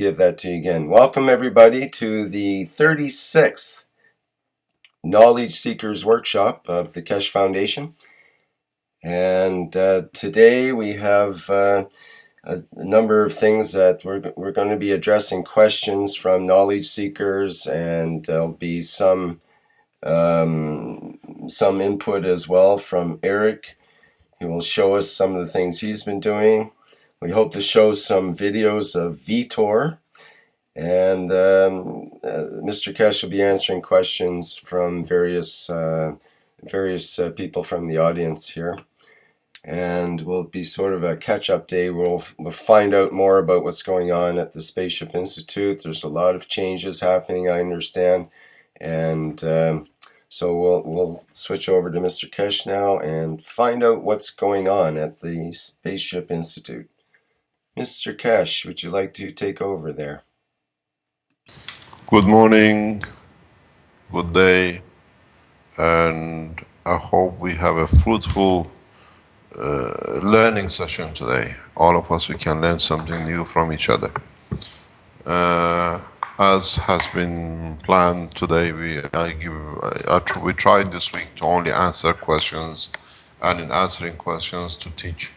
give that to you again. Welcome everybody to the 36th Knowledge Seekers Workshop of the Keshe Foundation. And today we have a number of things that we're going to be addressing questions from knowledge seekers, and there'll be some input as well from Eric. He will show us some of the things he's been doing. We hope to show some videos of Vitor, and Mr. Keshe will be answering questions from various people from the audience here. And will be sort of a catch-up day. We'll find out more about what's going on at the Spaceship Institute. There's a lot of changes happening, I understand, and so we'll switch over to Mr. Keshe now and find out what's going on at the Spaceship Institute. Mr. Keshe, would you like to take over there? Good morning, good day, and I hope we have a fruitful learning session today. All of us, we can learn something new from each other. As has been planned today, we tried this week to only answer questions, and in answering questions to teach.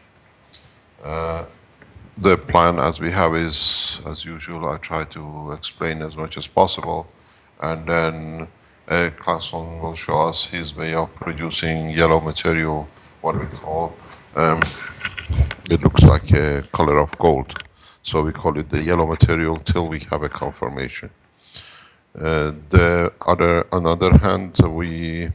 The plan as we have is, as usual, I try to explain as much as possible, and then Eric Claesson will show us his way of producing yellow material, what we call, it looks like a color of gold. So we call it the yellow material till we have a confirmation. On the other hand, we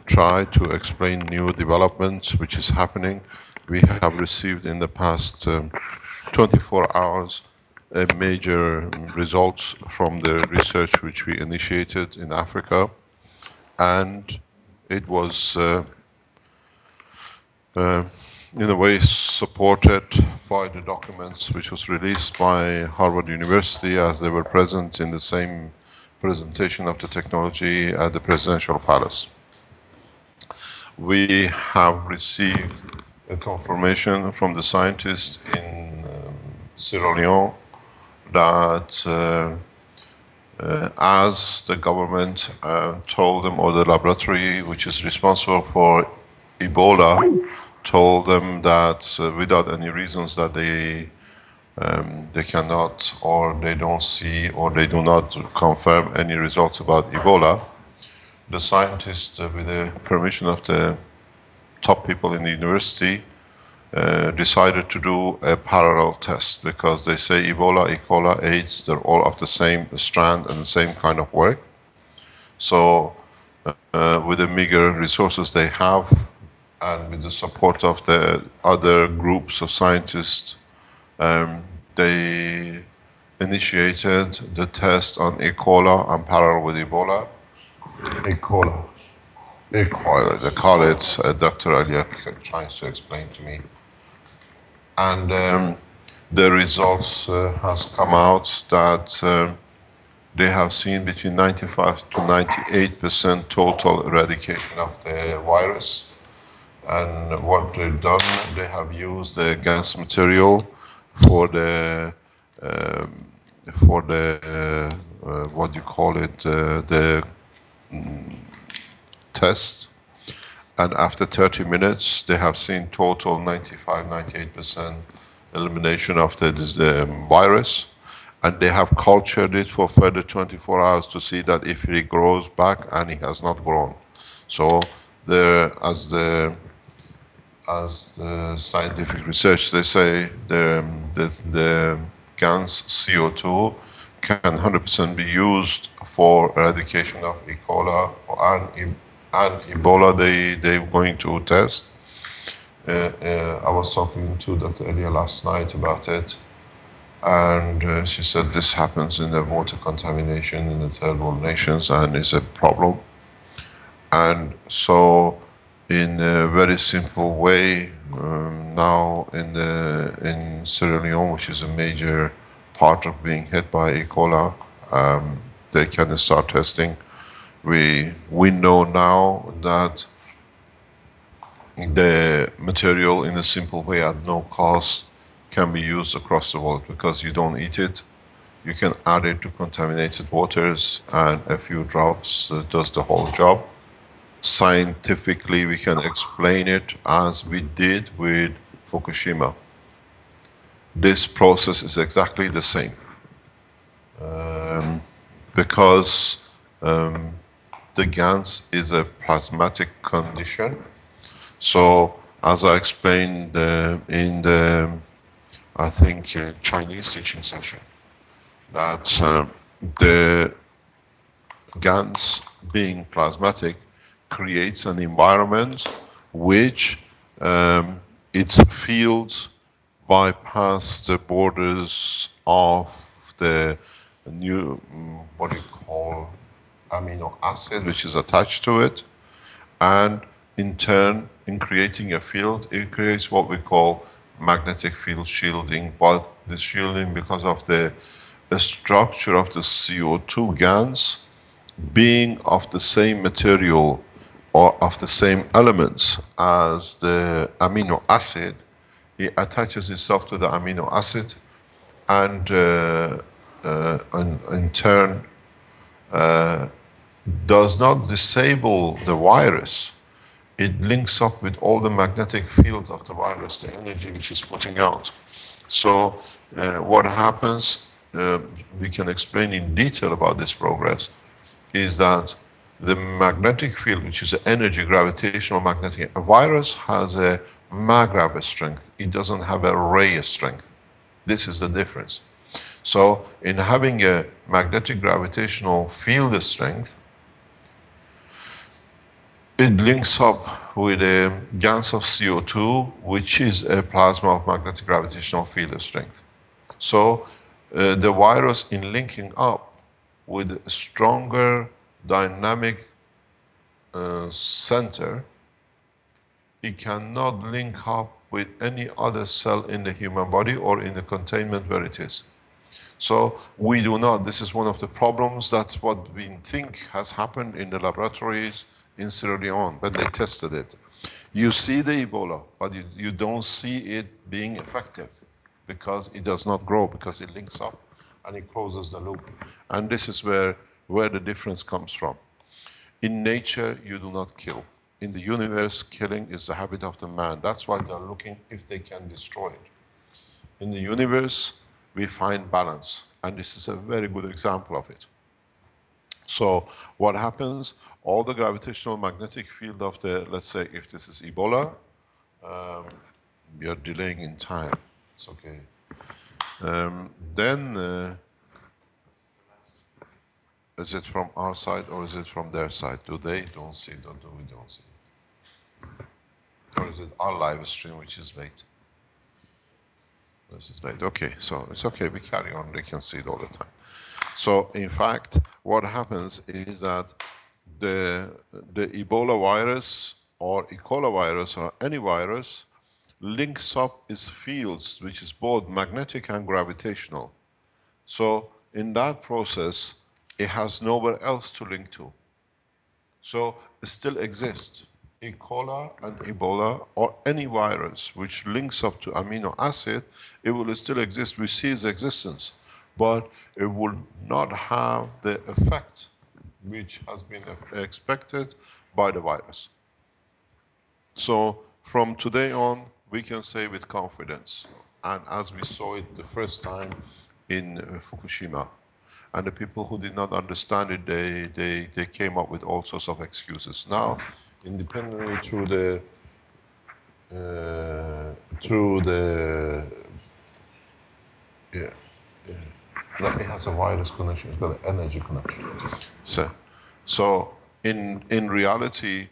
try to explain new developments which is happening. We have received in the past 24 hours major results from the research which we initiated in Africa, and it was in a way supported by the documents which was released by Harvard University, as they were present in the same presentation of the technology at the Presidential Palace. We have received a confirmation from the scientists in Sierra Leone that as the government told them, or the laboratory which is responsible for Ebola told them that without any reasons that they cannot, or they don't see, or they do not confirm any results about Ebola, the scientists, with the permission of the top people in the university, decided to do a parallel test, because they say Ebola, E. coli, AIDS, they're all of the same strand and the same kind of work. So with the meager resources they have, and with the support of the other groups of scientists, they initiated the test on E. coli and parallel with Ebola. E. coli. E. coli, they call it. Dr. Aliak trying to explain to me. And the results has come out that they have seen between 95 to 98% total eradication of the virus. And what they've done, they have used the gas material for the what you call it, the test. And after 30 minutes, they have seen total 95-98% elimination of the virus. And they have cultured it for further 24 hours to see that if it grows back, and it has not grown. So as the scientific research, they say the GAN's CO2 can 100% be used for eradication of E. coli and Ebola they're going to test. I was talking to Dr. Elia last night about it, and she said this happens in the water contamination in the third world nations, and it's a problem. And so in a very simple way, now in Sierra Leone, which is a major part of being hit by E. coli, they can start testing. We know now that the material in a simple way at no cost can be used across the world, because you don't eat it, You can add it to contaminated waters and a few drops does the whole job. Scientifically, we can explain it as we did with Fukushima. This process is exactly the same because the GANS is a plasmatic condition. So, as I explained in the, I think, Chinese teaching session, that the GANs being plasmatic creates an environment which its fields bypass the borders of the new, what do you call, amino acid which is attached to it, and in turn, in creating a field, it creates what we call magnetic field shielding, but the shielding, because of the structure of the CO2 GANs being of the same material or of the same elements as the amino acid, it attaches itself to the amino acid and in turn does not disable the virus. It links up with all the magnetic fields of the virus, the energy which is putting out. So what happens, we can explain in detail about this progress, is that the magnetic field, which is energy, gravitational magnetic, a virus has a magrav strength. It doesn't have a ray strength. This is the difference. So in having a magnetic gravitational field strength, it links up with a GANS of CO2, which is a plasma of magnetic gravitational field strength. So the virus, in linking up with a stronger dynamic center, it cannot link up with any other cell in the human body or in the containment where it is. So we do not, this is one of the problems, that's what we think has happened in the laboratories in Sierra Leone when they tested it. You see the Ebola, but you don't see it being effective because it does not grow, because it links up and it closes the loop. And this is where the difference comes from. In nature, you do not kill. In the universe, killing is the habit of the man. That's why they're looking if they can destroy it. In the universe, we find balance, and this is a very good example of it. So what happens, all the gravitational magnetic field of the, let's say if this is Ebola, we are delaying in time, it's okay. Then, is it from our side or is it from their side? Do they don't see it or do we don't see it? Or is it our live stream which is late? This is late, okay, so it's okay, we carry on, they can see it all the time. So in fact, what happens is that the Ebola virus or E. coli virus or any virus links up its fields, which is both magnetic and gravitational. So in that process, it has nowhere else to link to. So it still exists. E. coli and Ebola or any virus which links up to amino acid, it will still exist. We see its existence, but it will not have the effect which has been expected by the virus. So from today on, we can say with confidence, and as we saw it the first time in Fukushima, and the people who did not understand it, they came up with all sorts of excuses. Now, independently through the yeah, it has a wireless connection, it's got an energy connection. So in reality,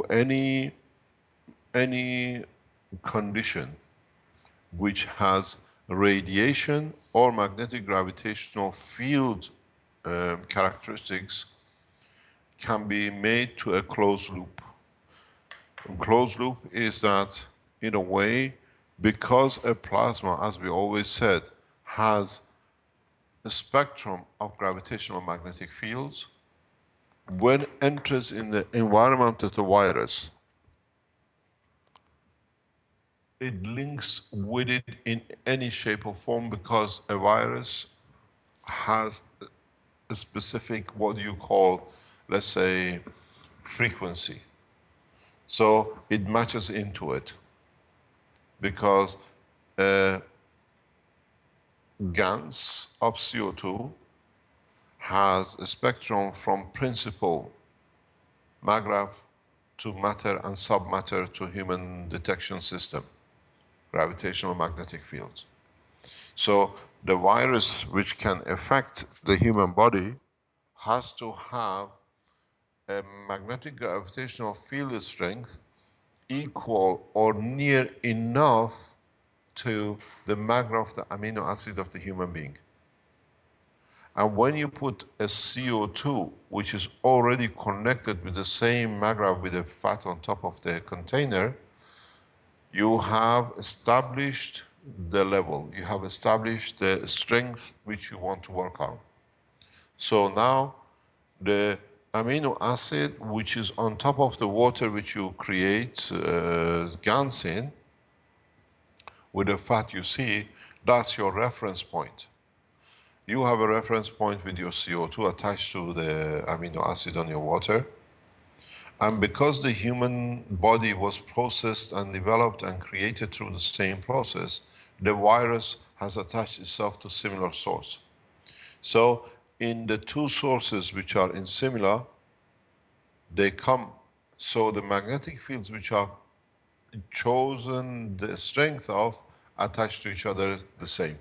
any condition which has radiation or magnetic gravitational field characteristics can be made to a closed loop. A closed loop is that, in a way, because a plasma, as we always said, has a spectrum of gravitational magnetic fields, when enters in the environment of the virus, it links with it in any shape or form, because a virus has a specific, what you call, let's say, frequency. So it matches into it, because GANs of CO2 has a spectrum from principal maggrav to matter and submatter to human detection system, gravitational magnetic fields. So the virus which can affect the human body has to have a magnetic gravitational field strength equal or near enough to the maggrav, the amino acid of the human being. And when you put a CO2, which is already connected with the same maggrav with the fat on top of the container, you have established the level, you have established the strength which you want to work on. So now the amino acid which is on top of the water which you create GANs in, with the fat you see, that's your reference point. You have a reference point with your CO2 attached to the amino acid on your water. And because the human body was processed and developed and created through the same process, the virus has attached itself to similar source. So in the two sources which are in similar, they come, so the magnetic fields which are chosen the strength of attached to each other the same.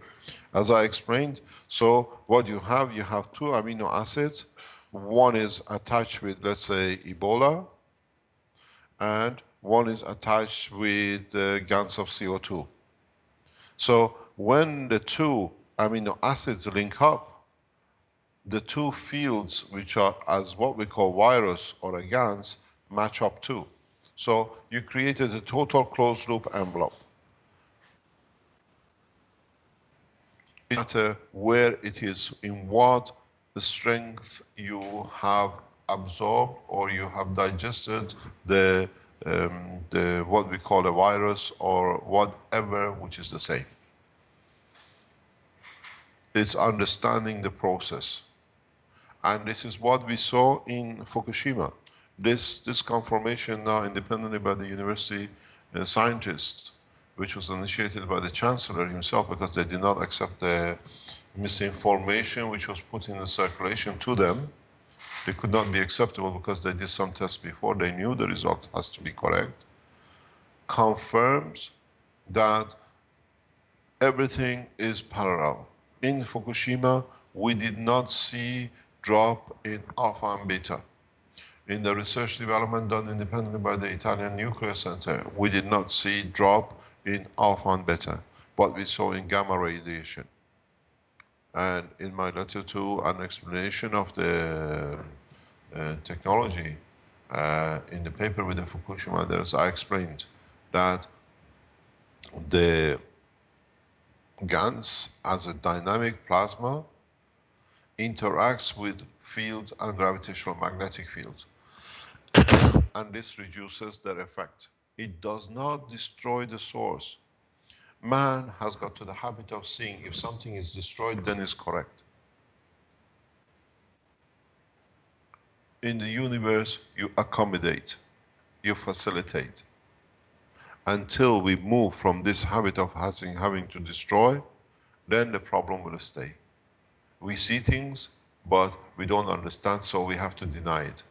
As I explained, so what you have two amino acids. One is attached with, let's say, Ebola, and one is attached with GANs of CO2. So when the two amino acids link up, the two fields which are as what we call virus or a GANs match up too. So you created a total closed loop envelope. It doesn't matter where it is, in what strength you have absorbed or you have digested the what we call a virus or whatever, which is the same. It's understanding the process. And this is what we saw in Fukushima. This confirmation now independently by the university scientists, which was initiated by the chancellor himself, because they did not accept the misinformation which was put in the circulation to them. They could not be acceptable because they did some tests before, they knew the result has to be correct. Confirms that everything is parallel. In Fukushima, we did not see drop in alpha and beta. In the research development done independently by the Italian Nuclear Center, we did not see drop in alpha and beta, but we saw in gamma radiation. And in my letter to an explanation of the technology in the paper with the Fukushima, I explained that the GANs as a dynamic plasma interacts with fields and gravitational magnetic fields, and this reduces their effect. It does not destroy the source. Man has got to the habit of seeing if something is destroyed, then it's correct. In the universe, you accommodate, you facilitate. Until we move from this habit of having to destroy, then the problem will stay. We see things, but we don't understand, so we have to deny it.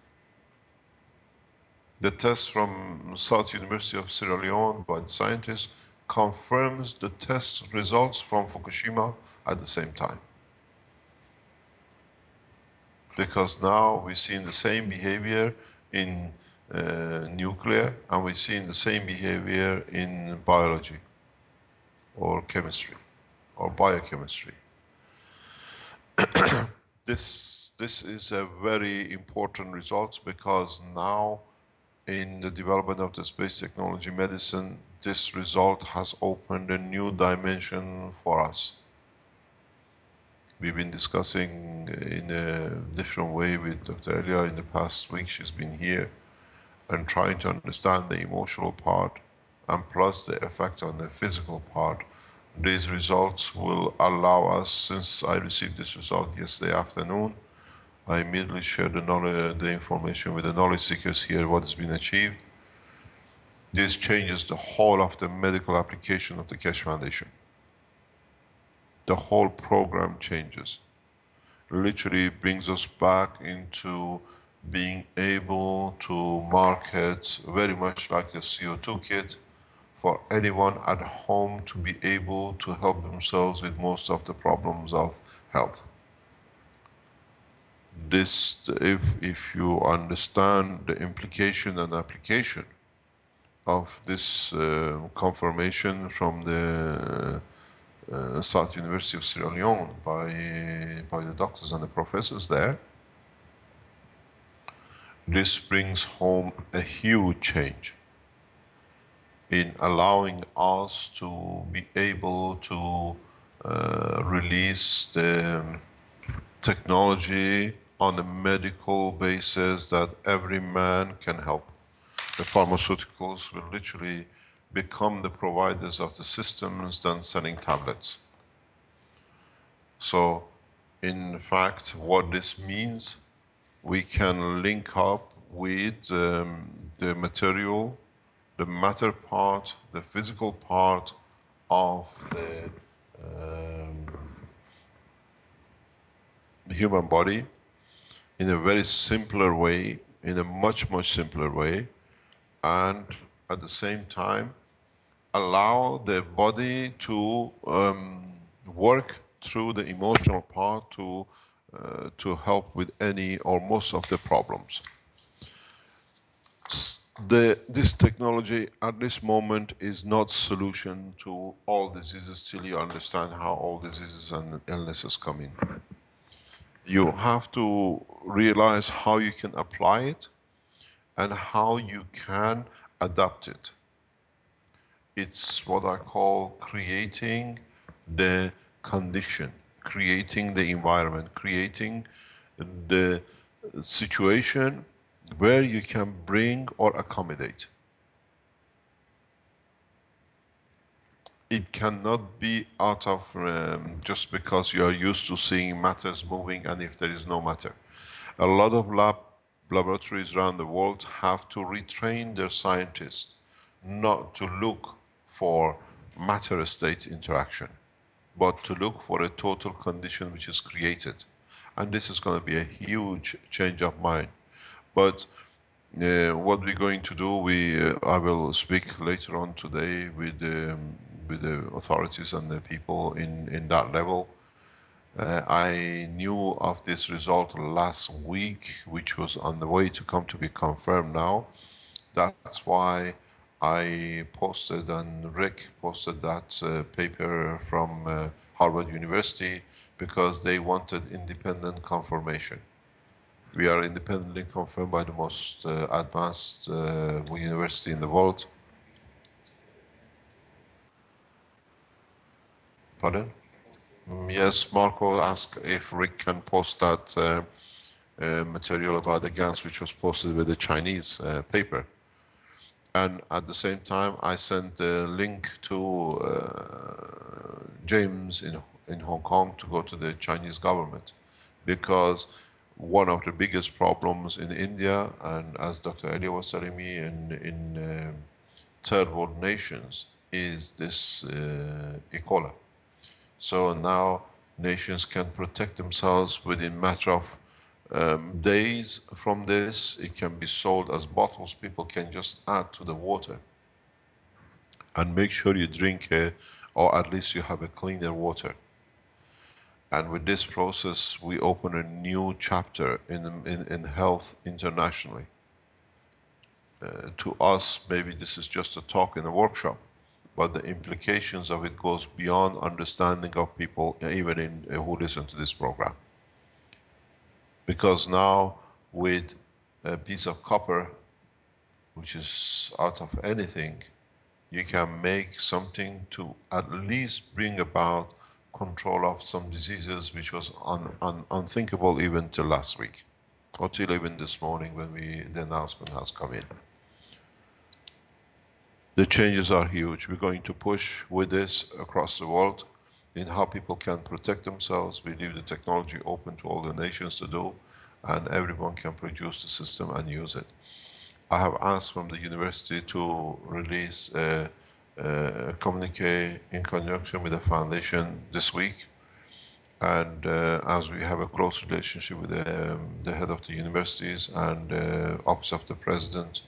The test from South University of Sierra Leone by the scientists confirms the test results from Fukushima at the same time. Because now we're seeing the same behavior in nuclear, and we're seeing the same behavior in biology or chemistry or biochemistry. This is a very important result, because now in the development of the space technology medicine, this result has opened a new dimension for us. We've been discussing in a different way with Dr. Elia in the past week. She's been here and trying to understand the emotional part, and plus the effect on the physical part. These results will allow us, since I received this result yesterday afternoon, I immediately shared the information with the knowledge seekers here, what has been achieved. This changes the whole of the medical application of the Keshe Foundation. The whole program changes. Literally brings us back into being able to market very much like the CO2 kit for anyone at home to be able to help themselves with most of the problems of health. This, if you understand the implication and application of this confirmation from the South University of Sierra Leone by the doctors and the professors there, this brings home a huge change in allowing us to be able to release the technology on a medical basis that every man can help. The pharmaceuticals will literally become the providers of the systems than selling tablets. So, in fact, what this means, we can link up with the material, the matter part, the physical part of the human body in a very simpler way, in a much, much simpler way, and at the same time allow the body to work through the emotional part to help with any or most of the problems. This technology at this moment is not solution to all diseases till you understand how all diseases and illnesses come in. You have to realize how you can apply it and how you can adapt it. It's what I call creating the condition, creating the environment, creating the situation where you can bring or accommodate. It cannot be out of just because you are used to seeing matters moving and if there is no matter. A lot of laboratories around the world have to retrain their scientists not to look for matter-state interaction, but to look for a total condition which is created. And this is going to be a huge change of mind. But what we're going to do, I will speak later on today with the authorities and the people in that level. I knew of this result last week, which was on the way to come to be confirmed now. That's why I posted, and Rick posted that paper from Harvard University, because they wanted independent confirmation. We are independently confirmed by the most advanced university in the world. Pardon? Yes, Marco asked if Rick can post that material about the GANs, which was posted with the Chinese paper. And at the same time, I sent the link to James in Hong Kong to go to the Chinese government, because one of the biggest problems in India, and as Dr. Elia was telling me, in third world nations, is this E. coli. So now nations can protect themselves within matter of days from this. It can be sold as bottles. People can just add to the water and make sure you drink it, or at least you have a cleaner water. And with this process, we open a new chapter in health internationally. To us, maybe this is just a talk in a workshop, but the implications of it goes beyond understanding of people, even who listen to this program. Because now, with a piece of copper, which is out of anything, you can make something to at least bring about control of some diseases which was unthinkable even till last week, or till even this morning when the announcement has come in. The changes are huge. We're going to push with this across the world in how people can protect themselves. We leave the technology open to all the nations to do, and everyone can produce the system and use it. I have asked from the university to release a communique in conjunction with the foundation this week. And as we have a close relationship with the head of the universities and office of the president,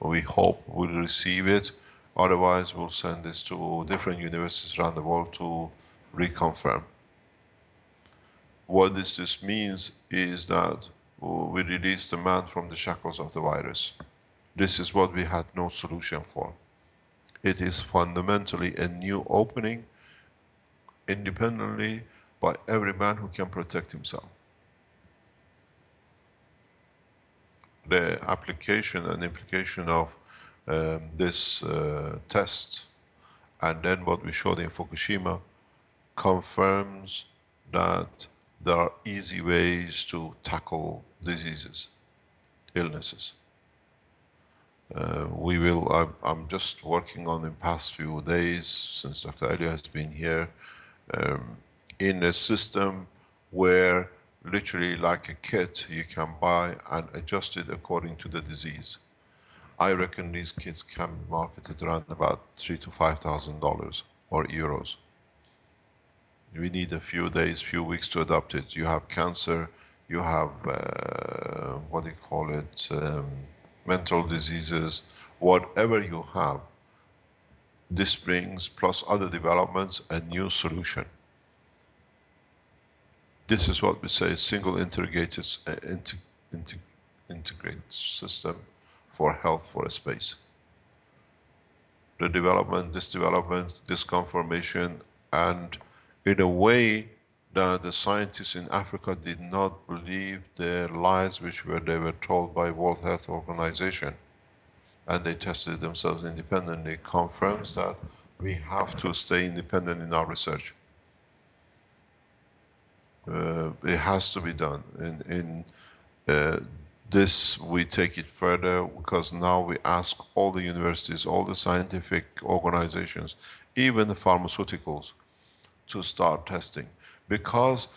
we hope we'll receive it. Otherwise, we'll send this to different universities around the world to reconfirm. What this means is that we release the man from the shackles of the virus. This is what we had no solution for. It is fundamentally a new opening, independently by every man who can protect himself. The application and implication of this test, and then what we showed in Fukushima, confirms that there are easy ways to tackle diseases, illnesses. I'm just working on in past few days, since Dr. Elia has been here, in a system where literally like a kit you can buy and adjust it according to the disease. I reckon these kits can be marketed around about $3,000 to $5,000 or euros. We need a few days, few weeks to adopt it. You have cancer, you have, what do you call it, mental diseases, whatever you have, this brings, plus other developments, a new solution. This is what we say, single integrated system for health for a space. The development, this confirmation, and in a way that the scientists in Africa did not believe their lies which they were told by World Health Organization, and they tested themselves independently, confirms that we have to stay independent in our research. It has to be done. In this, we take it further, because now we ask all the universities, all the scientific organizations, even the pharmaceuticals, to start testing. Because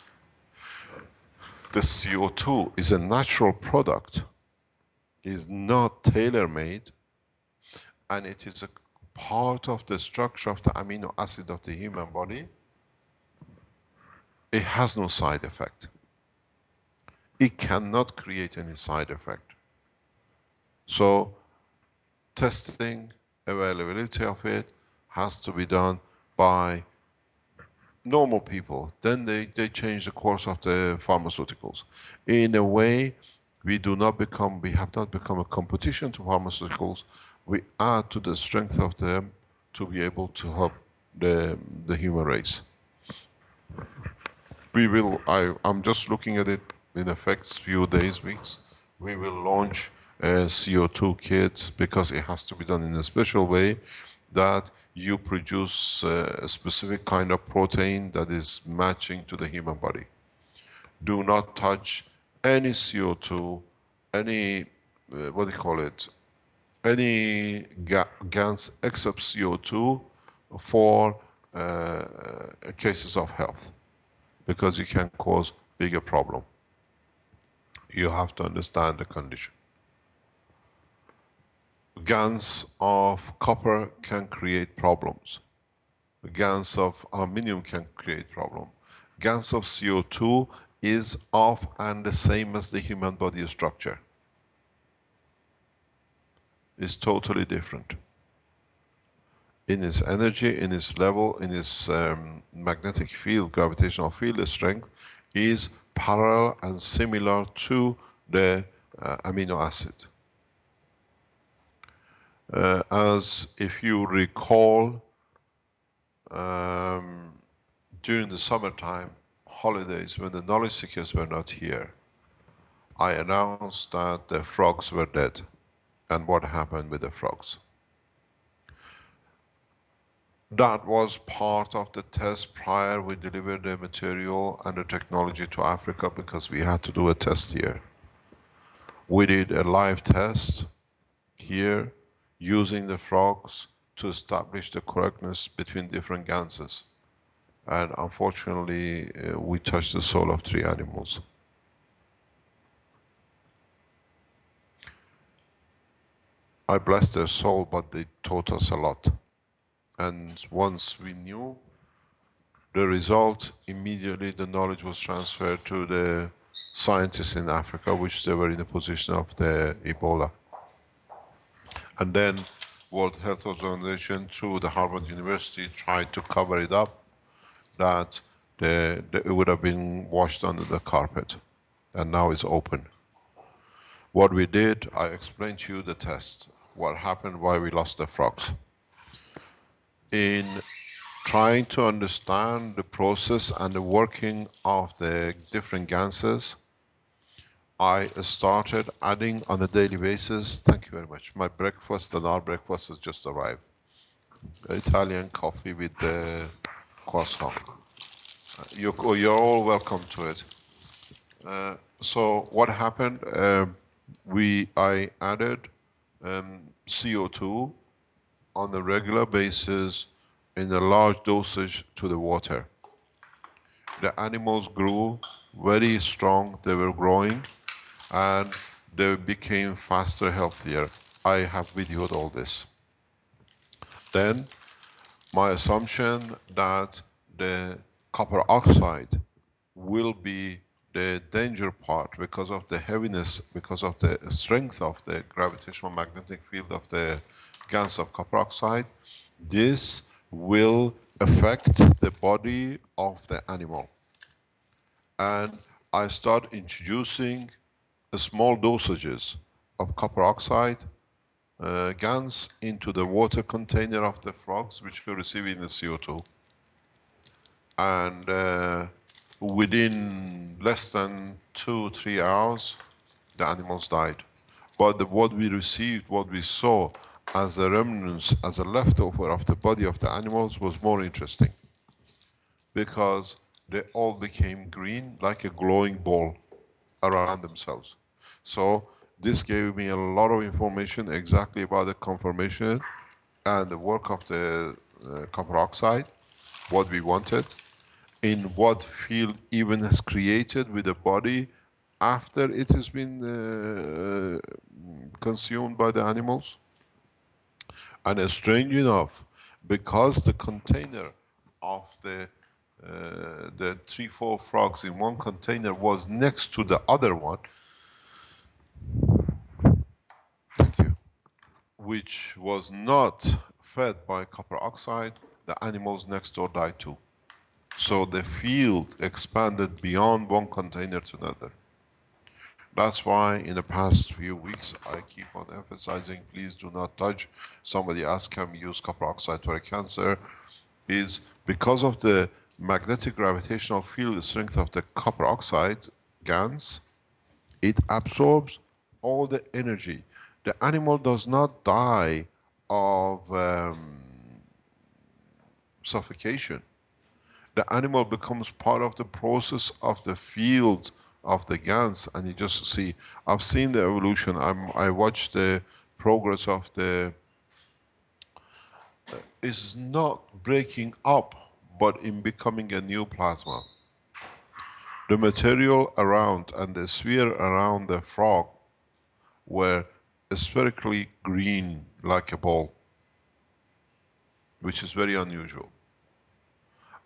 the CO2 is a natural product, is not tailor-made, and it is a part of the structure of the amino acid of the human body. It has no side effect. It cannot create any side effect. So testing, availability of it has to be done by normal people. Then they change the course of the pharmaceuticals. In a way, we have not become a competition to pharmaceuticals. We add to the strength of them to be able to help the human race. I'm just looking at it in the next few days, weeks. We will launch a CO2 kit, because it has to be done in a special way, that you produce a specific kind of protein that is matching to the human body. Do not touch any CO2, any, what do you call it, any gas except CO2 for cases of health, because you can cause bigger problem. You have to understand the condition. GaNs of copper can create problems. GaNs of aluminum can create problem. GaNs of CO2 is of and the same as the human body structure. It's totally different. In its energy, in its level, in its magnetic field, gravitational field strength, is parallel and similar to the amino acid. As if you recall, during the summertime holidays, when the knowledge seekers were not here, I announced that the frogs were dead. And what happened with the frogs? That was part of the test prior we delivered the material and the technology to Africa, because we had to do a test here. We did a live test here using the frogs to establish the correctness between different ganses. And unfortunately, we touched the soul of 3 animals. I bless their soul, but they taught us a lot. And once we knew the result, immediately the knowledge was transferred to the scientists in Africa, which they were in the position of the Ebola. And then World Health Organization through the Harvard University tried to cover it up, that it would have been washed under the carpet. And now it's open. What we did, I explained to you the test. What happened, why we lost the frogs. In trying to understand the process and the working of the different ganses, I started adding on a daily basis, thank you very much, my breakfast and our breakfast has just arrived. Italian coffee with the croissant. You're all welcome to it. So what happened, I added CO2 on a regular basis in a large dosage to the water. The animals grew very strong, they were growing, and they became faster, healthier. I have videoed all this. Then my assumption that the copper oxide will be the danger part because of the heaviness, because of the strength of the gravitational magnetic field of the gans of copper oxide. This will affect the body of the animal. And I start introducing small dosages of copper oxide gans into the water container of the frogs, which are receiving the CO2. And within less than 2-3 hours, the animals died. But what we received, what we saw as a remnants, as a leftover of the body of the animals was more interesting. Because they all became green, like a glowing ball around themselves. So this gave me a lot of information exactly about the conformation and the work of the copper oxide, what we wanted, in what field even has created with the body after it has been consumed by the animals. And strange enough, because the container of the 3-4 frogs in one container was next to the other one, thank you, which was not fed by copper oxide, the animals next door died too. So the field expanded beyond one container to another. That's why in the past few weeks I keep on emphasizing, please do not touch. Somebody asked, can we use copper oxide for a cancer? Is because of the magnetic gravitational field strength of the copper oxide GANs, it absorbs all the energy. The animal does not die of suffocation. The animal becomes part of the process of the field of the GANs, and you just see, I've seen the evolution. I watched the progress of the, it's not breaking up, but in becoming a new plasma. The material around and the sphere around the frog were spherically green like a ball, which is very unusual.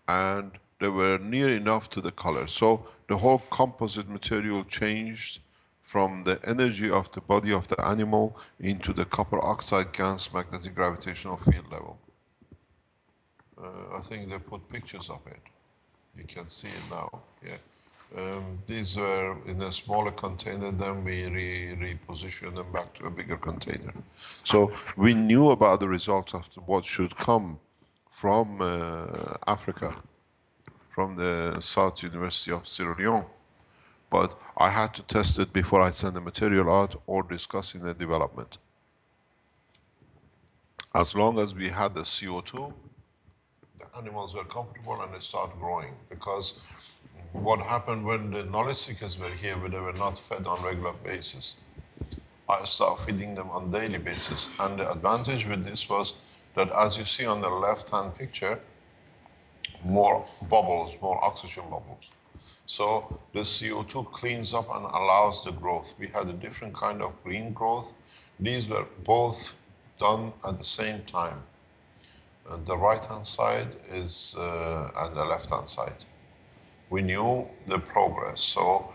And they were near enough to the color. So the whole composite material changed from the energy of the body of the animal into the copper oxide GANs magnetic gravitational field level. I think they put pictures of it. You can see it now, yeah. These were in a smaller container, then we repositioned them back to a bigger container. So we knew about the results of what should come from Africa, from the South University of Sierra Leone. But I had to test it before I send the material out or discuss in the development. As long as we had the CO2, the animals were comfortable and they started growing. Because what happened when the knowledge seekers were here, but they were not fed on regular basis, I started feeding them on daily basis. And the advantage with this was that as you see on the left-hand picture, more bubbles, more oxygen bubbles. So the CO2 cleans up and allows the growth. We had a different kind of green growth. These were both done at the same time. The right-hand side is and the left-hand side. We knew the progress. So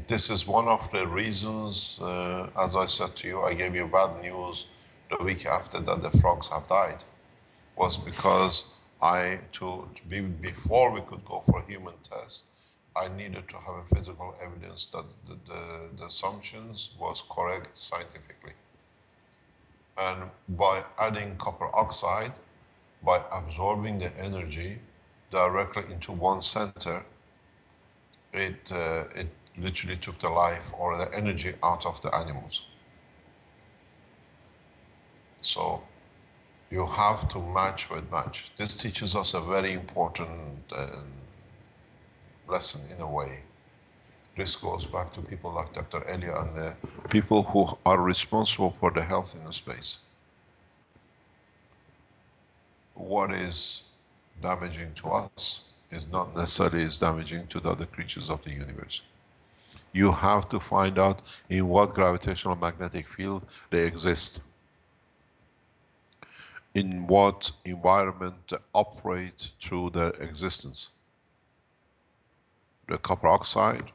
this is one of the reasons, as I said to you, I gave you bad news the week after that the frogs have died, was because before we could go for human tests, I needed to have a physical evidence that the assumptions was correct scientifically. And by adding copper oxide, by absorbing the energy directly into one center, it literally took the life or the energy out of the animals. So you have to match with match. This teaches us a very important lesson in a way. This goes back to people like Dr. Elia and the people who are responsible for the health in the space. What is damaging to us is not necessarily is damaging to the other creatures of the universe. You have to find out in what gravitational magnetic field they exist, in what environment they operate through their existence. The copper oxide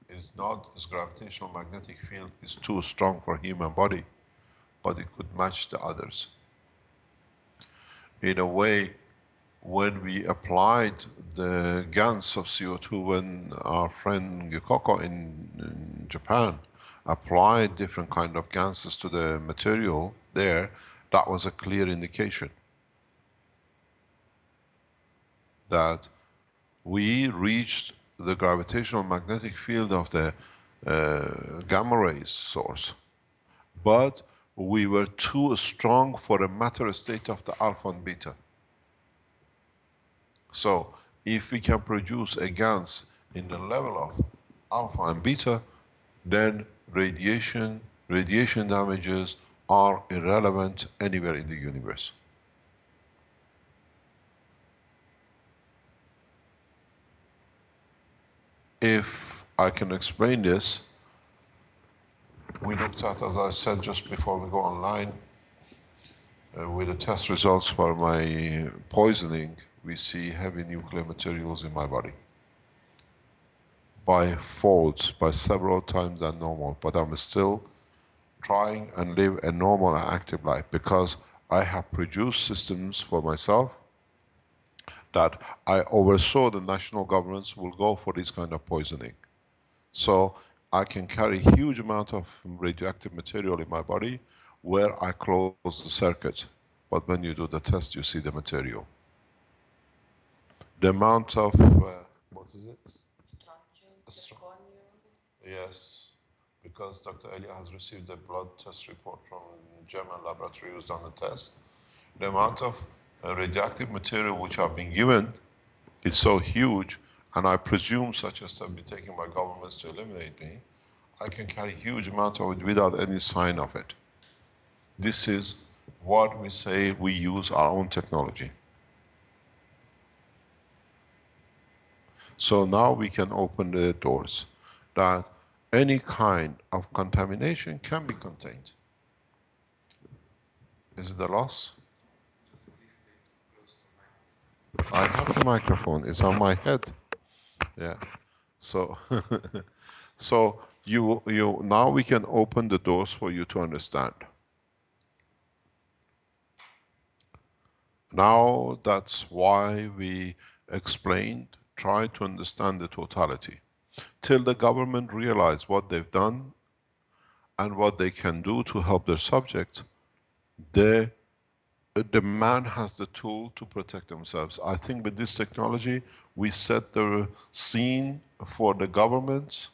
is not, its gravitational magnetic field is too strong for human body, but it could match the others. In a way, when we applied the GANs of CO2, when our friend Gikoko in Japan applied different kind of gases to the material there, that was a clear indication that we reached the gravitational magnetic field of the gamma rays source, but we were too strong for the matter state of the alpha and beta. So if we can produce a GANs in the level of alpha and beta, then radiation damages are irrelevant anywhere in the universe. If I can explain this, we looked at, as I said just before we go online, with the test results for my poisoning, we see heavy nuclear materials in my body. By folds, by several times than normal, but I'm still trying and live a normal and active life because I have produced systems for myself that I oversaw the national governments will go for this kind of poisoning. So I can carry huge amount of radioactive material in my body where I close the circuit. But when you do the test, you see the material. The amount of, what is it? Yes, because Dr. Elia has received the blood test report from German laboratory who's done the test. The amount of radioactive material which have been given is so huge, and I presume such a step be taken by governments to eliminate me. I can carry huge amount of it without any sign of it. This is what we say we use our own technology. So now we can open the doors that any kind of contamination can be contained. Is it a loss? I have the microphone, it's on my head. Yeah. So so you now we can open the doors for you to understand. Now that's why we explained, try to understand the totality. Till the government realize what they've done and what they can do to help their subjects, the man has the tool to protect themselves. I think with this technology, we set the scene for the governments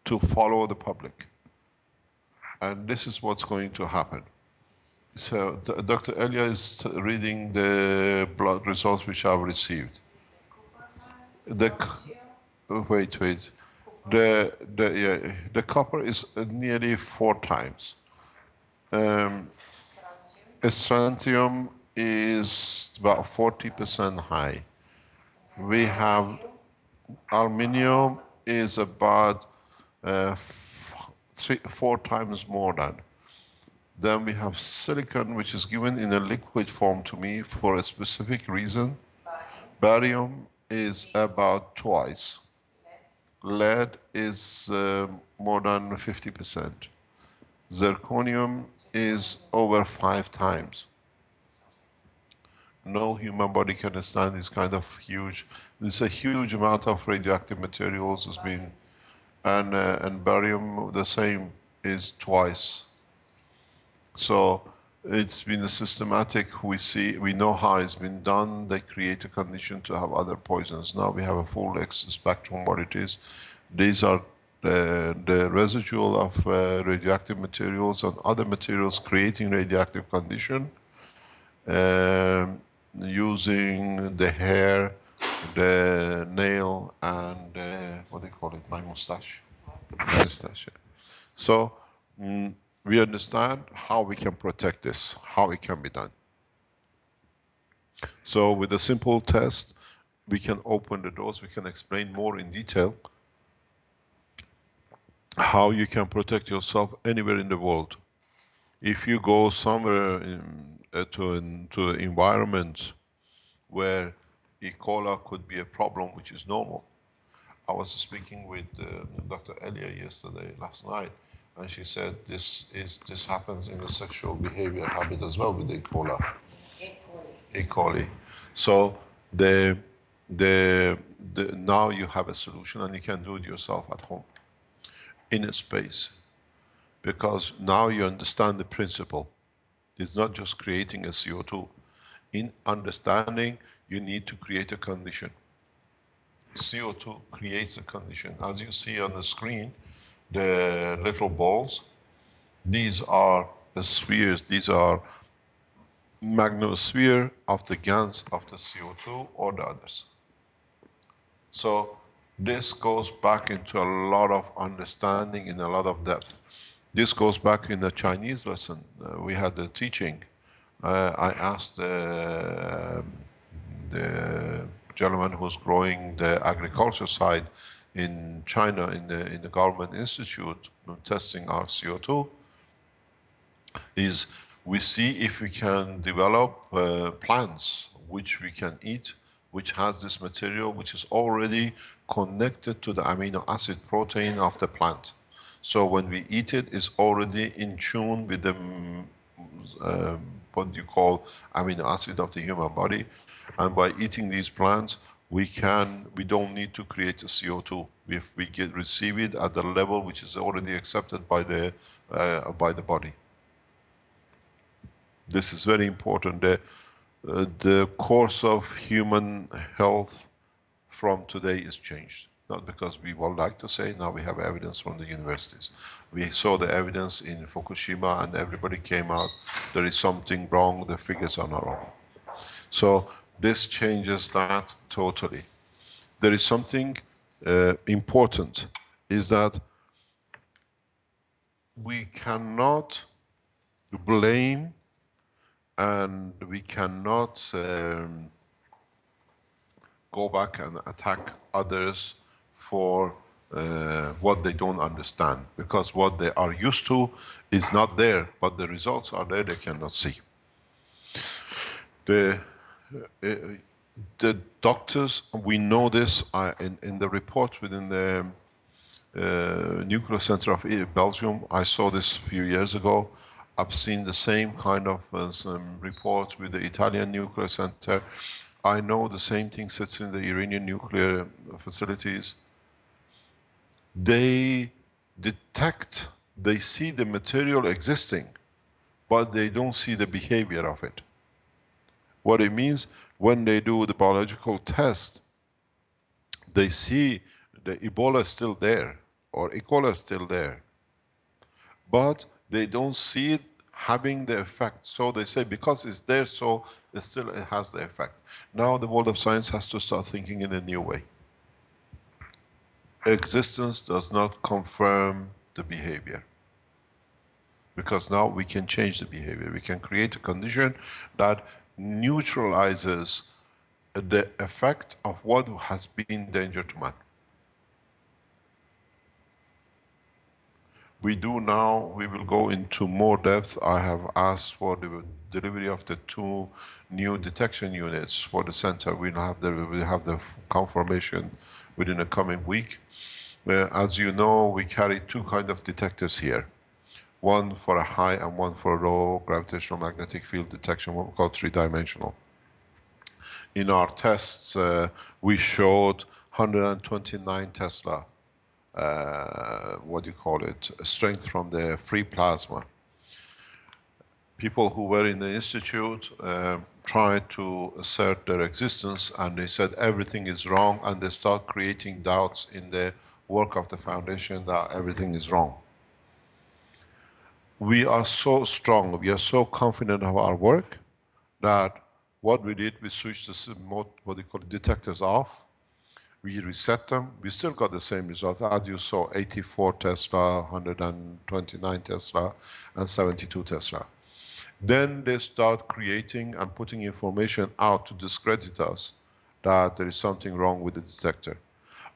to follow the public. And this is what's going to happen. So Dr. Elia is reading the blood results which I've received. Wait. The copper is nearly 4 times. Strontium is about 40% high. We have aluminium is about 4 times more than. Then we have silicon, which is given in a liquid form to me for a specific reason. Barium is about twice. Lead is more than 50%. Zirconium is over 5 times. No human body can stand this kind of huge. There's a huge amount of radioactive materials has been, and barium the same is twice. So it's been a systematic. We know how it's been done. They create a condition to have other poisons. Now we have a full X spectrum what it is. These are the residual of radioactive materials and other materials creating radioactive condition. Using the hair, the nail, and what do you call it? My mustache. Mustache. Yeah. So we understand how we can protect this, how it can be done. So with a simple test, we can open the doors. We can explain more in detail how you can protect yourself anywhere in the world. If you go somewhere to an environment where E. coli could be a problem, which is normal. I was speaking with Dr. Elia last night, and she said this happens in the sexual behavior habit as well with E. coli. E. coli. So now you have a solution, and you can do it yourself at home, in a space, because now you understand the principle. It's not just creating a CO2. In understanding, you need to create a condition. CO2 creates a condition. As you see on the screen, the little balls, these are the spheres, these are magnosphere of the GANs of the CO2 or the others. So this goes back into a lot of understanding in a lot of depth. This goes back in the Chinese lesson. We had the teaching. I asked the gentleman who's growing the agriculture side in China in the government institute testing our CO2, is we see if we can develop plants which we can eat, which has this material which is already connected to the amino acid protein of the plant. So when we eat it, it's already in tune with the what you call amino acid of the human body, and by eating these plants, we don't need to create a CO2 if we receive it at the level which is already accepted by the body. This is very important. The course of human health from today is changed. Not because we would like to say, now we have evidence from the universities. We saw the evidence in Fukushima and everybody came out, there is something wrong, the figures are not wrong. So this changes that totally. There is something important, is that we cannot blame and we cannot go back and attack others for what they don't understand, because what they are used to is not there, but the results are there, they cannot see. The doctors, we know this in the report within the nuclear center of Belgium. I saw this a few years ago. I've seen the same kind of some reports with the Italian nuclear center. I know the same thing sits in the Iranian nuclear facilities. They detect, they see the material existing, but they don't see the behavior of it. What it means, when they do the biological test, they see the Ebola is still there, or E. coli is still there, but they don't see it having the effect. So they say because it's there, so it has the effect. Now the world of science has to start thinking in a new way. Existence does not confirm the behavior. Because now we can change the behavior. We can create a condition that neutralizes the effect of what has been danger to man. We do now, we will go into more depth. I have asked for the delivery of the 2 new detection units for the center. We will have the confirmation within the coming week. As you know, we carry 2 kinds of detectors here. One for a high and one for a low gravitational magnetic field detection, what we call 3-dimensional. In our tests, we showed 129 Tesla, what do you call it, strength from the free plasma. People who were in the institute tried to assert their existence, and they said everything is wrong, and they start creating doubts in the work of the foundation that everything is wrong. We are so strong, we are so confident of our work that what we did, we switched the what they call detectors off. We reset them. We still got the same result. As you saw, 84 Tesla, 129 Tesla, and 72 Tesla. Then they start creating and putting information out to discredit us that there is something wrong with the detector.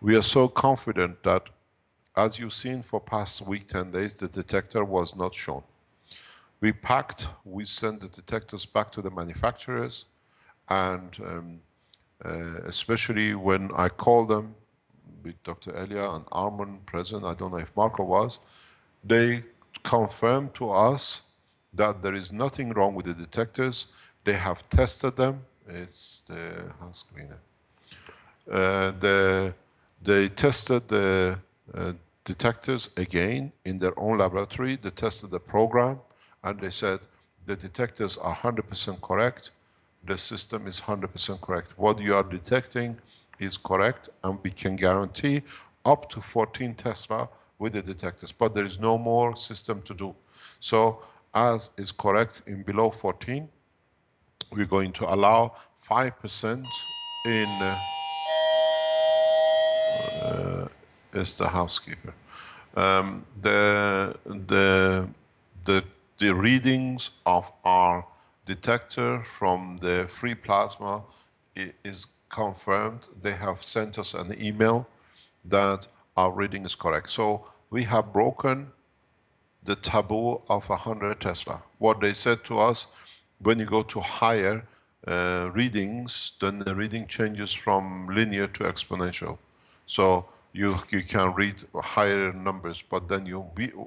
We are so confident that, as you've seen for past week, 10 days, the detector was not shown. We packed, we sent the detectors back to the manufacturers, and especially when I called them with Dr. Elia and Armand present, I don't know if Marco was, they confirmed to us that there is nothing wrong with the detectors. They have tested them. It's the house cleaner. They tested the detectors again in their own laboratory. They tested the program, and they said the detectors are 100% correct. The system is 100% correct. What you are detecting is correct, and we can guarantee up to 14 Tesla with the detectors, but there is no more system to do. So as is correct in below 14, we're going to allow 5% in is the housekeeper. The, the, the, the readings of our detector from the free plasma is confirmed. They have sent us an email that our reading is correct. So we have broken the taboo of 100 Tesla. What they said to us, when you go to higher readings, then the reading changes from linear to exponential. So you can read higher numbers, but then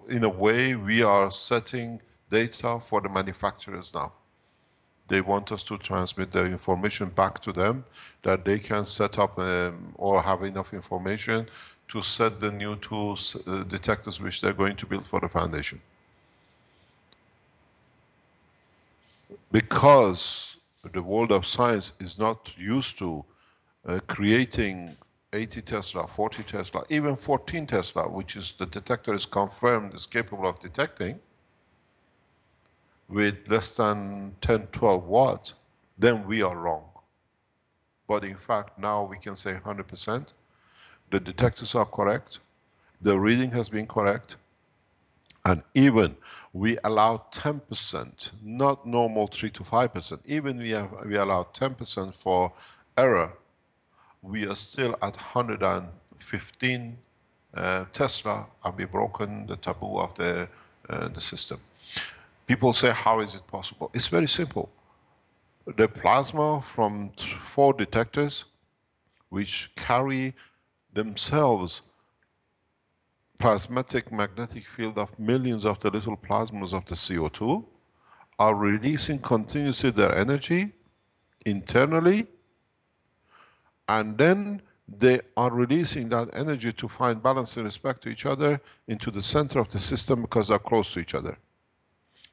in a way, we are setting data for the manufacturers now. They want us to transmit the information back to them, that they can set up or have enough information to set the new tools, detectors which they're going to build for the foundation. Because the world of science is not used to creating 80 Tesla, 40 Tesla, even 14 Tesla, which is the detector is confirmed is capable of detecting with less than 10, 12 watts, then we are wrong. But in fact, now we can say 100%. The detectors are correct. The reading has been correct. And even we allow 10%, not normal 3 to 5%. Even we allow 10% for error. We are still at 115 Tesla, and we've broken the taboo of the system. People say, how is it possible? It's very simple. The plasma from 4 detectors, which carry themselves plasmatic magnetic field of millions of the little plasmas of the CO2, are releasing continuously their energy internally, and then they are releasing that energy to find balance in respect to each other into the center of the system because they're close to each other.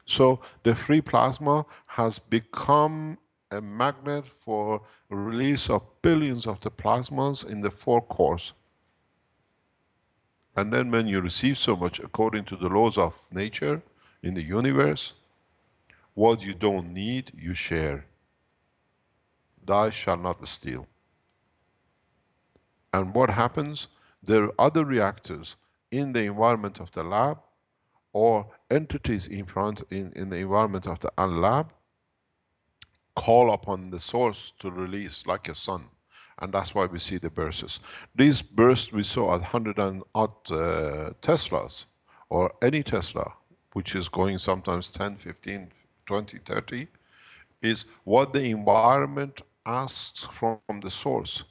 So the free plasma has become a magnet for release of billions of the plasmas in the 4 cores. And then when you receive so much according to the laws of nature in the universe, what you don't need, you share. Thou shalt not steal. And what happens? There are other reactors in the environment of the lab or entities in the environment of the lab call upon the source to release like a sun. And that's why we see the bursts. These bursts we saw at 100 and odd Teslas, or any Tesla, which is going sometimes 10, 15, 20, 30, is what the environment asks from the source.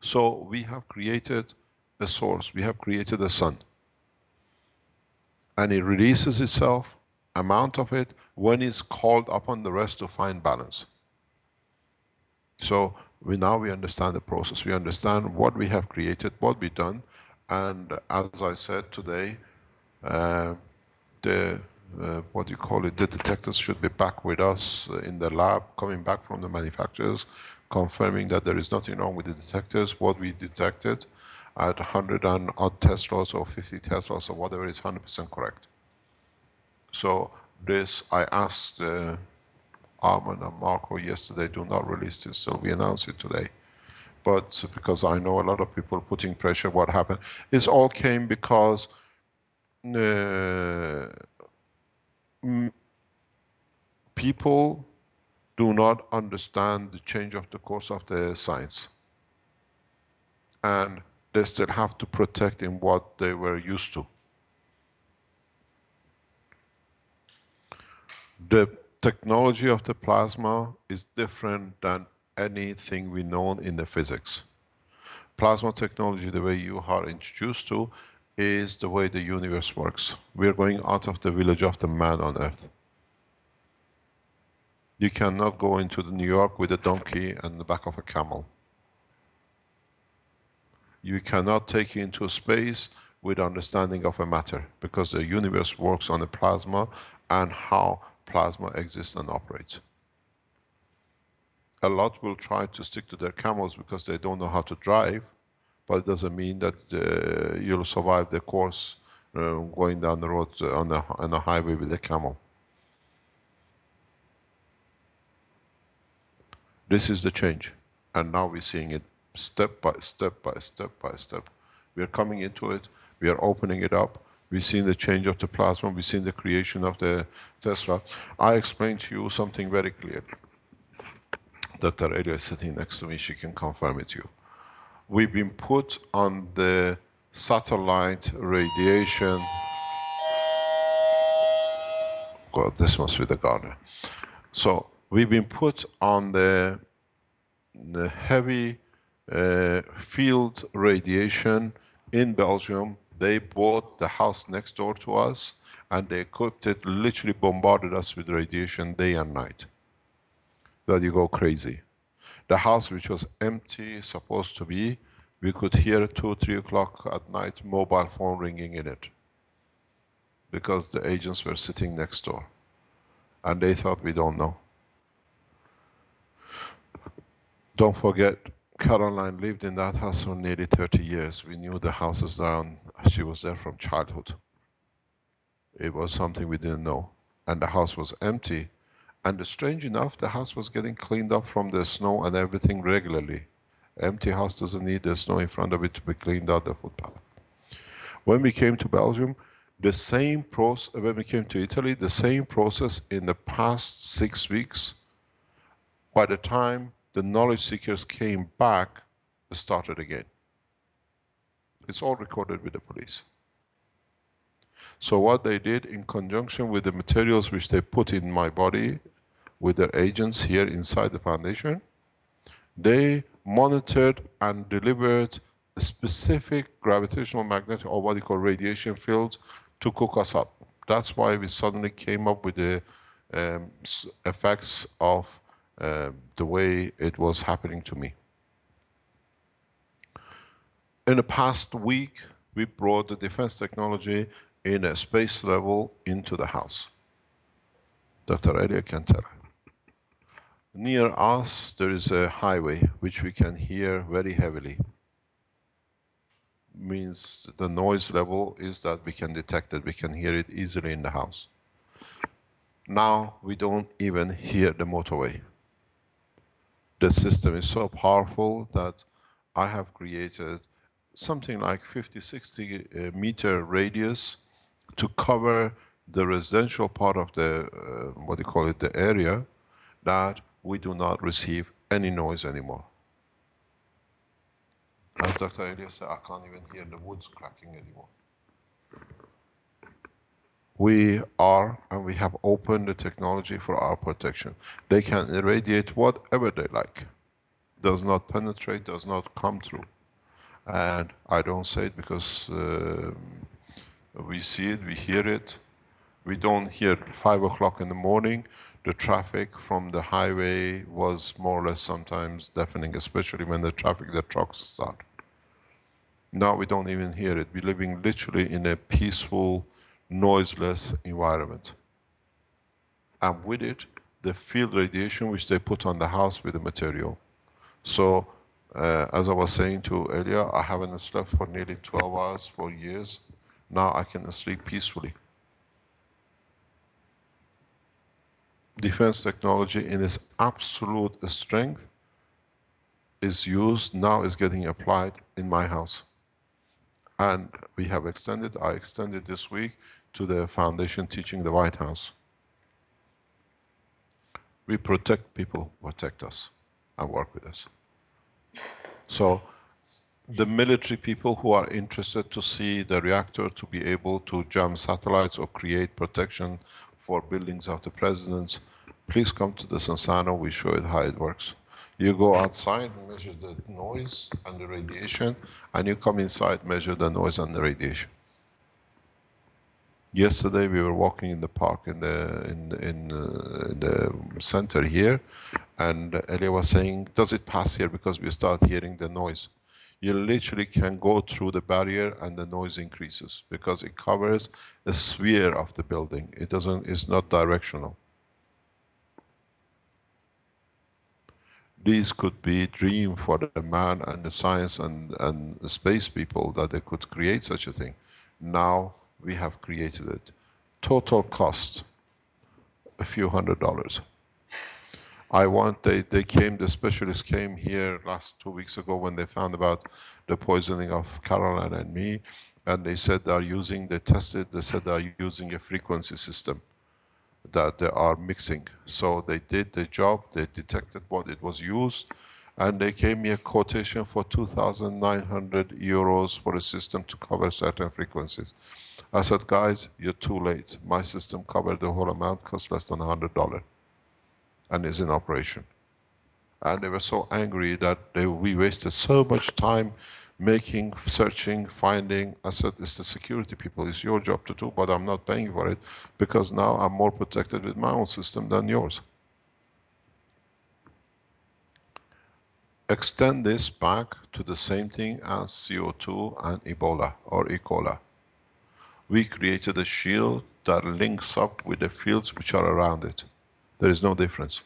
So we have created a source, we have created a sun. And it releases itself, amount of it, when it's called upon the rest to find balance. So now we understand the process. We understand what we have created, what we've done, and as I said today, uh, the what do you call it? The detectors should be back with us in the lab, coming back from the manufacturers, confirming that there is nothing wrong with the detectors. What we detected at 100 and odd Teslas or 50 Teslas or whatever is 100% correct. So this, I asked Arman and Marco yesterday, do not release this till we announce it today. But because I know a lot of people putting pressure, what happened? This all came because people do not understand the change of the course of the science. And they still have to protect in what they were used to. The technology of the plasma is different than anything we know in the physics. Plasma technology, the way you are introduced to, is the way the universe works. We are going out of the village of the man on earth. You cannot go into New York with a donkey and the back of a camel. You cannot take it into space with understanding of a matter, because the universe works on the plasma and how plasma exists and operates. A lot will try to stick to their camels because they don't know how to drive, but it doesn't mean that you'll survive the course going down the road on the highway with a camel. This is the change, and now we're seeing it step by step by step by step. We are coming into it, we are opening it up, we've seen the change of the plasma, we've seen the creation of the Tesla. I explained to you something very clear. Dr. Elia is sitting next to me, she can confirm it to you. We've been put on the satellite radiation. God, this must be the gardener. So we've been put on the heavy field radiation in Belgium. They bought the house next door to us and they equipped it, literally bombarded us with radiation day and night. That you go crazy. The house which was empty, supposed to be, we could hear 2, 3 o'clock at night mobile phone ringing in it. Because the agents were sitting next door. And they thought we don't know. Don't forget, Caroline lived in that house for nearly 30 years. We knew the houses around, she was there from childhood. It was something we didn't know. And the house was empty. And strange enough, the house was getting cleaned up from the snow and everything regularly. Empty house doesn't need the snow in front of it to be cleaned out, the food pallet. When we came to Belgium, the same process, when we came to Italy, the same process in the past 6 weeks, by the time the knowledge seekers came back, started again. It's all recorded with the police. So what they did in conjunction with the materials which they put in my body, with their agents here inside the foundation, they monitored and delivered a specific gravitational magnetic, or what you call radiation fields, to cook us up. That's why we suddenly came up with the effects of the way it was happening to me. In the past week, we brought the defense technology in a space level into the house. Dr. Elia can tell. Near us, there is a highway which we can hear very heavily. Means the noise level is that we can detect it, we can hear it easily in the house. Now we don't even hear the motorway. The system is so powerful that I have created something like 50, 60 meter radius to cover the residential part of the, what do you call it, the area, that we do not receive any noise anymore. As Dr. Elias said, I can't even hear the woods cracking anymore. We are, and we have opened the technology for our protection. They can irradiate whatever they like. Does not penetrate, does not come through. And I don't say it because we see it, we hear it. We don't hear 5 o'clock in the morning. The traffic from the highway was more or less sometimes deafening, especially when the trucks start. Now we don't even hear it. We're living literally in a peaceful, noiseless environment. And with it, the field radiation which they put on the house with the material. So, as I was saying to earlier, I haven't slept for nearly 12 hours for years. Now I can sleep peacefully. Defense technology in its absolute strength is used, now is getting applied in my house. And we have extended, I extended this week to the foundation teaching the White House. We protect people, protect us, and work with us. So, the military people who are interested to see the reactor to be able to jam satellites or create protection for buildings of the presidents, please come to the Sansano, we show you how it works. You go outside, measure the noise and the radiation, and you come inside, measure the noise and the radiation. Yesterday we were walking in the park in the center here, and Elia was saying, does it pass here because we start hearing the noise? You literally can go through the barrier and the noise increases because it covers a sphere of the building. It doesn't, it's not directional. These could be a dream for the man and the science and the space people that they could create such a thing. Now we have created it. Total cost, a few $100s. The specialists came here last 2 weeks ago when they found about the poisoning of Caroline and me, and they said they tested, they said they are using a frequency system that they are mixing. So they did the job, they detected what it was used, and they gave me a quotation for 2,900 euros for a system to cover certain frequencies. I said, guys, you're too late. My system covered the whole amount, cost less than $100, and is in operation. And they were so angry that we wasted so much time making, searching, finding. I said, it's the security people, it's your job to do, but I'm not paying for it because now I'm more protected with my own system than yours. Extend this back to the same thing as CO2 and Ebola or E. coli. We created a shield that links up with the fields which are around it. There is no difference.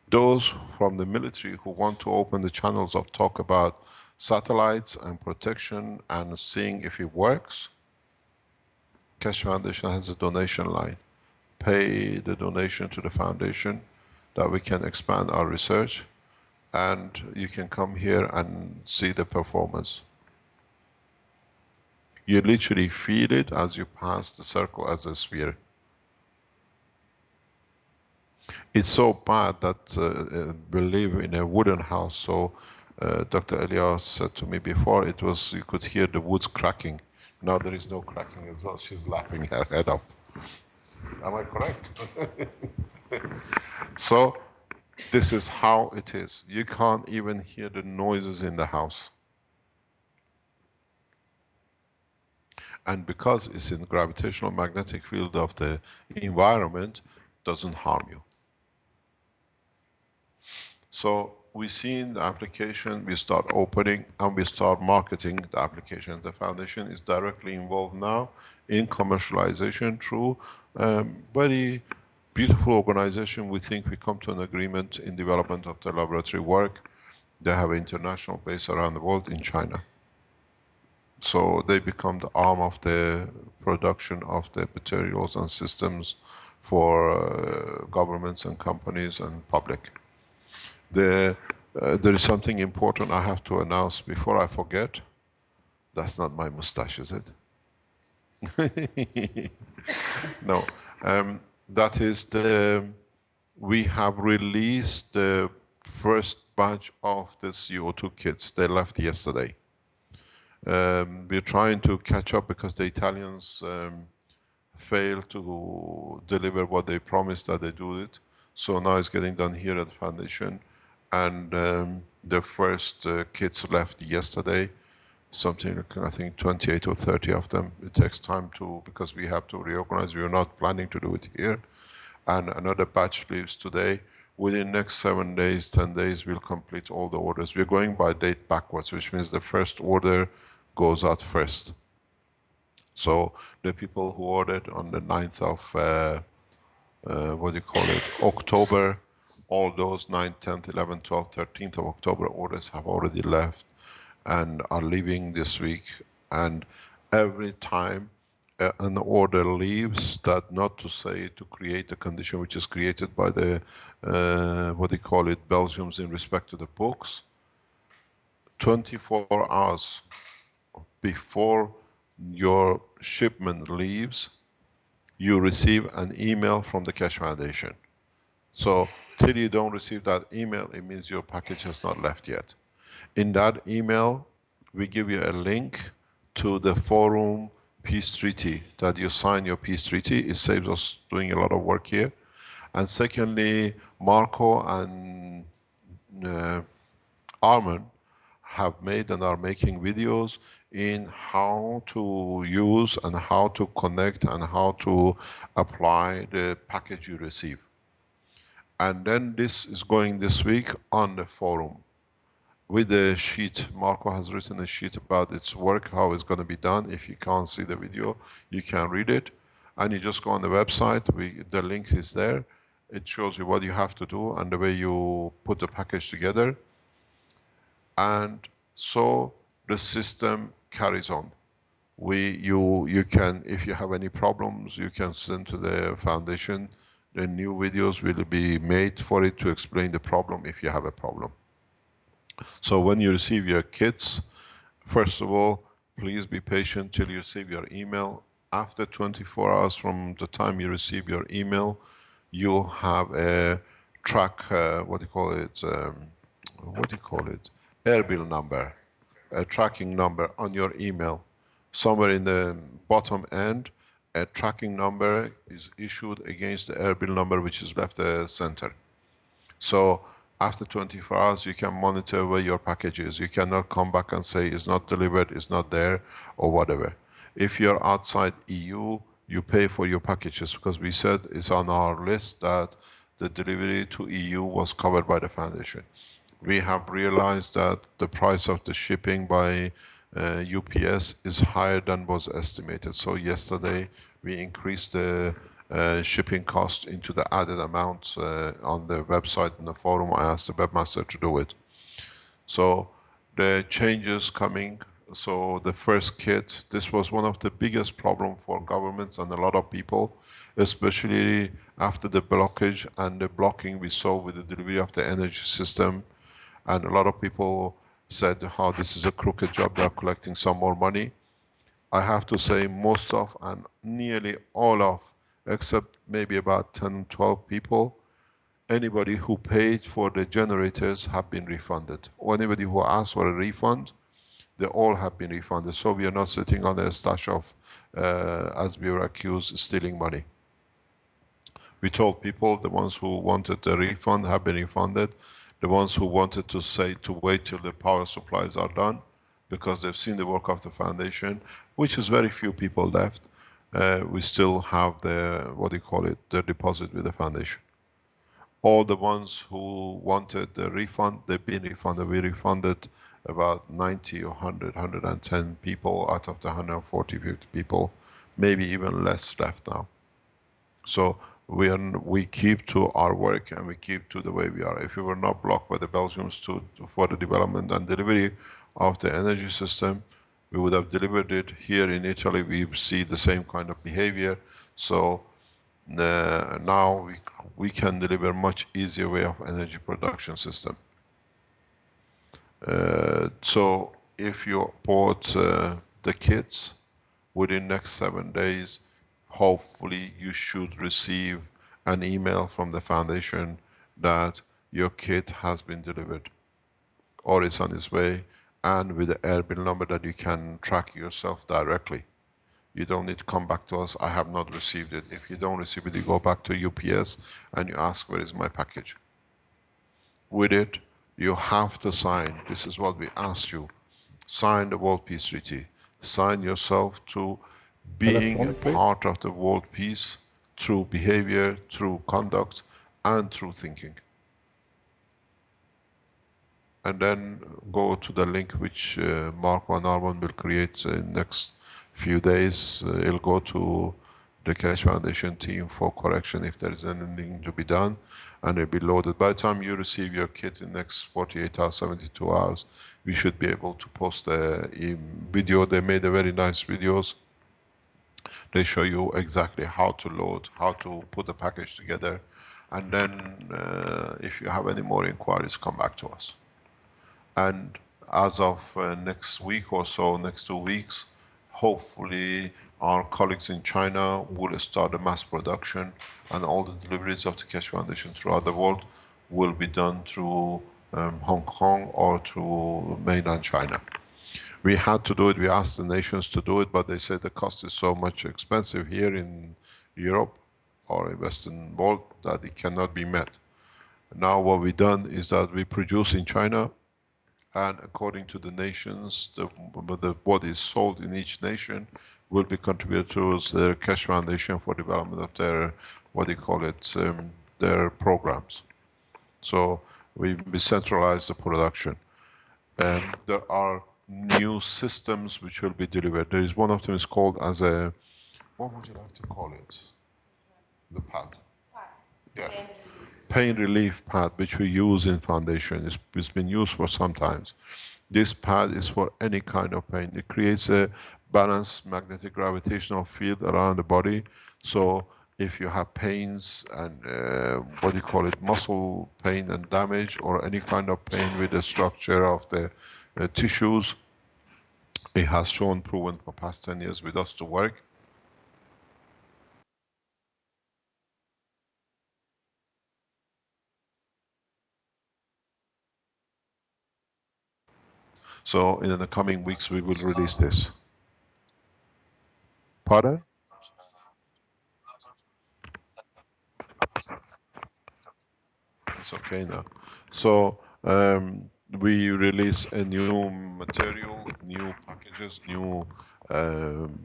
Those from the military who want to open the channels of talk about satellites and protection and seeing if it works, Keshe Foundation has a donation line. Pay the donation to the foundation that we can expand our research, and you can come here and see the performance. You literally feel it as you pass the circle as a sphere. It's so bad that we live in a wooden house, so Dr. Elias said to me before, you could hear the woods cracking. Now there is no cracking as well. She's laughing her head off. Am I correct? So this is how it is. You can't even hear the noises in the house. And because it's in gravitational magnetic field of the environment, doesn't harm you. So we see in the application, we start opening and we start marketing the application. The foundation is directly involved now in commercialization through very beautiful organization. We think we come to an agreement in development of the laboratory work. They have an international base around the world in China. So they become the arm of the production of the materials and systems for governments and companies and public. There is something important I have to announce before I forget. That's not my mustache, is it? No, that is the, we have released the first batch of the CO2 kits. They left yesterday. We're trying to catch up because the Italians failed to deliver what they promised that they do it. So now it's getting done here at the foundation. And the first kits left yesterday. Something like, I think 28 or 30 of them. It takes time to, because we have to reorganize. We are not planning to do it here. And another batch leaves today. Within next 7 days, 10 days, we'll complete all the orders. We're going by date backwards, which means the first order goes out first. So the people who ordered on the 9th of, what do you call it, October, all those 9th, 10th, 11th, 12th, 13th of October orders have already left and are leaving this week. And every time an order leaves, that not to say to create a condition which is created by the, what do you call it, Belgians in respect to the books, 24 hours before your shipment leaves, you receive an email from the Keshe Foundation. So till you don't receive that email, it means your package has not left yet. In that email, we give you a link to the forum peace treaty, that you sign your peace treaty. It saves us doing a lot of work here. And secondly, Marco and Armin have made and are making videos in how to use and how to connect and how to apply the package you receive. And then this is going this week on the forum with the sheet. Marco has written a sheet about its work, how it's going to be done. If you can't see the video, you can read it. And you just go on the website, the link is there. It shows you what you have to do and the way you put the package together. And so the system carries on. You can, if you have any problems, you can send to the foundation. The new videos will be made for it to explain the problem if you have a problem. So when you receive your kits, first of all, please be patient till you receive your email. After 24 hours from the time you receive your email, you have a track, what do you call it? What do you call it? Air bill number, a tracking number on your email. Somewhere in the bottom end, a tracking number is issued against the air bill number which is left the center. So after 24 hours, you can monitor where your package is. You cannot come back and say it's not delivered, it's not there, or whatever. If you're outside EU, you pay for your packages, because we said it's on our list that the delivery to EU was covered by the foundation. We have realized that the price of the shipping by UPS is higher than was estimated. So yesterday we increased the shipping cost into the added amounts on the website and the forum. I asked the webmaster to do it. So the changes coming. So the first kit, this was one of the biggest problem for governments and a lot of people, especially after the blockage and the blocking we saw with the delivery of the energy system. And a lot of people said how this is a crooked job, they are collecting some more money. I have to say most of and nearly all of, except maybe about 10, 12 people, anybody who paid for the generators have been refunded. Or anybody who asked for a refund, they all have been refunded. So we are not sitting on a stash of, as we were accused, stealing money. We told people the ones who wanted the refund have been refunded. The ones who wanted to say to wait till the power supplies are done, because they've seen the work of the foundation, which is very few people left, we still have the, what do you call it, the deposit with the foundation. All the ones who wanted the refund, they've been refunded. We refunded about 90 or 100, 110 people out of the 140, 50 people, maybe even less left now. So we keep to our work and we keep to the way we are. If we were not blocked by the Belgians for the development and delivery of the energy system, we would have delivered it. Here in Italy, we see the same kind of behavior. So now we can deliver much easier way of energy production system. So if you bought the kits within next 7 days, hopefully you should receive an email from the foundation that your kit has been delivered or is on its way, and with the airbill number that you can track yourself directly. You don't need to come back to us, I have not received it. If you don't receive it, you go back to UPS and you ask, where is my package? With it, you have to sign. This is what we asked you. Sign the World Peace Treaty. Sign yourself to being a Telephone, please. part of the world peace through behavior, through conduct, and through thinking. And then go to the link which Mark Van Arman will create in next few days. It'll go to the Keshe Foundation team for correction if there is anything to be done, and it'll be loaded. By the time you receive your kit in next 48 hours, 72 hours, we should be able to post a video. They made a very nice videos. They show you exactly how to load, how to put the package together, and then if you have any more inquiries, come back to us. And as of next week or so, next 2 weeks, hopefully our colleagues in China will start a mass production, and all the deliveries of the Keshe Foundation throughout the world will be done through Hong Kong or through mainland China. We had to do it, we asked the nations to do it, but they said the cost is so much expensive here in Europe or in Western world that it cannot be met. Now what we've done is that we produce in China, and according to the nations, what is sold in each nation will be contributed towards the Keshe Foundation for development of their, what do you call it, their programs. So we centralize the production. There are new systems which will be delivered. There is one of them is called as a, what would you like to call it? The pad. Yeah. Pain relief pad, which we use in foundation. It's been used for some times. This pad is for any kind of pain. It creates a balanced magnetic gravitational field around the body. So if you have pains and what do you call it, muscle pain and damage, or any kind of pain with the structure of the tissues, it has shown proven for past 10 years with us to work. So in the coming weeks we will release this. Pardon? It's okay now. So we release a new material, new packages, new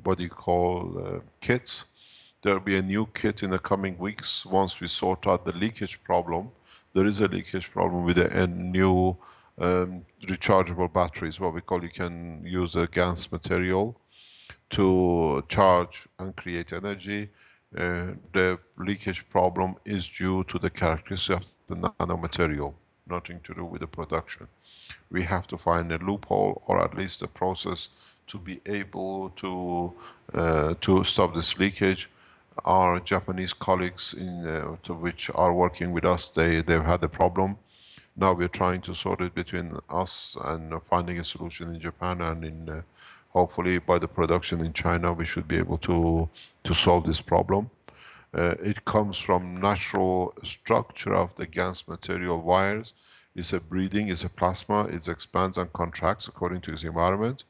what do you call kits. There'll be a new kit in the coming weeks once we sort out the leakage problem. There is a leakage problem with a new rechargeable batteries, what we call, you can use a GaNs material to charge and create energy. The leakage problem is due to the characteristics of the nanomaterial, nothing to do with the production. We have to find a loophole, or at least a process, to be able to stop this leakage. Our Japanese colleagues which are working with us, they've had the problem. Now we're trying to sort it between us and finding a solution in Japan, and hopefully by the production in China we should be able to solve this problem. It comes from natural structure of the GaNs material wires. It's a breathing, it's a plasma, it expands and contracts according to its environment.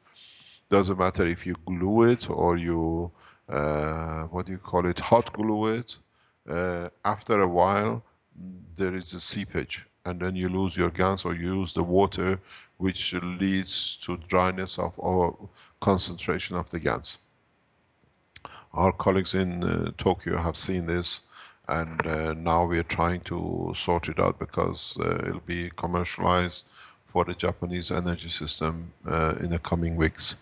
Doesn't matter if you glue it or you, what do you call it, hot glue it. After a while, there is a seepage, and then you lose your GaNs, or you use the water, which leads to dryness of or concentration of the GaNs. Our colleagues in Tokyo have seen this, and now we are trying to sort it out, because it'll be commercialized for the Japanese energy system in the coming weeks.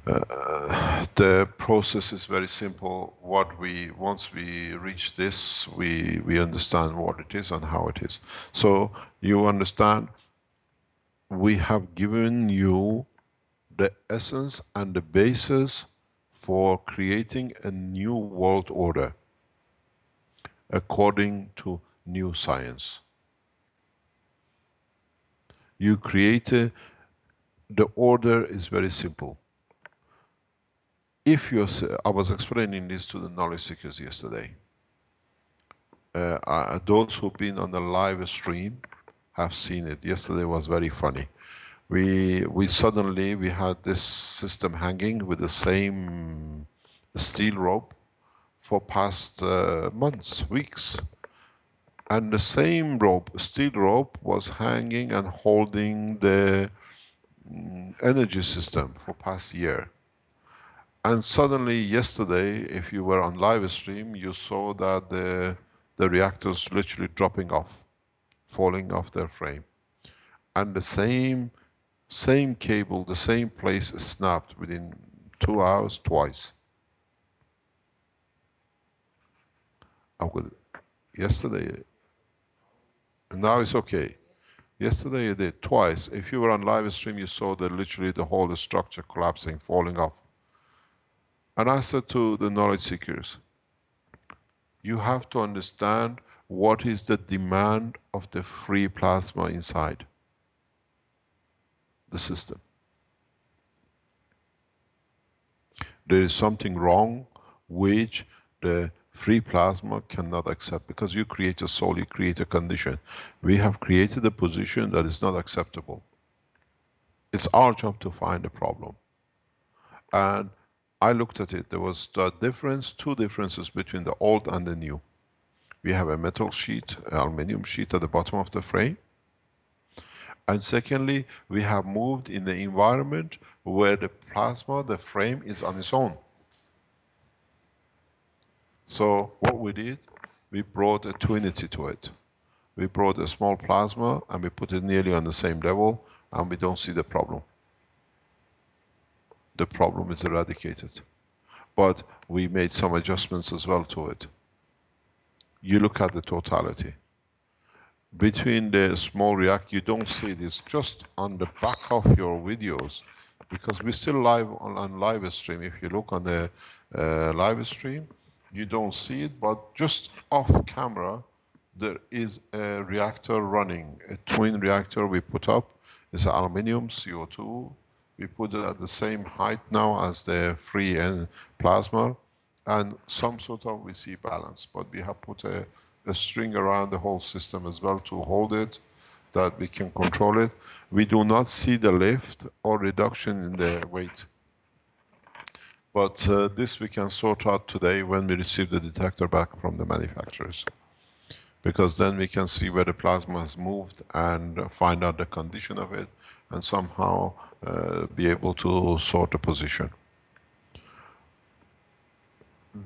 The process is very simple. Once we reach this, we understand what it is and how it is. So you understand, we have given you the essence and the basis for creating a new world order according to new science. You create the order is very simple. If you, I was explaining this to the knowledge seekers yesterday. Those who've been on the live stream have seen it. Yesterday was very funny. We suddenly we had this system hanging with the same steel rope for past months, weeks, and the same rope, steel rope, was hanging and holding the energy system for past year. And suddenly yesterday, if you were on live stream, you saw that the reactors literally dropping off, falling off their frame, and the same cable, the same place snapped within 2 hours twice. I would, yesterday, now it's okay. Yesterday it did twice. If you were on live stream, you saw that literally the whole structure collapsing, falling off. And I said to the knowledge seekers, you have to understand what is the demand of the free plasma inside the system. There is something wrong which the free plasma cannot accept, because you create a soul, you create a condition. We have created a position that is not acceptable. It's our job to find the problem. And I looked at it, there was the difference, two differences between the old and the new. We have a metal sheet, aluminum sheet at the bottom of the frame. And secondly, we have moved in the environment where the plasma, the frame, is on its own. So what we did, we brought a twinity to it. We brought a small plasma and we put it nearly on the same level, and we don't see the problem. The problem is eradicated. But we made some adjustments as well to it. You look at the totality. Between the small reactor, you don't see it, it's just on the back of your videos, because we're still live on live stream. If you look on the live stream, you don't see it, but just off camera, there is a reactor running, a twin reactor we put up. It's aluminum, CO2. We put it at the same height now as the free and plasma, and some sort of we see balance, but we have put a string around the whole system as well to hold it, that we can control it. We do not see the lift or reduction in the weight. But this we can sort out today when we receive the detector back from the manufacturers. Because then we can see where the plasma has moved and find out the condition of it, and somehow be able to sort the position.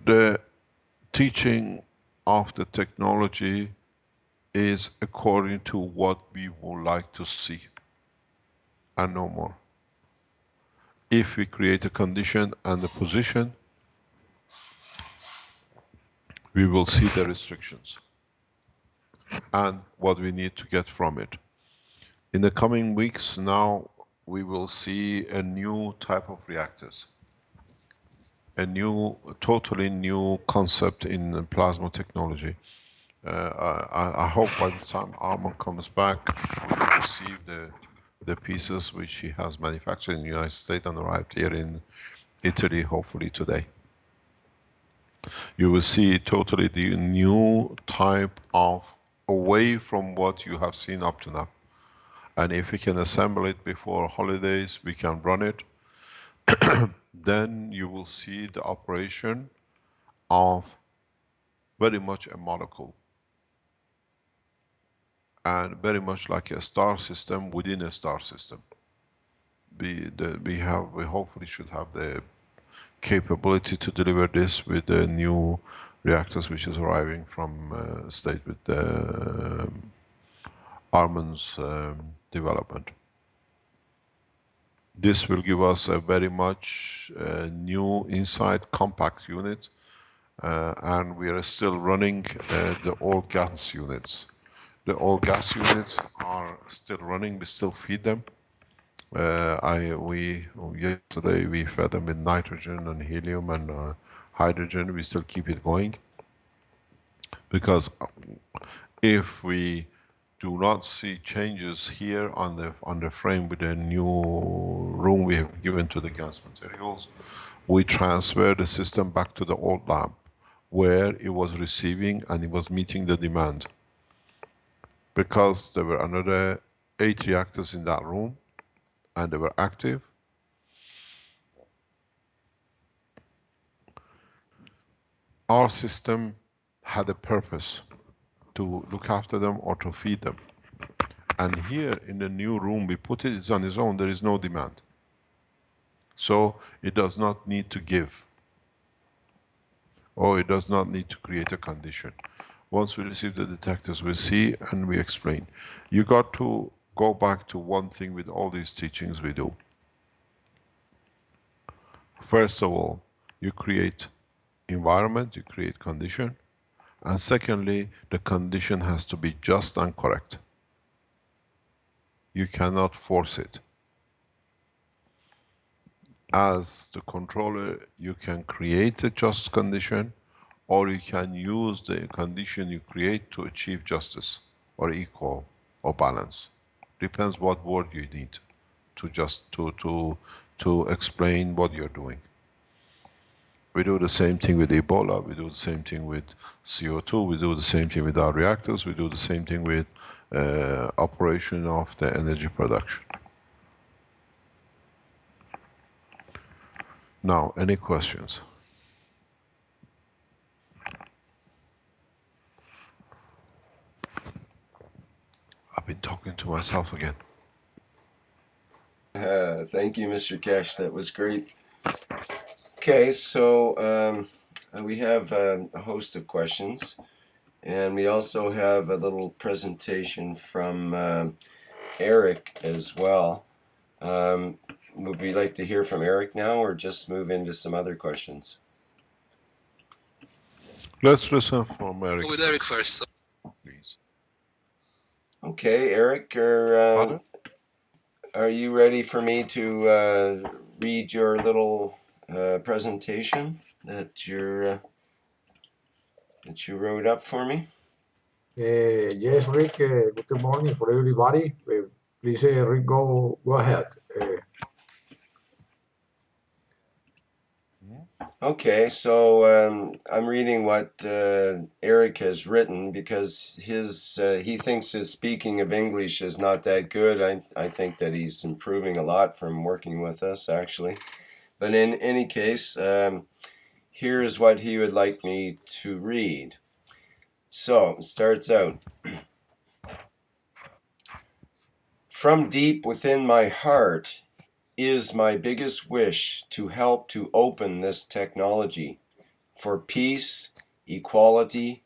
The teaching of the technology is according to what we would like to see, and no more. If we create a condition and a position, we will see the restrictions and what we need to get from it. In the coming weeks now, we will see a new type of reactors, a new, totally new concept in plasma technology. I hope by the time Armand comes back, we will receive the pieces which he has manufactured in the United States and arrived here in Italy, hopefully today. You will see totally the new type of, away from what you have seen up to now. And if we can assemble it before holidays, we can run it. Then you will see the operation of very much a molecule, and very much like a star system within a star system. We hopefully should have the capability to deliver this with the new reactors which is arriving from state with the Armand's development. This will give us a very much new inside compact unit, and we are still running the old gas units. The old gas units are still running, we still feed them. Yesterday we fed them with nitrogen and helium and hydrogen. We still keep it going, because if we do not see changes here on the frame with the new room we have given to the gas materials, we transfer the system back to the old lab, where it was receiving and it was meeting the demand. Because there were another 8 reactors in that room, and they were active, our system had a purpose to look after them or to feed them. And here in the new room, we put it, it's on its own, there is no demand. So it does not need to give, or it does not need to create a condition. Once we receive the detectors, we see and we explain. You got to go back to one thing with all these teachings we do. First of all, you create environment, you create condition, and secondly, the condition has to be just and correct. You cannot force it. As the controller, you can create a just condition, or you can use the condition you create to achieve justice, or equal, or balance. Depends what word you need to just to explain what you're doing. We do the same thing with Ebola, we do the same thing with CO2, we do the same thing with our reactors, we do the same thing with operation of the energy production. Now, any questions? I've been talking to myself again. Thank you, Mr. Keshe. That was great. Okay, so we have a host of questions, and we also have a little presentation from Eric as well. Would we like to hear from Eric now, or just move into some other questions? Let's listen from Eric. Go with Eric first. Please. Okay, Eric, are you ready for me to read your little presentation that you wrote up for me? Yes, Rick. Good morning for everybody. Please, Rick, go ahead. Okay, so I'm reading what Eric has written because he thinks his speaking of English is not that good. I think that he's improving a lot from working with us, actually. But in any case, here is what he would like me to read. So it starts out. From deep within my heart is my biggest wish to help to open this technology for peace, equality,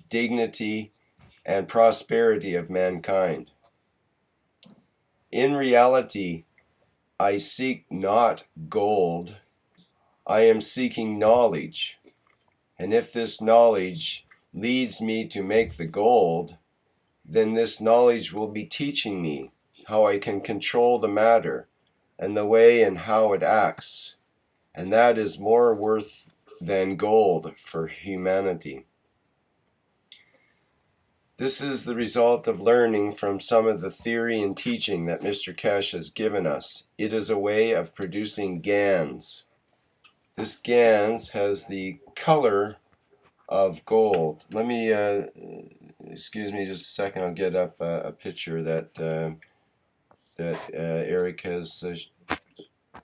dignity, and prosperity of mankind. In reality, I seek not gold, I am seeking knowledge. And if this knowledge leads me to make the gold, then this knowledge will be teaching me how I can control the matter and the way and how it acts. And that is more worth than gold for humanity. This is the result of learning from some of the theory and teaching that Mr. Keshe has given us. It is a way of producing GANs. This GANs has the color of gold. Let me, excuse me just a second, I'll get up a picture that Eric has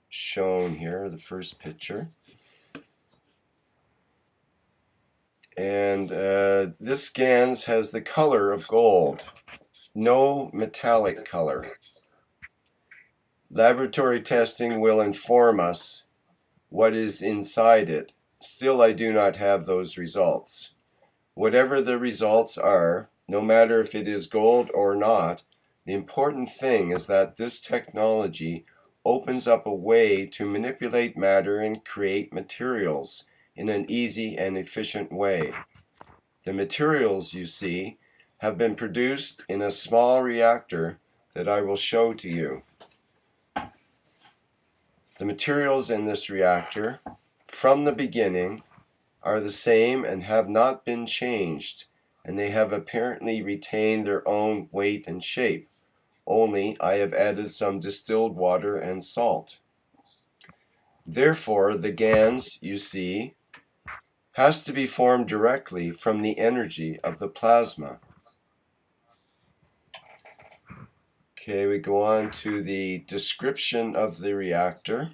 shown here, the first picture. And this GANs has the color of gold, no metallic color. Laboratory testing will inform us what is inside it. Still, I do not have those results. Whatever the results are, no matter if it is gold or not, the important thing is that this technology opens up a way to manipulate matter and create materials in an easy and efficient way. The materials you see have been produced in a small reactor that I will show to you. The materials in this reactor, from the beginning, are the same and have not been changed, and they have apparently retained their own weight and shape. Only I have added some distilled water and salt. Therefore, the GANs you see has to be formed directly from the energy of the plasma. Okay, we go on to the description of the reactor.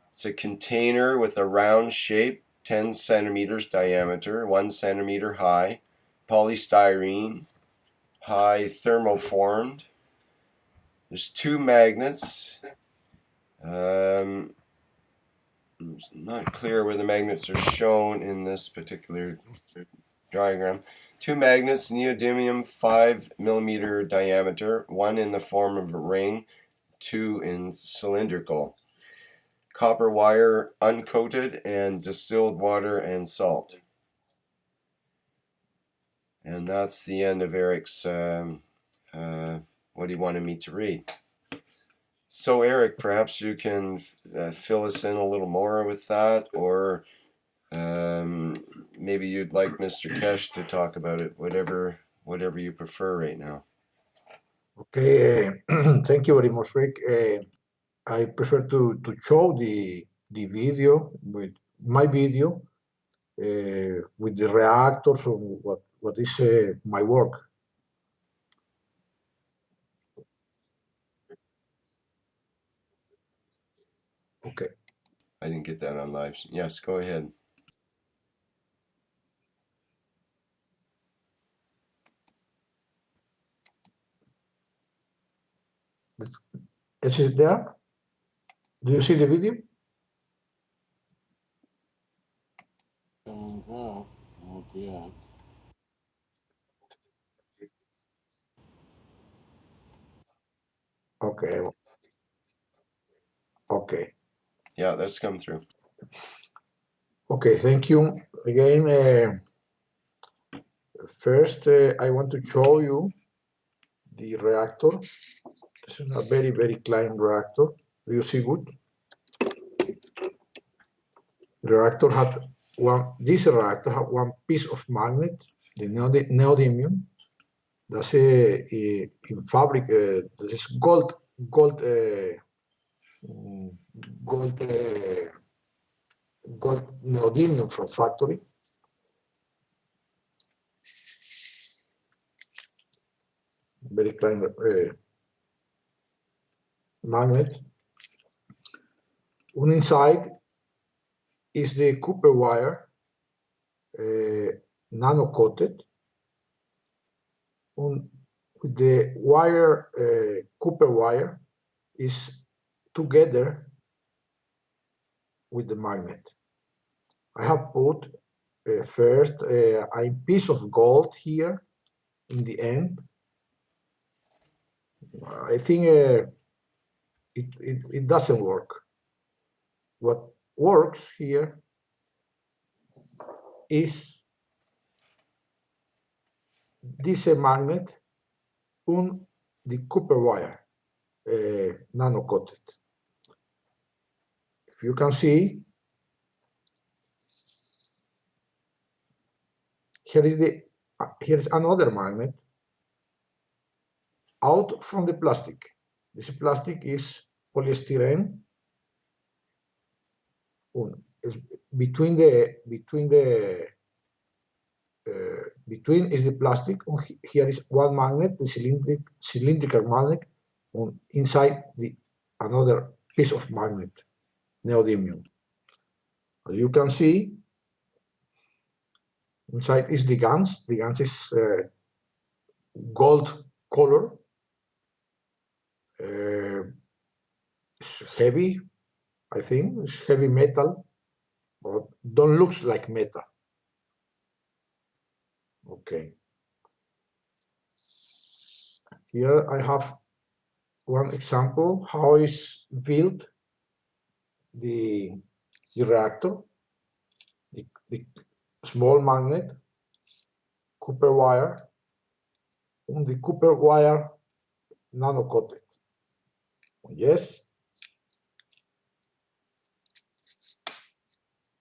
It's a container with a round shape, 10 centimeters diameter, 1 centimeter high, polystyrene, high thermoformed. There's 2 magnets. It's not clear where the magnets are shown in this particular diagram. 2 magnets, neodymium 5 millimeter diameter, 1 in the form of a ring, 2 in cylindrical. Copper wire uncoated, and distilled water and salt. And that's the end of Eric's what he wanted me to read. So Eric, perhaps you can fill us in a little more with that, or maybe you'd like Mr. Keshe to talk about it, whatever you prefer right now. Okay, thank you very much, Rick. I prefer to show the video with my video with the reactors or what is my work. Okay. I didn't get that on live. Yes, go ahead. Is it there? Do you see the video? Okay. Okay. Yeah, that's come through. Okay, thank you. Again, first I want to show you the reactor. This is a very, very clean reactor. Do you see good? The reactor had this reactor had one piece of magnet, the neodymium. That's in fabric, this is gold, gold, gold, gold neodymium from factory. Very clean magnet. On inside is the copper wire, nano coated. With the wire, copper wire is together with the magnet. I have put first a piece of gold here in the end. I think it doesn't work. What works here is this magnet on the copper wire, nano coated. If you can see, here is another magnet out from the plastic. This plastic is polystyrene. Between is the plastic. Here is one magnet, the cylindrical magnet. Inside another piece of magnet, neodymium. As you can see, inside is the GANs. The GANs is gold color. It's heavy, I think. It's heavy metal, but don't look like metal. Okay. Here I have one example how is built the reactor. The small magnet, copper wire, and the copper wire nano coated. Yes.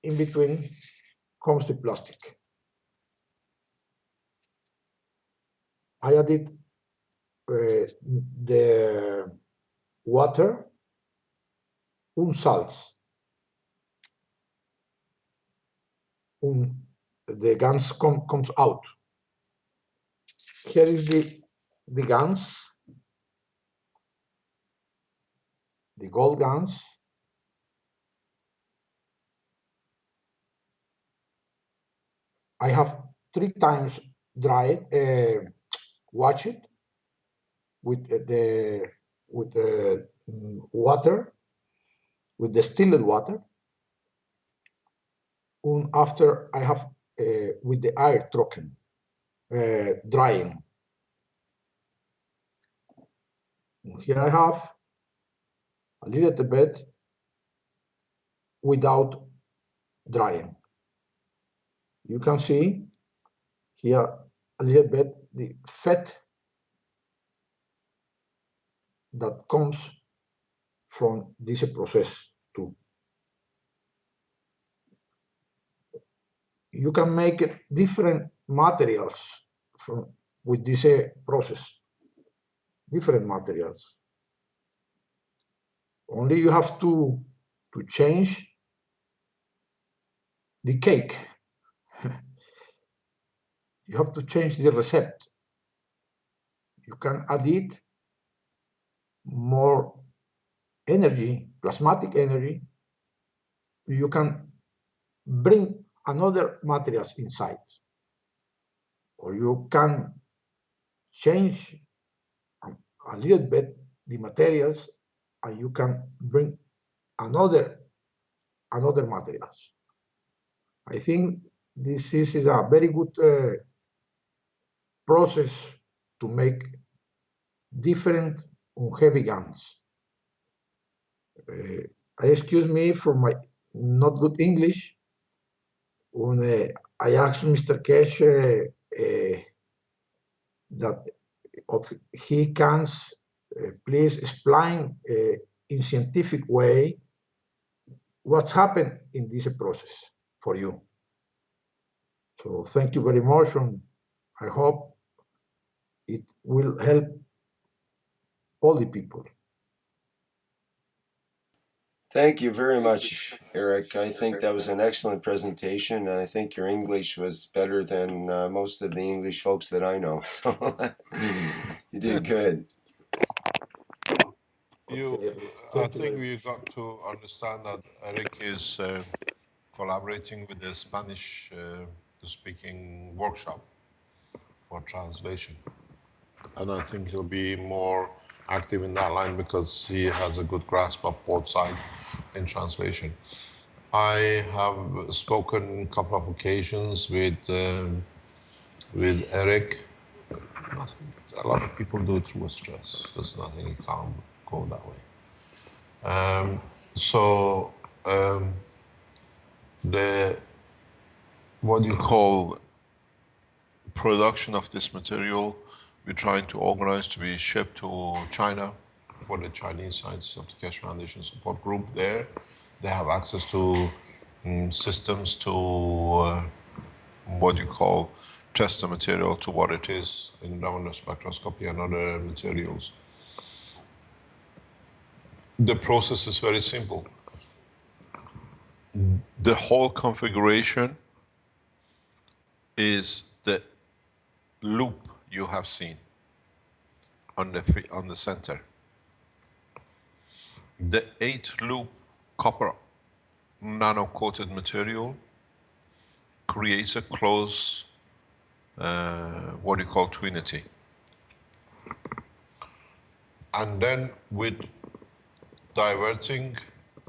In between comes the plastic. I added the water and salts. the GANs comes out. Here is the GANs, the gold GANs. I have 3 times dried, wash it with the water, with distilled water. And after I have with the air trocken, drying. Here I have a little bit without drying. You can see here a little bit the fat that comes from this process too. You can make different materials with this process, different materials. Only you have to change the cake. You have to change the recipe. You can add it more energy, plasmatic energy. You can bring another materials inside, or you can change a little bit the materials, and you can bring another materials. I think this is a very good process to make different heavy guns. Excuse me for my not good English. When I asked Mr. Keshe that he can please explain in scientific way what's happened in this process for you. So thank you very much, and I hope it will help all the people. Thank you very much, Eric. I think that was an excellent presentation, and I think your English was better than most of the English folks that I know. So you did good. I think we got to understand that Eric is collaborating with the Spanish speaking workshop for translation. And I think he'll be more active in that line because he has a good grasp of both sides in translation. I have spoken a couple of occasions with Eric. Nothing, a lot of people do it through stress. There's nothing, you can't go that way. The what you call production of this material, we're trying to organize to be shipped to China for the Chinese scientists of the Keshe Foundation Support Group there. They have access to systems to what you call test the material to what it is in Raman spectroscopy and other materials. The process is very simple. The whole configuration is the loop you have seen on the center. The 8-loop copper nano-coated material creates a close, what you call twinity. And then with diverting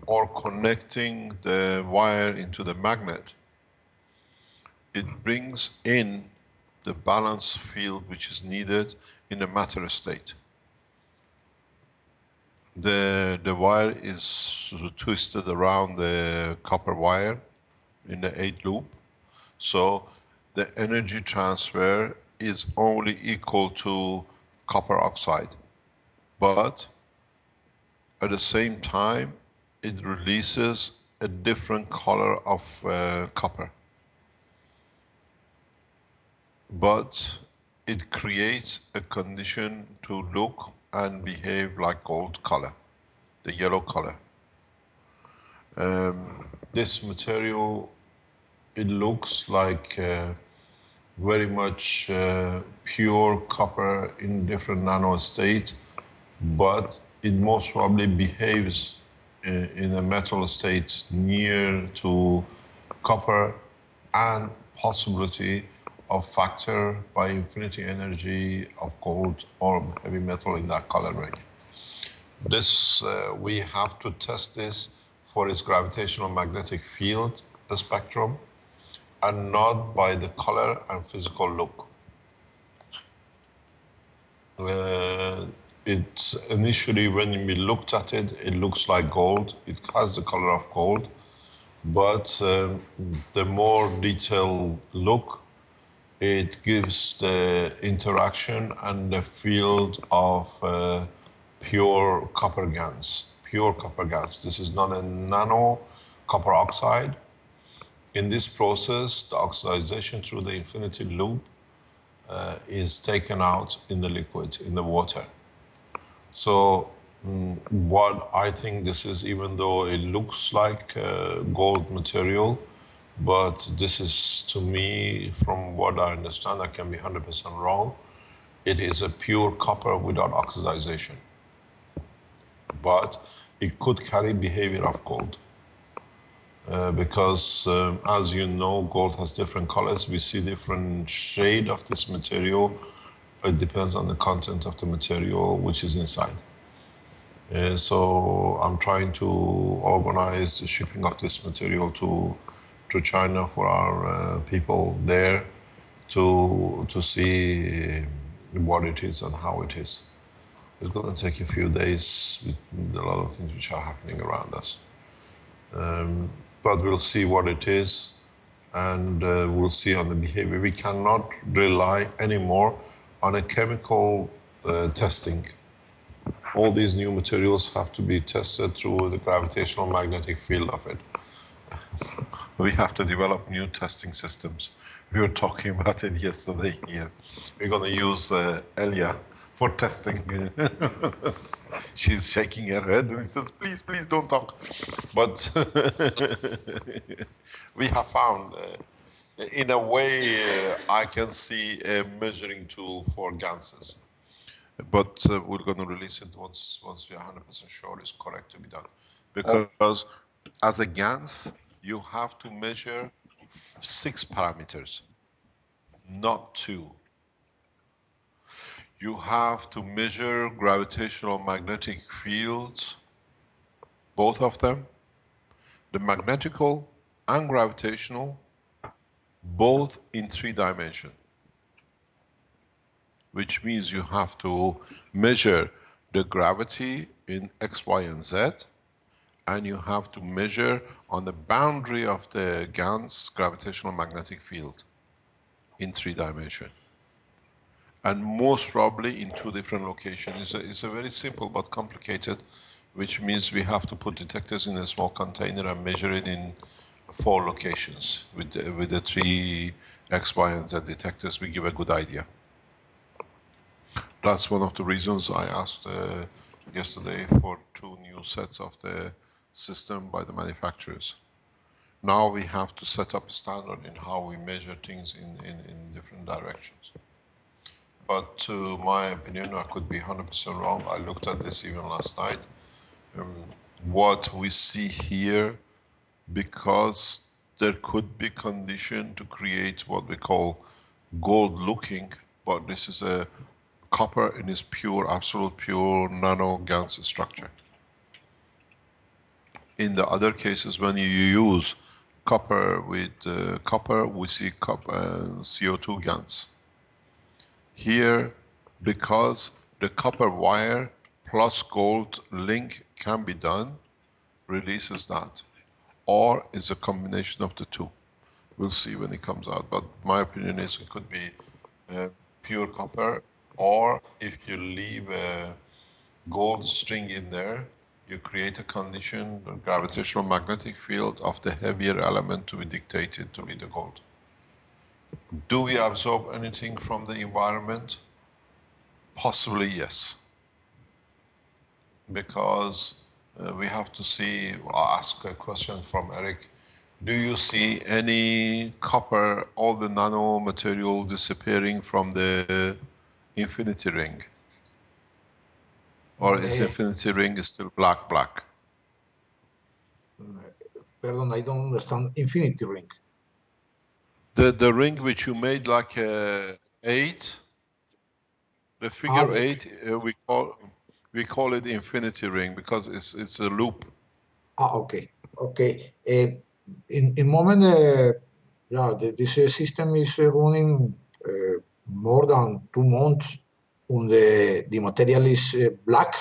or connecting the wire into the magnet, it brings in the balance field which is needed in a matter state. The wire is twisted around the copper wire in the 8-loop, so the energy transfer is only equal to copper oxide, but at the same time it releases a different color of copper, but it creates a condition to look and behave like gold color, the yellow color. This material it looks like very much pure copper in different nano states, but it most probably behaves in a metal state near to copper and possibility of factor by infinity energy of gold or heavy metal in that color range. This, we have to test this for its gravitational magnetic field spectrum and not by the color and physical look. It's initially, when we looked at it, it looks like gold. It has the color of gold, but the more detailed look, it gives the interaction and the field of pure copper GaNs. Pure copper GaNs. This is not a nano copper oxide. In this process, the oxidization through the infinity loop is taken out in the liquid, in the water. So what I think this is, even though it looks like gold material, but this is, to me, from what I understand, I can be 100% wrong, it is a pure copper without oxidization. But it could carry behavior of gold. Because as you know, gold has different colors. We see different shade of this material. It depends on the content of the material which is inside. So I'm trying to organize the shipping of this material to China for our people there to see what it is and how it is. It's going to take a few days with a lot of things which are happening around us. But we'll see what it is, and we'll see on the behavior. We cannot rely anymore on a chemical testing. All these new materials have to be tested through the gravitational magnetic field of it. We have to develop new testing systems. We were talking about it yesterday here. We're going to use Elia for testing. She's shaking her head and says, please, please don't talk. But we have found, in a way, I can see a measuring tool for ganses. But we're going to release it once we are 100% sure it's correct to be done. Because as a GANS, you have to measure 6 parameters, not 2. You have to measure gravitational magnetic fields, both of them, the magnetical and gravitational, both in 3 dimensions. Which means you have to measure the gravity in X, Y, and Z, and you have to measure on the boundary of the GaN's gravitational magnetic field in 3 dimensions. And most probably in 2 different locations. It's a very simple but complicated, which means we have to put detectors in a small container and measure it in 4 locations. With the 3 X, Y, and Z detectors, we give a good idea. That's one of the reasons I asked yesterday for 2 new sets of the system by the manufacturers. Now we have to set up a standard in how we measure things in different directions. But to my opinion, I could be 100% wrong. I looked at this even last night. What we see here, because there could be condition to create what we call gold looking, but this is a copper in its pure, absolute pure nano GaNs structure. In the other cases, when you use copper with copper, we see CO2 GaNs. Here, because the copper wire plus gold link can be done, releases that. Or is a combination of the 2. We'll see when it comes out, but my opinion is it could be pure copper, or if you leave a gold string in there, you create a condition, the gravitational magnetic field of the heavier element to be dictated to be the gold. Do we absorb anything from the environment? Possibly yes. Because we have to see, I'll ask a question from Eric, Do you see any copper, all the nano material disappearing from the infinity ring? Or is infinity ring still black, black? Pardon, I don't understand. Infinity ring. The ring which you made like a 8, the figure 8, we call it infinity ring because it's a loop. Okay, okay. In moment, yeah, this system is running more than 2 months. And the material is black.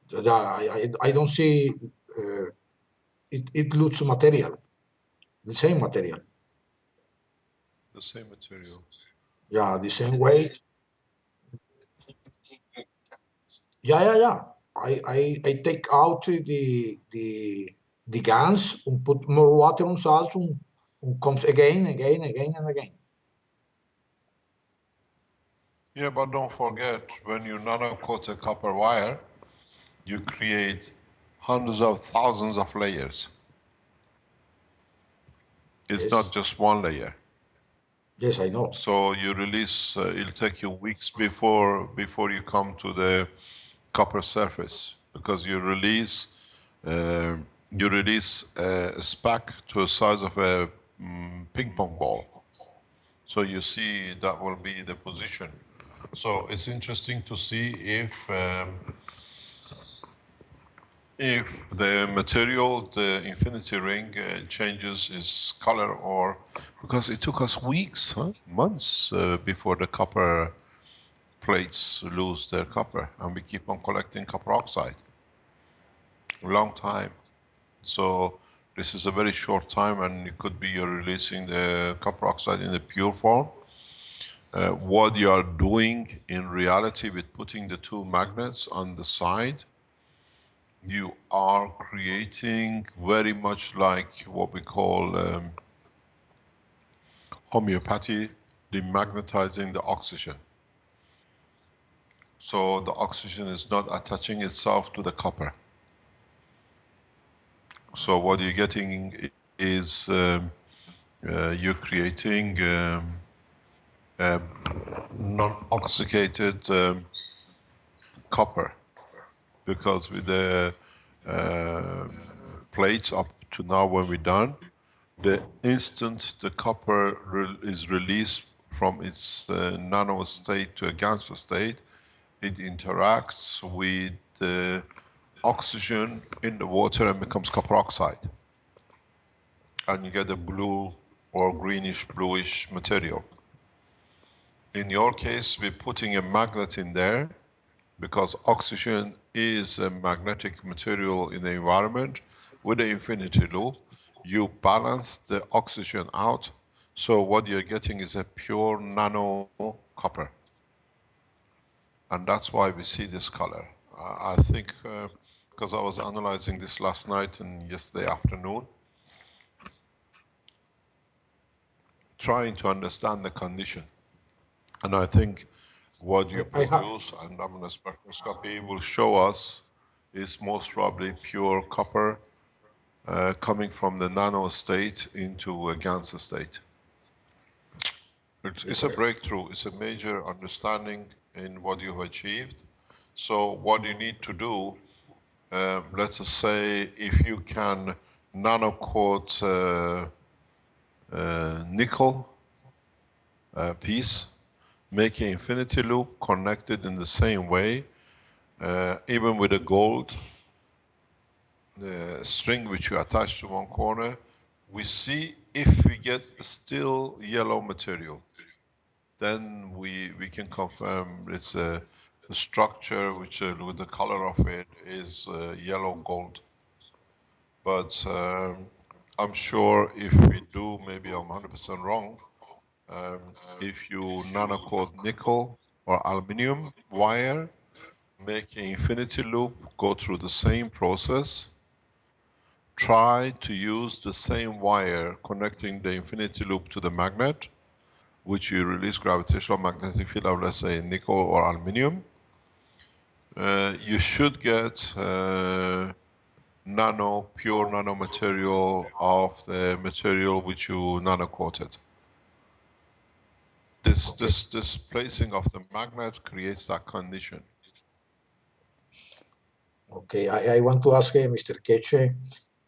The, I don't see it looks material, the same material. The same material. Yeah, the same weight. Yeah. I take out the guns and put more water on salt and comes again, and again. Yeah, but don't forget, when you nano coat a copper wire, you create hundreds of thousands of layers. It's not Yes, just one layer. yes, I know. So you release, it'll take you weeks before you come to the copper surface, because uh, you release a speck to the size of a ping pong ball. So you see that will be the position. So it's interesting to see if the material, the infinity ring, changes its color, or because it took us weeks, months before the copper plates lose their copper, and we keep on collecting copper oxide. A long time. So this is a very short time, and it could be you're releasing the copper oxide in the pure form. What you are doing in reality with putting the two magnets on the side, you are creating very much like what we call homeopathy, demagnetizing the oxygen. So the oxygen is not attaching itself to the copper. So what you're getting is you're creating non-oxygenated copper, because with the plates up to now when we're done, the instant the copper is released from its nano state to a GaNs state, it interacts with the oxygen in the water and becomes copper oxide. And you get a blue or greenish bluish material. In your case, we're putting a magnet in there because oxygen is a magnetic material in the environment. With the infinity loop, you balance the oxygen out, so what you're getting is a pure nano copper. And that's why we see this color. I think, because I was analyzing this last night and yesterday afternoon, trying to understand the condition. And I think what you I have produce and Raman spectroscopy will show us is most probably pure copper coming from the nano state into a GaNs state. It's a breakthrough, it's a major understanding in what you've achieved. So what you need to do, let's just say if you can nano coat nickel piece, make an infinity loop connected in the same way, even with a gold string which you attach to one corner, we see if we get still yellow material, then we can confirm it's a structure which with the color of it is yellow gold. But I'm sure if we do, maybe I'm 100% wrong, if you nano coat nickel or aluminum wire, make an infinity loop, go through the same process, try to use the same wire connecting the infinity loop to the magnet, which you release gravitational magnetic field of, let's say, nickel or aluminum. You should get pure nano material of the material which you nano coated. This placing of the magnet creates that condition. Okay, I want to ask Mr. Keshe,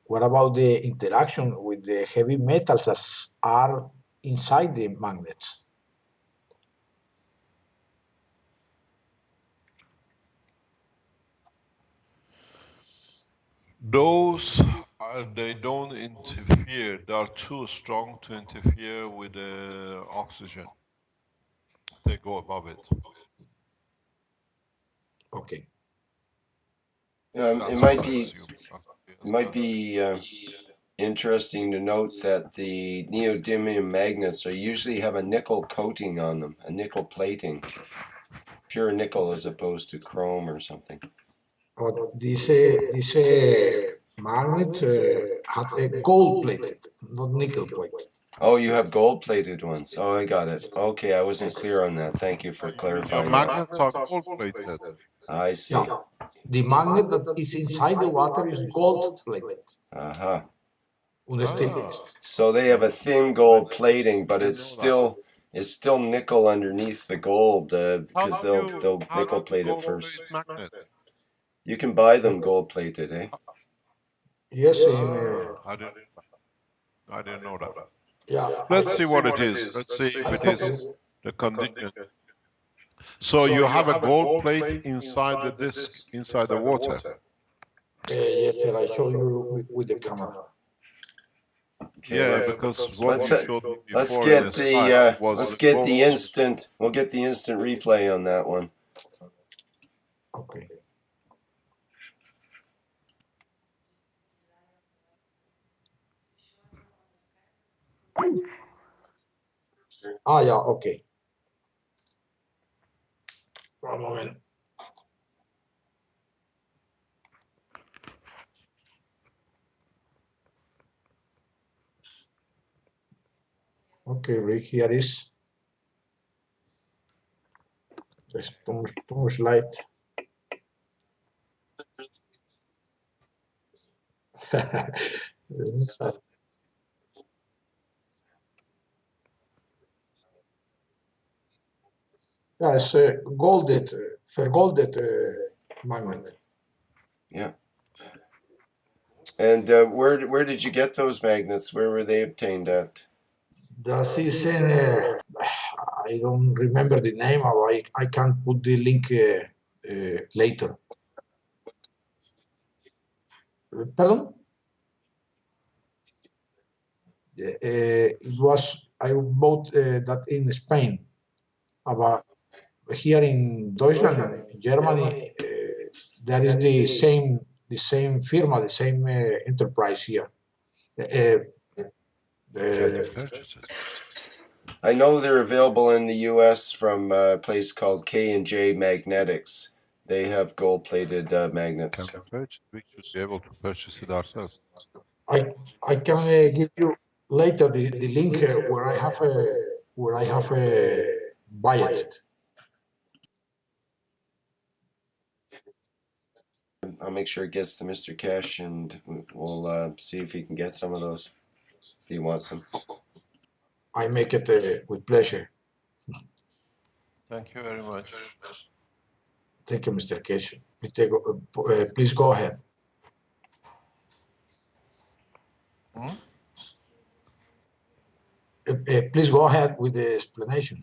what about the interaction with the heavy metals that are inside the magnets? Those they don't interfere. They are too strong to interfere with the oxygen. They go above it. Okay. It That's what I assume. might be interesting to note that the neodymium magnets are usually have a nickel coating on them, a nickel plating, pure nickel as opposed to chrome or something. This magnet had a gold plated, not nickel plated. Oh, you have gold-plated ones. Oh, I got it. Okay, I wasn't clear on that. Thank you for Your clarifying that. magnets are gold plated. I see. Yeah, the magnet that is inside the water is gold plated. Uh-huh. Ah, So they have a thin gold plating, but didn't know that. it's still nickel underneath the gold because they'll How nickel do you plate it gold first. plate magnet? You can buy them gold-plated, eh? Yes, I didn't know that. yeah, Let's see what it is. Let's see if I it told is you. the condition. So you have a gold plate inside the disc, inside the water. Yes, sir, I show you with the camera. Okay, Yeah, because what let's you showed me let's before in get the slide was let's the get the gold. instant. We'll get the instant replay on that one. Okay. Ah, yeah, okay. One moment. Okay, Rick, here is too much light. Inside. Yeah, it's a golded, vergolded magnet. Yeah. And where did you get those magnets? Where were they obtained at? That is in, I don't remember the name, or I can put the link later. Pardon? It was, I bought that in Spain. About here in Deutschland, in Germany, there is the same firma, the same enterprise here. Uh, Can you uh, purchase it? I know they're available in the U.S. from a place called K&J Magnetics. They have gold-plated magnets. Can we purchase? We should be able to purchase it ourselves. I can give you later the link where I have buy it. I'll make sure it gets to Mr. Keshe, and we'll see if he can get some of those if he wants them. I make it with pleasure. Thank you very much. Thank you, Mr. Keshe. Please go ahead. Please go ahead with the explanation.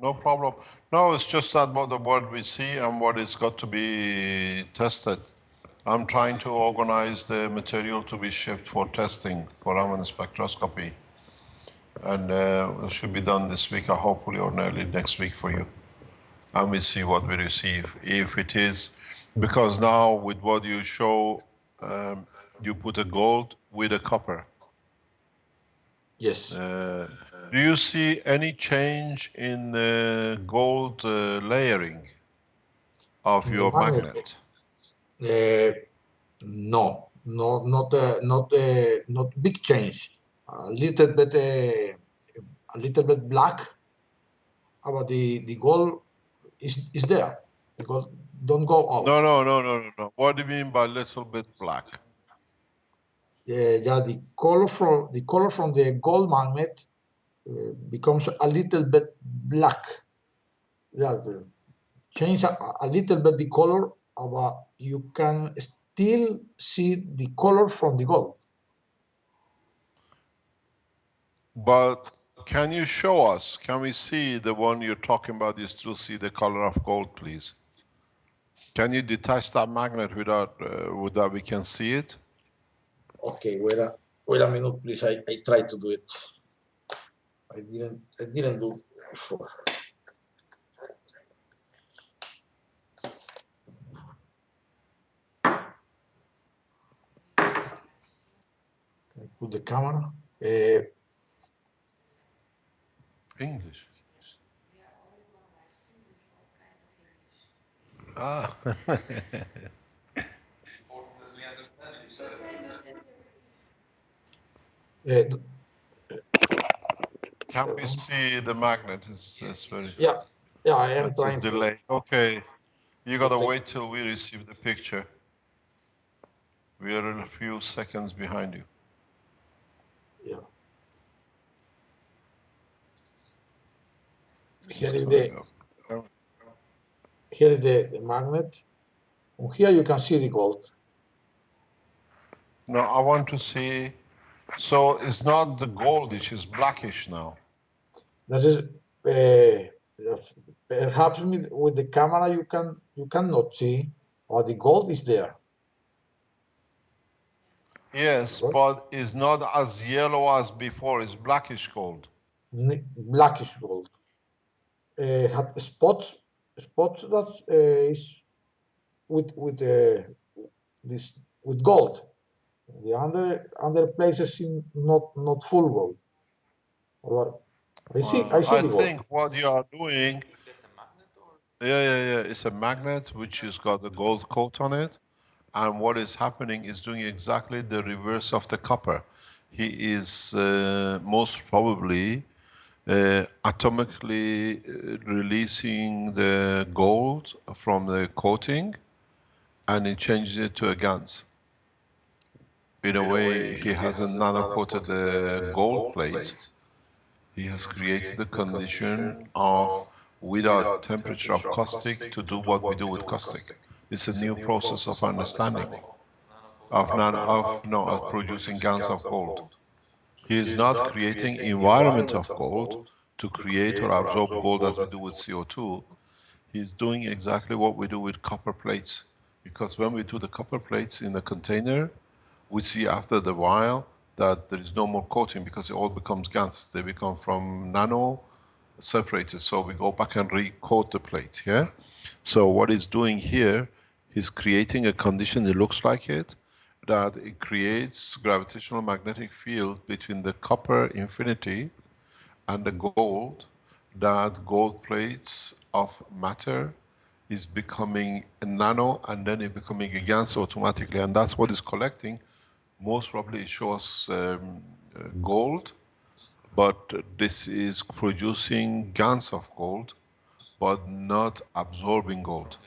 No problem. No, it's just that what we see and what is got to be tested. I'm trying to organize the material to be shipped for testing for Raman spectroscopy. And it should be done this week, hopefully, or early next week for you. And we see what we receive. If it is, because now with what you show, you put a gold with a copper. Yes. Do you see any change in the gold layering of In the your magnet, magnet? no, not big change. A little bit black, but the gold is there. The gold don't go out. No. What do you mean by little bit black? Yeah, the color from the gold magnet becomes a little bit black. Yeah, change a little bit the color, but you can still see the color from the gold. But can you show us? Can we see the one you're talking about? You still see the color of gold, please? Can you detach that magnet without we can see it? Okay, wait a minute, please. I tried to do it. I didn't do it before. I put the camera. English. Ah. Uh, Can we see the magnet? It's very. yeah, I am That's a trying delay. Okay, you to gotta take. wait till we receive the picture. We are a few seconds behind you. Yeah. It's Here is coming up. the magnet. And here you can see the gold. No, I want to see. So it's not the goldish; it's blackish now. That is perhaps with the camera you cannot see, or the gold is there. Yes, Right? but it's not as yellow as before. It's blackish gold. Blackish gold. Had spots that is with this with gold. The other places in not full gold. All right. I see I the gold. think what you are doing. Yeah. It's a magnet which has got the gold coat on it. And what is happening is doing exactly the reverse of the copper. He is most probably atomically releasing the gold from the coating, and he changes it to a GaNs. In a way, he hasn't nano-coated the gold plates. He has created the condition of, without temperature of caustic, to do what we do with caustic. It's a new process of understanding. Of producing GaNs of gold. He is not creating environment of gold to create or absorb gold as we do with CO2. He's doing exactly what we do with copper plates. Because when we do the copper plates in a container, we see after the while that there is no more coating because it all becomes GaNs. They become from nano separated. So we go back and re-coat the plate, yeah? So what he's doing here, he's creating a condition, it looks like it, that it creates gravitational magnetic field between the copper infinity and the gold, that gold plates of matter is becoming a nano and then it becoming a GaNs automatically, and that's what is collecting. Most probably it shows gold, but this is producing GaNs of gold, but not absorbing gold.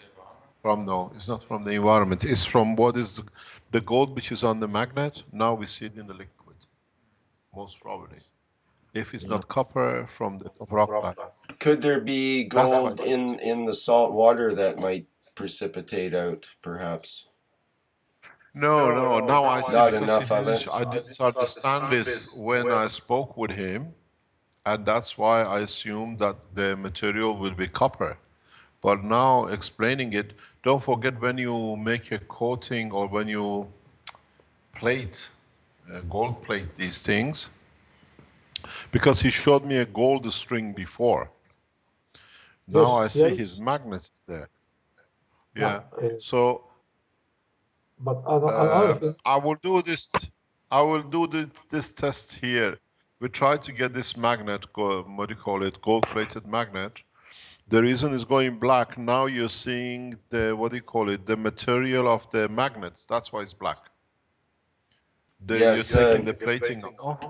No, it's not from the environment. It's from what is the gold which is on the magnet. Now we see it in the liquid, most probably. If it's Yeah. not copper, from the copper oxide. Could there be That's gold why. in the salt water that might precipitate out, perhaps? No. Now I see, Not because enough of it? I didn't understand this when I spoke with him, and that's why I assumed that the material will be copper. But now explaining it, don't forget when you make a coating or when you plate, gold plate these things, because he showed me a gold string before. Now I Yes, see here his magnets there. yeah. Yeah. So But another thing. I will do this. I will do this test here. We try to get this magnet, what do you call it, gold-plated magnet. The reason it's going black, now you're seeing the, what do you call it, the material of the magnets. That's why it's black. You're Yes. taking the plating off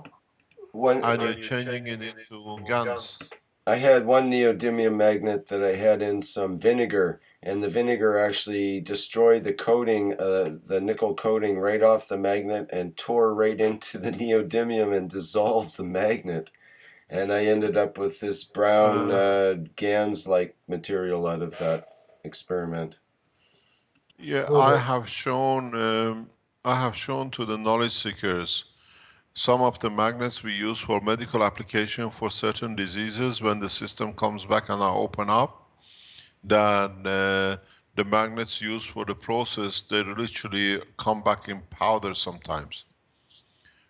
One, and you're changing it into GaNs. I had one neodymium magnet that I had in some vinegar, and the vinegar actually destroyed the coating, the nickel coating, right off the magnet and tore right into the neodymium and dissolved the magnet. And I ended up with this brown GANS-like material out of that experiment. Yeah, Good. I have shown to the knowledge seekers some of the magnets we use for medical application for certain diseases. When the system comes back and I open up, then the magnets used for the process, they literally come back in powder sometimes,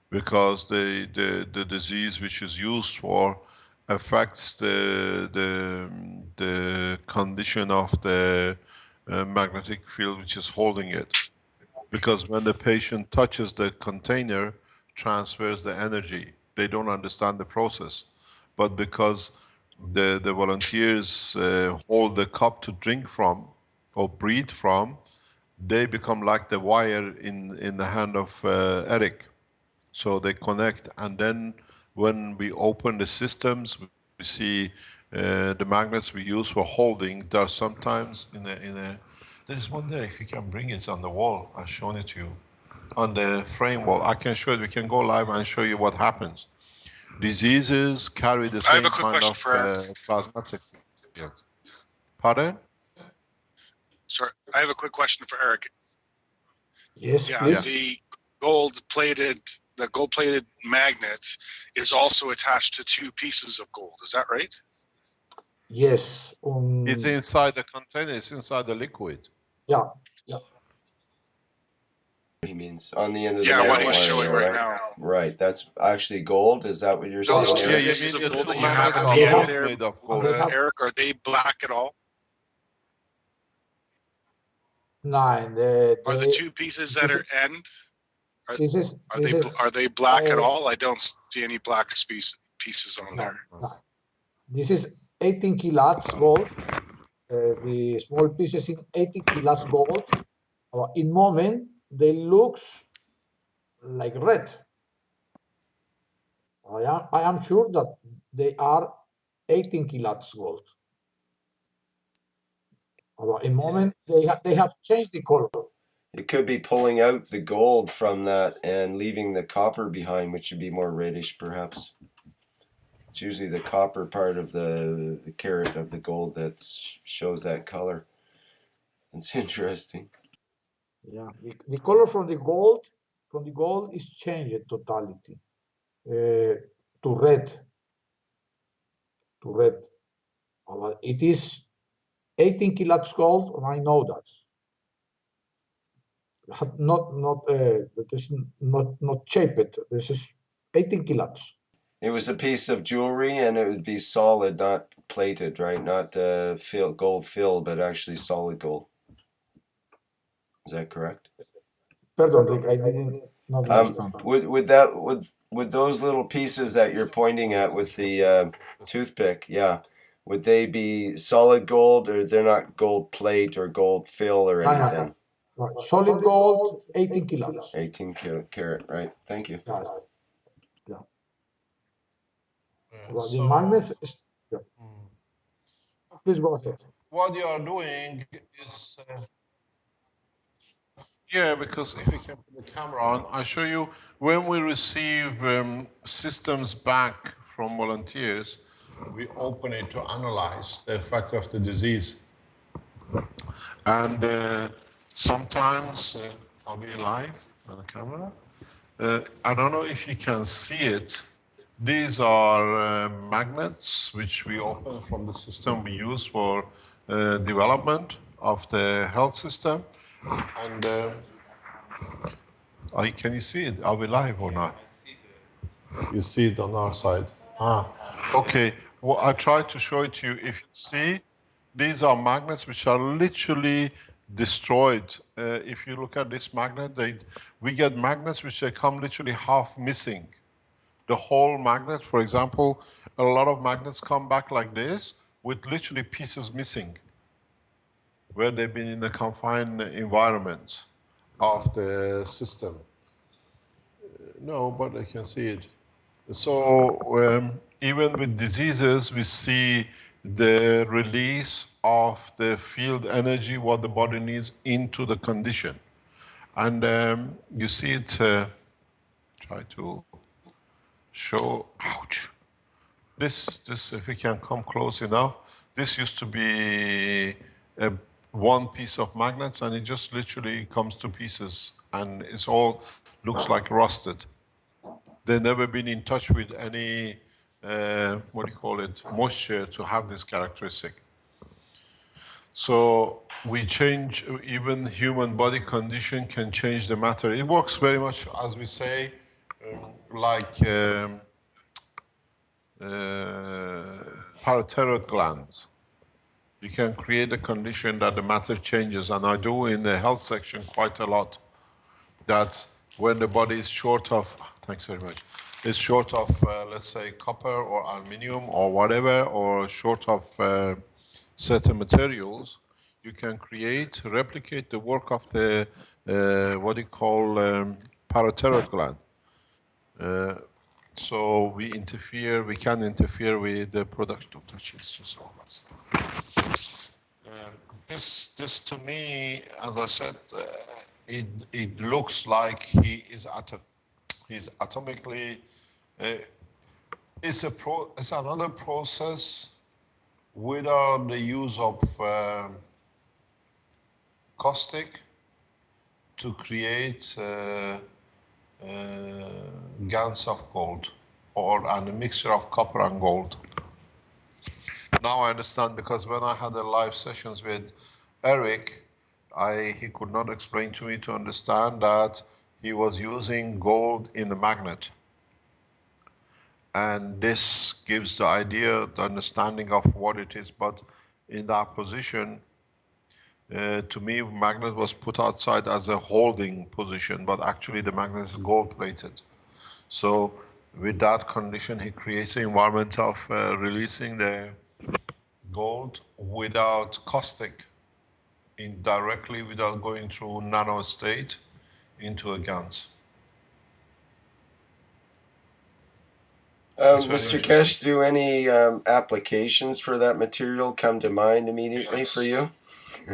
because the disease which is used for affects the condition of the magnetic field which is holding it. Because when the patient touches the container, transfers the energy, they don't understand the process. But because the volunteers hold the cup to drink from or breathe from, they become like the wire in the hand of Eric. So they connect, and then when we open the systems, we see the magnets we use for holding. There are sometimes there's one there, if you can bring it on the wall, I've shown it to you. On the frame wall, I can show it, we can go live and show you what happens. Diseases carry the I have a same quick kind question of for Eric. plasmatic field. Pardon? Sorry, I have a quick question for Eric. Yes, Yeah, please. the gold-plated magnet is also attached to two pieces of gold. Is that right? Yes. It's inside the container, it's inside the liquid. Yeah. Yeah. He means on the end of the Yeah, what magnet he's wire showing there, right right? now. Right, that's actually gold. Is that what you're Those saying, two Yeah, Eric? you pieces mean of the gold two that you have magnets at are the end both there, made of and gold? they have Eric, are they black at all? nine. Are the two pieces that are end, are, This is are they black at uh, all? I don't see any black pieces on no, there. no. This is 18 kilats gold. The small pieces in 80 kilats gold. In moment, they looks like red. I am sure that they are 18 kilats gold. In moment, they have changed the color. It could be pulling out the gold from that and leaving the copper behind, which would be more reddish, perhaps. It's usually the copper part of the carat of the gold that shows that color. It's interesting. Yeah, the color from the gold is changed totality to red. To red. It is 18 kilats gold, and I know that. This is not shaped. This is 18 kilats. It was a piece of jewelry, and it would be solid, not plated, right? Not gold fill, but actually solid gold. Is that correct? Pardon, Rick, I didn't not understand. Would those little pieces that you're pointing at with the toothpick, yeah, would they be solid gold, or they're not gold plate or gold fill or anything? Right. Solid gold, 18 kilats. 18 carat, right? Thank you. Yes. Yeah. The So, magnets. Yeah. Please go ahead. what you are doing is, yeah, because if you can put the camera on, I show you when we receive systems back from volunteers, we open it to analyze the effect of the disease. And sometimes, I'll be live on the camera. I don't know if you can see it. These are magnets which we open from the system we use for development of the health system. And can you see it? Are we live or not? You see it on our side. Okay. Well, I tried to show it to you. If you see, these are magnets which are literally destroyed. If you look at this magnet, we get magnets which they come literally half missing. The whole magnet, for example, a lot of magnets come back like this with literally pieces missing, where they've been in the confined environment of the system. No, but I can see it. So even with diseases, we see the release of the field energy, what the body needs, into the condition. And you see it, try to show, ouch. This, if we can come close enough, this used to be one piece of magnets, and it just literally comes to pieces, and it's all looks like rusted. They've never been in touch with any, what do you call it, moisture to have this characteristic. So we change, even human body condition can change the matter. It works very much, as we say, like parotid glands. You can create a condition that the matter changes, and I do in the health section quite a lot. That when the body is short of, thanks very much, is short of, let's say, copper or aluminium or whatever, or short of certain materials, you can create, replicate the work of the, what you call parotid gland. So we can interfere with the production. Don't touch it, it's just all that stuff. This to me, as I said, it looks like he's atomically, it's another process without the use of caustic to create GaNs of gold, and a mixture of copper and gold. Now I understand, because when I had the live sessions with Eric, he could not explain to me to understand that he was using gold in the magnet. And this gives the idea, the understanding of what it is. But in that position, to me, magnet was put outside as a holding position, but actually the magnet is gold plated. So with that condition, he creates an environment of releasing the gold without caustic, directly without going through nano state into a GaNs. Mr. Keshe, do any applications for that material come to mind immediately for you?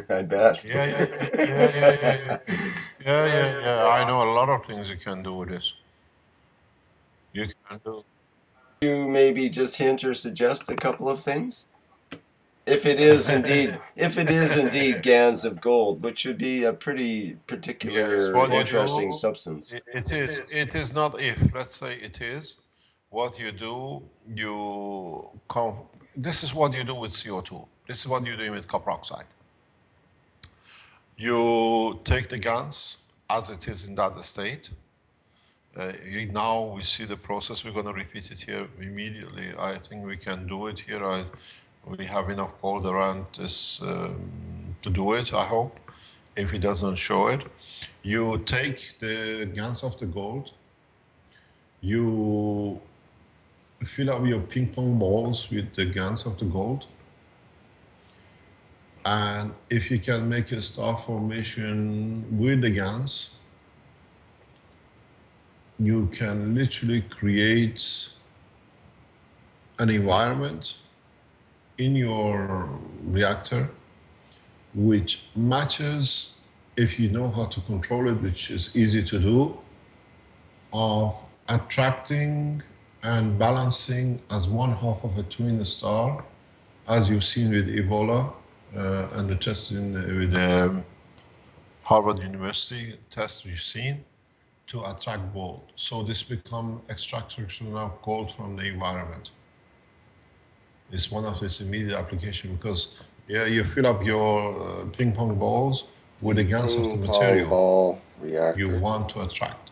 I bet. Yeah. I know a lot of things you can do with this. You can do. You maybe just hint or suggest a couple of things? If it is indeed GaNs of gold, which would be a pretty particular, interesting substance. It is not if. Let's say it is. What you do, this is what you do with CO2. This is what you're doing with copper oxide. You take the GaNs as it is in that state. Now we see the process. We're going to repeat it here immediately. I think we can do it here. We have enough gold around this to do it, I hope, if it doesn't show it. You take the GaNs of the gold, you fill up your ping pong balls with the GaNs of the gold, and if you can make a star formation with the GaNs, you can literally create an environment in your reactor which matches, if you know how to control it, which is easy to do, of attracting and balancing as one half of a twin star, as you've seen with Ebola and the test with Harvard University test you've seen, to attract gold. So this becomes extraction of gold from the environment. It's one of its immediate application, because you fill up your ping pong balls with the GaNs of the material you want to attract.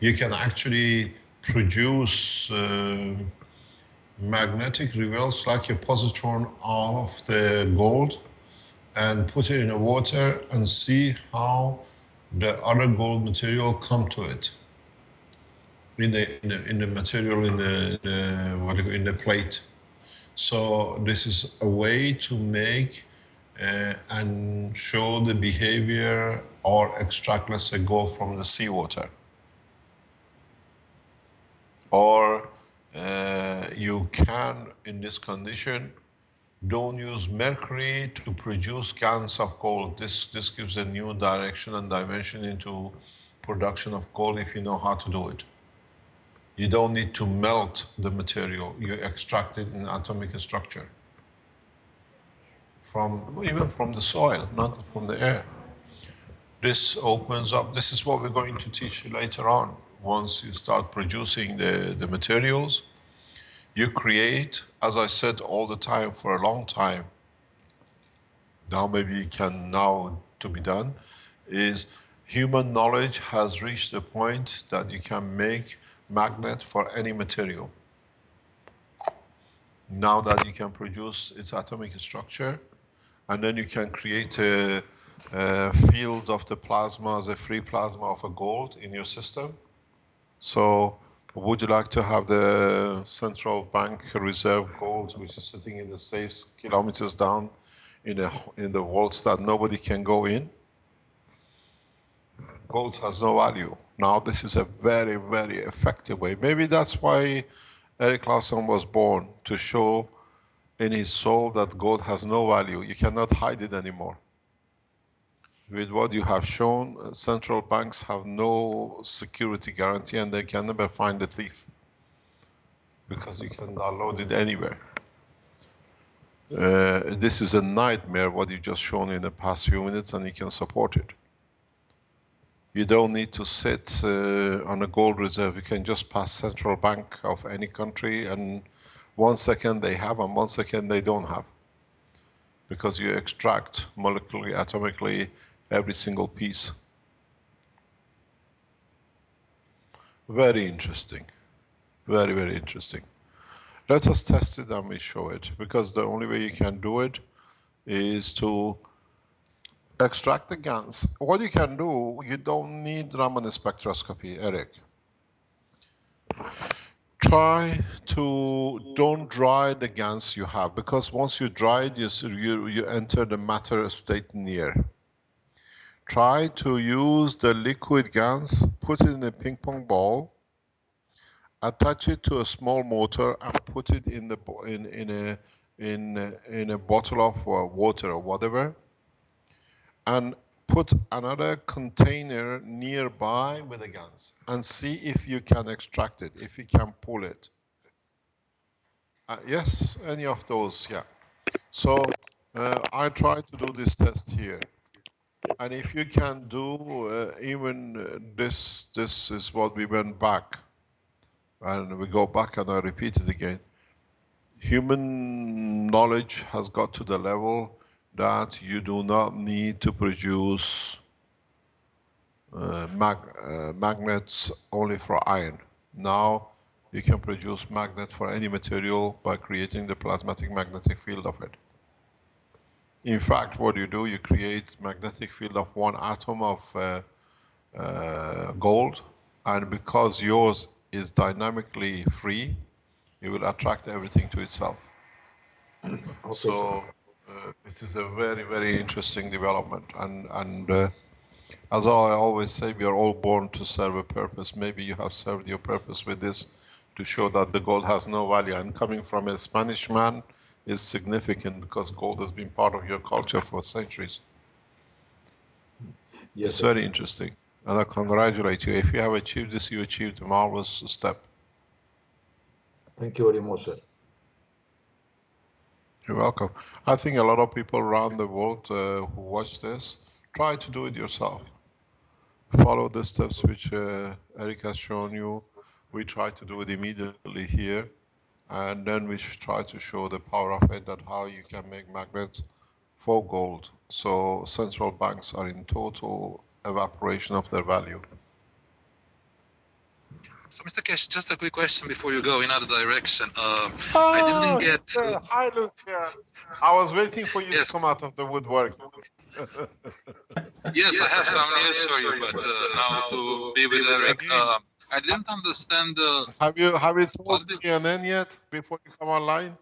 You can actually produce magnetic reveals like a positron of the gold and put it in the water and see how the other gold material come to it in the material in the plate. So this is a way to make and show the behavior or extract, let's say, gold from the seawater. Or you can, in this condition, Don't use mercury to produce GaNs of gold. This gives a new direction and dimension into production of gold if you know how to do it. You don't need to melt the material. You extract it in atomic structure even from the soil, not from the air. This opens up. This is what we're going to teach you later on. Once you start producing the materials, you create, as I said all the time for a long time, now maybe it can now to be done, is human knowledge has reached a point that you can make magnet for any material. Now that you can produce its atomic structure, and then you can create a field of the plasma as a free plasma of a gold in your system. So would you like to have the central bank reserve gold, which is sitting in the safes kilometers down in the vaults that nobody can go in? Gold has no value. Now this is a very, very effective way. Maybe that's why Eric Larson was born, to show in his soul that gold has no value. You cannot hide it anymore. With what you have shown, central banks have no security guarantee and they can never find a thief, because you can download it anywhere. This is a nightmare what you just shown in the past few minutes, and you can support it. You don't need to sit on a gold reserve. You can just pass central bank of any country, and 1 second they have and 1 second they don't have, because you extract molecularly, atomically every single piece. Very interesting. Very, very interesting. Let us test it and we show it, because the only way you can do it is to extract the GaNs. What you can do, you don't need Raman spectroscopy, Eric. Try to don't dry the GaNs you have, because once you dry it, you enter the matter state near. Try to use the liquid GaNs, put it in a ping pong ball, attach it to a small motor, and put it in a bottle of water or whatever, and put another container nearby with the GaNs, and see if you can extract it, if you can pull it. Yes, any of those, yeah. So I try to do this test here. And if you can do even this is what we went back. And we go back and I repeat it again. Human knowledge has got to the level that you do not need to produce magnets only for iron. Now you can produce magnet for any material by creating the plasmatic magnetic field of it. In fact, what you do, you create magnetic field of one atom of gold, and because yours is dynamically free, it will attract everything to itself. Okay, so it is a very, very interesting development, and as I always say, we are all born to serve a purpose. Maybe you have served your purpose with this to show that the gold has no value, and coming from a Spanish man is significant, because gold has been part of your culture for centuries. yes, It's sir. very interesting, and I congratulate you. If you have achieved this, you achieved a marvelous step. Thank you very much, sir. You're welcome. I think a lot of people around the world who watch this, try to do it yourself. Follow the steps which Eric has shown you. We try to do it immediately here, and then we try to show the power of it, that how you can make magnets for gold. So central banks are in total evaporation of their value. So, Mr. Keshe, just a quick question before you go in other direction. I didn't get. Hi, Lucia. I was waiting for you Yes. to come out of the woodwork. Yes, I have some news for you, but now to be with Eric, I didn't understand. Have you told What the- CNN yet before you come online?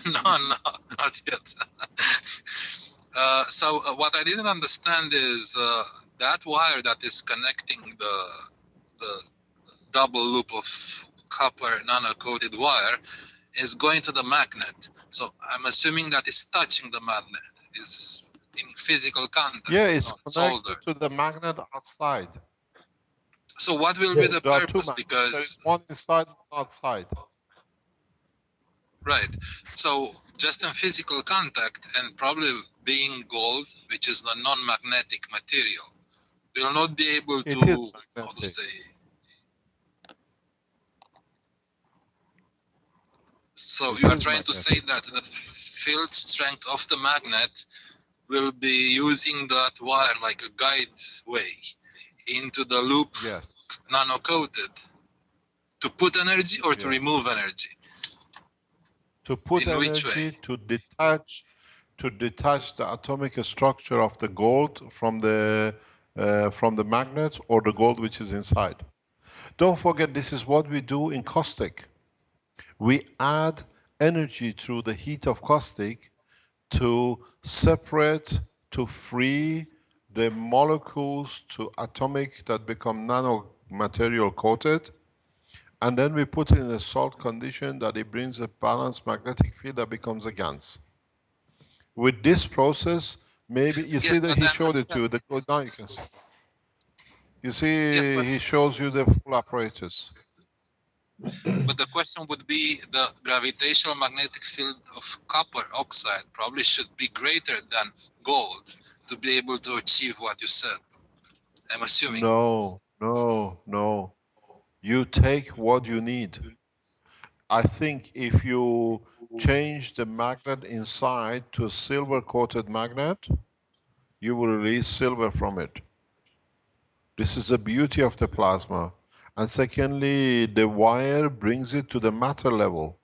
no, not yet. So what I didn't understand is that wire that is connecting the double loop of copper nano-coated wire is going to the magnet. So I'm assuming that it's touching the magnet, is in physical contact, Yeah, it's it's not soldered. connected to the magnet outside. So what will be the There are two purpose? magnets. There Because, is one inside, one outside. right, so just in physical contact and probably being gold, which is a non-magnetic material, will not be able It is to, how to magnetic. say, so It you are is trying to say magnetic. that the field strength of the magnet will be using that wire like a guide way into the loop Yes, nano-coated to put energy or to yes. remove energy? To put In which way? energy to detach the atomic structure of the gold from the magnet or the gold which is inside. Don't forget, this is what we do in caustic. We add energy through the heat of caustic to separate, to free the molecules to atomic that become nanomaterial coated, and then we put it in a salt condition that it brings a balanced magnetic field that becomes a GaNs. With this process, maybe you see Yes, that but he I showed it to understand. you. Now you can see. You Yes, see, but he shows you the full apparatus. the question would be the gravitational magnetic field of copper oxide probably should be greater than gold to be able to achieve what you said. I'm assuming. No, no, no. You take what you need. I think if you change the magnet inside to a silver coated magnet, you will release silver from it. This is the beauty of the plasma. And secondly, the wire brings it to the matter level.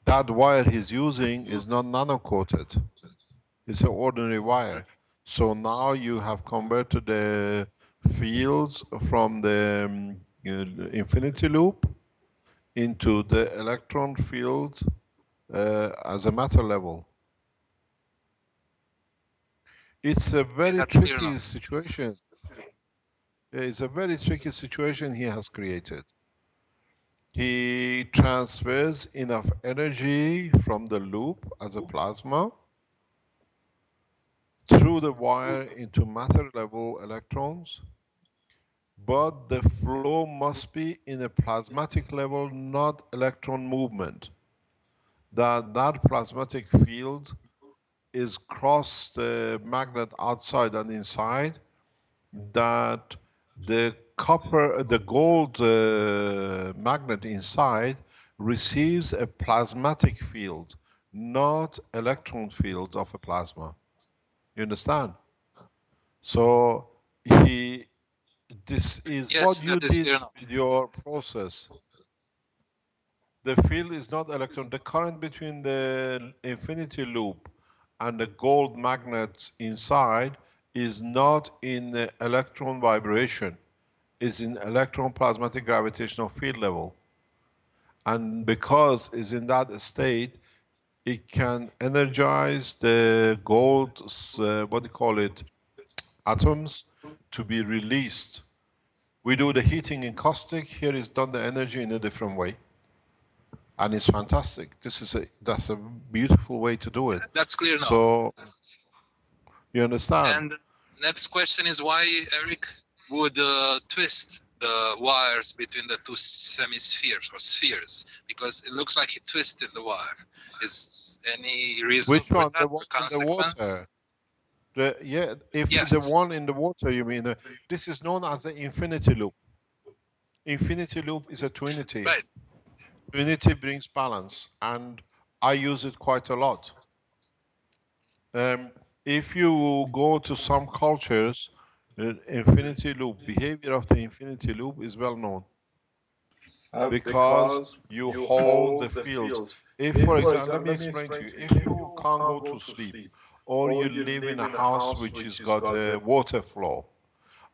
That wire he's using is not nano coated. It's an ordinary wire. So now you have converted the fields from the infinity loop into the electron field as a matter level. It's a very That's clear tricky now. situation. It's a very tricky situation he has created. He transfers enough energy from the loop as a plasma through the wire into matter level electrons, but the flow must be in a plasmatic level, not electron movement. That plasmatic field is cross the magnet outside and inside, that the gold magnet inside receives a plasmatic field, not electron field of a plasma. You understand? So this is Yes, what you that is did clear now. with your process. The field is not electron. The current between the infinity loop and the gold magnets inside is not in the electron vibration. It's in electron plasmatic gravitational field level. And because it's in that state, it can energize the gold, what do you call it, atoms to be released. We do the heating in caustic. Here is done the energy in a different way. And it's fantastic. That's a beautiful way to do it. That's clear now. So you understand? And next question is why Eric would twist the wires between the two hemispheres or spheres, because it looks like he twisted the wire. Is any reason Which for one? The that? one A in the consequence? water. If the Yes. one in the water, you mean, this is known as the infinity loop. Infinity loop is a twinity. Right. Twinity brings balance, and I use it quite a lot. If you go to some cultures, the infinity loop, behavior of the infinity loop is well known. Because Because you you hold the hold the field. field. If, If, for for example, let example, me let me explain to explain you. to you, If if you you can't go can't go to to sleep, sleep, or you or you live in live a in a house house which has which has got got a a water flow,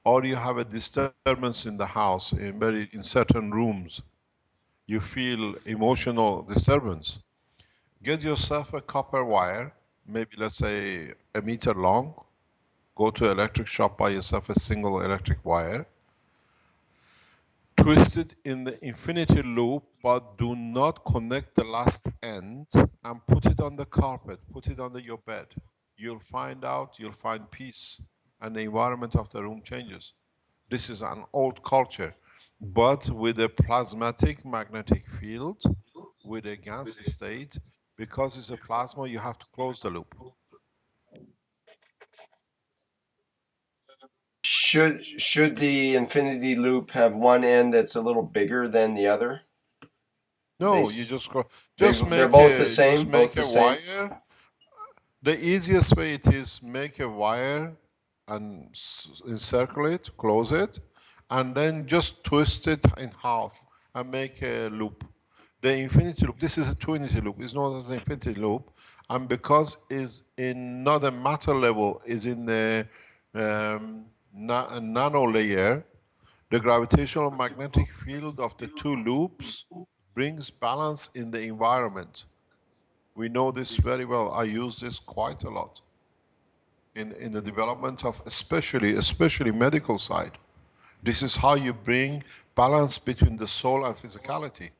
or you have a disturbance in the house in certain rooms, you feel emotional disturbance, get yourself a copper wire, maybe let's say a meter long, go to electric shop, buy yourself a single electric wire, twist it in the infinity loop, but do not connect the last end, and put it on the carpet, put it under your bed. You'll find out, you'll find peace, and the environment of the room changes. This is an old culture, but with a plasmatic magnetic field, with a GANS state, because it's a plasma, you have to close the loop. Should the infinity loop have one end that's a little bigger than the other? No, They you just go, they're both the same. just Both make the a same. wire. The easiest way it is, make a wire and encircle it, close it, and then just twist it in half and make a loop. The infinity loop, this is a twinity loop, it's known as an infinity loop, and because it's in not a matter level, is in the nano layer, the gravitational magnetic field of the two loops brings balance in the environment. We know this very well. I use this quite a lot in the development of especially medical side. This is how you bring balance between the soul and physicality.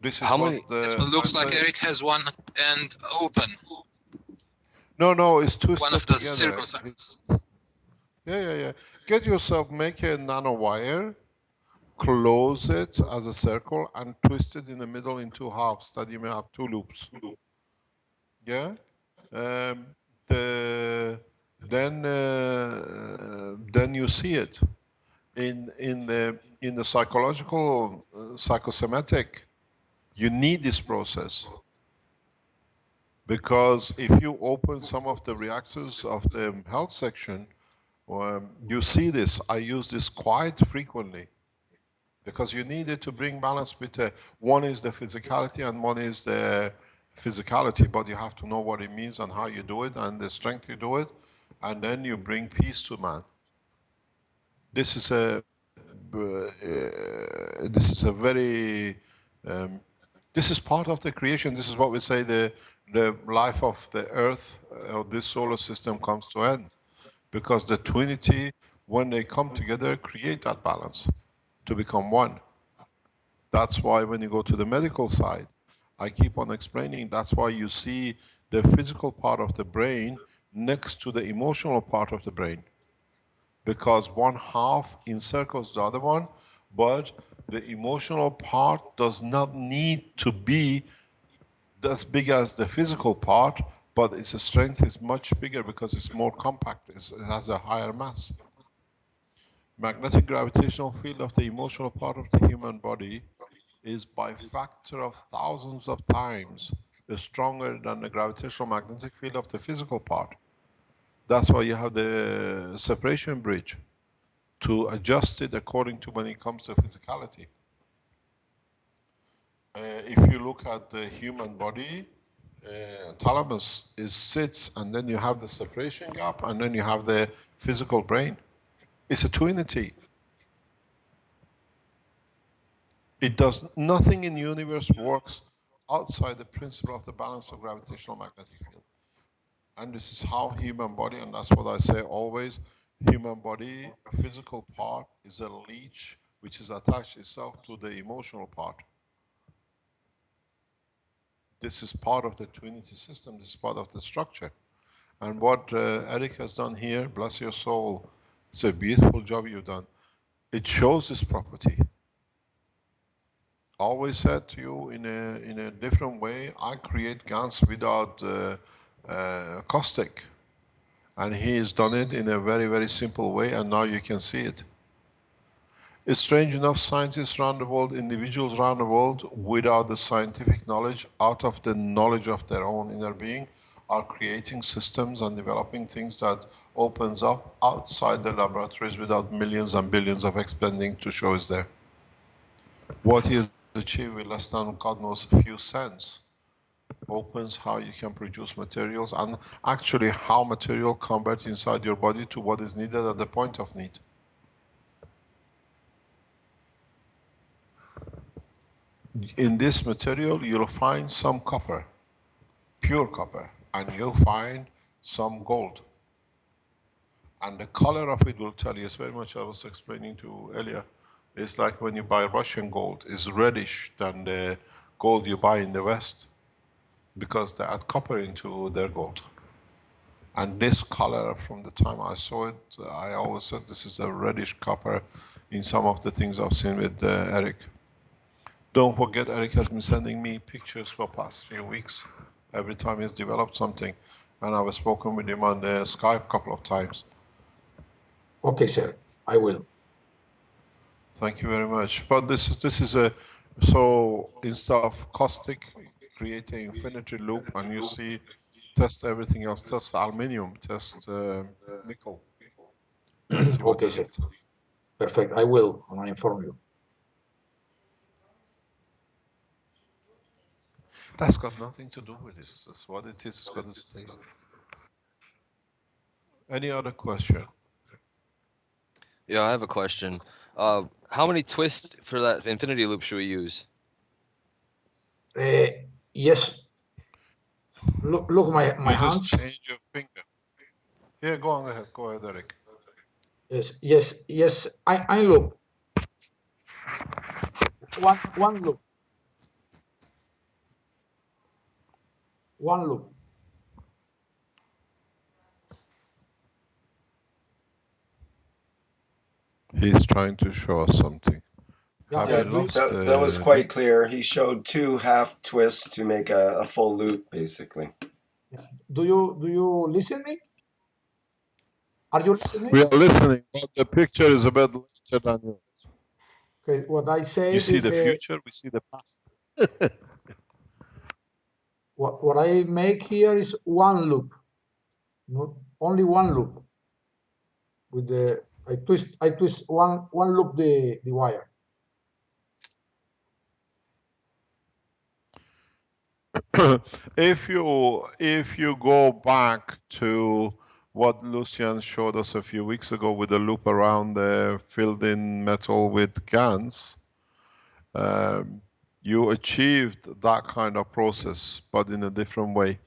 This is How what many? It I looks like say. Eric has one end open, No, it's one of twisted the together. circles. Yeah. Get yourself, make a nano wire, close it as a circle, and twist it in the middle in two halves, that you may have two loops. Yeah. Um, the then you see it in the psychological psychosomatic. You need this process, because if you open some of the reactors of the health section, you see this. I use this quite frequently, because you need it to bring balance between, one is the physicality and one is the physicality, but you have to know what it means and how you do it and the strength you do it, and then you bring peace to man. This is a very this is part of the creation. This is what we say, the life of the earth, of this solar system, comes to end, because the twinity, when they come together, create that balance to become one. That's why when you go to the medical side, I keep on explaining, that's why you see the physical part of the brain next to the emotional part of the brain, because one half encircles the other one, but the emotional part does not need to be as big as the physical part, but its strength is much bigger because it's more compact, it has a higher mass. Magnetic gravitational field of the emotional part of the human body is by factor of thousands of times stronger than the gravitational magnetic field of the physical part. That's why you have the separation bridge to adjust it according to when it comes to physicality. If you look at the human body, thalamus sits, and then you have the separation gap, and then you have the physical brain. It's a twinity. It does nothing in the universe works outside the principle of the balance of gravitational magnetic field. And this is how human body, and that's what I say always, human body, physical part is a leech which is attached itself to the emotional part. This is part of the twinity system, this is part of the structure. And what Eric has done here, bless your soul, it's a beautiful job you've done. It shows this property. I always said to you in a different way, I create GANs without caustic. And he has done it in a very, very simple way, and now you can see it. It's strange enough, scientists around the world, individuals around the world, without the scientific knowledge, out of the knowledge of their own inner being, are creating systems and developing things that opens up outside the laboratories without millions and billions of expending to show is there. What he has achieved with less than, God knows, a few cents, opens how you can produce materials, and actually how material converts inside your body to what is needed at the point of need. In this material, you'll find some copper, pure copper, and you'll find some gold. And the color of it will tell you. It's very much I was explaining to earlier. It's like when you buy Russian gold, it's reddish than the gold you buy in the West, because they add copper into their gold. And this color, from the time I saw it, I always said this is a reddish copper in some of the things I've seen with Eric. Don't forget, Eric has been sending me pictures for past few weeks. Every time he's developed something. And I've spoken with him on the Skype a couple of times. Okay, sir, I will. Thank you very much. But this is a, so instead of caustic, create an infinity loop, and you see, test everything else, test aluminium, test nickel, and see what Okay, it sir. is. Perfect. I will, and I inform you. That's got nothing to do with this. That's what it is. It's got to stay. Any other question? Yeah, I have a question. How many twists for that infinity loop should we use? Yes. Look my You just hands. change your finger. Yeah, go on ahead. Go ahead, Eric. Yes. I look. One look. One look. He's trying to show us something. Yeah, Have Yeah, we lost that was quite clear. He showed 2 half twists to make a full loop, basically. Do you listen me? Are you listening? We are listening, but the picture is a bit later than yours. Okay, what I said You see is the future, we see the past. what I make here is one loop, not only one loop. With the I twist one loop the wire. If you go back to what Lucian showed us a few weeks ago with the loop around the filled-in metal with GaNs, you achieved that kind of process, but in a different way.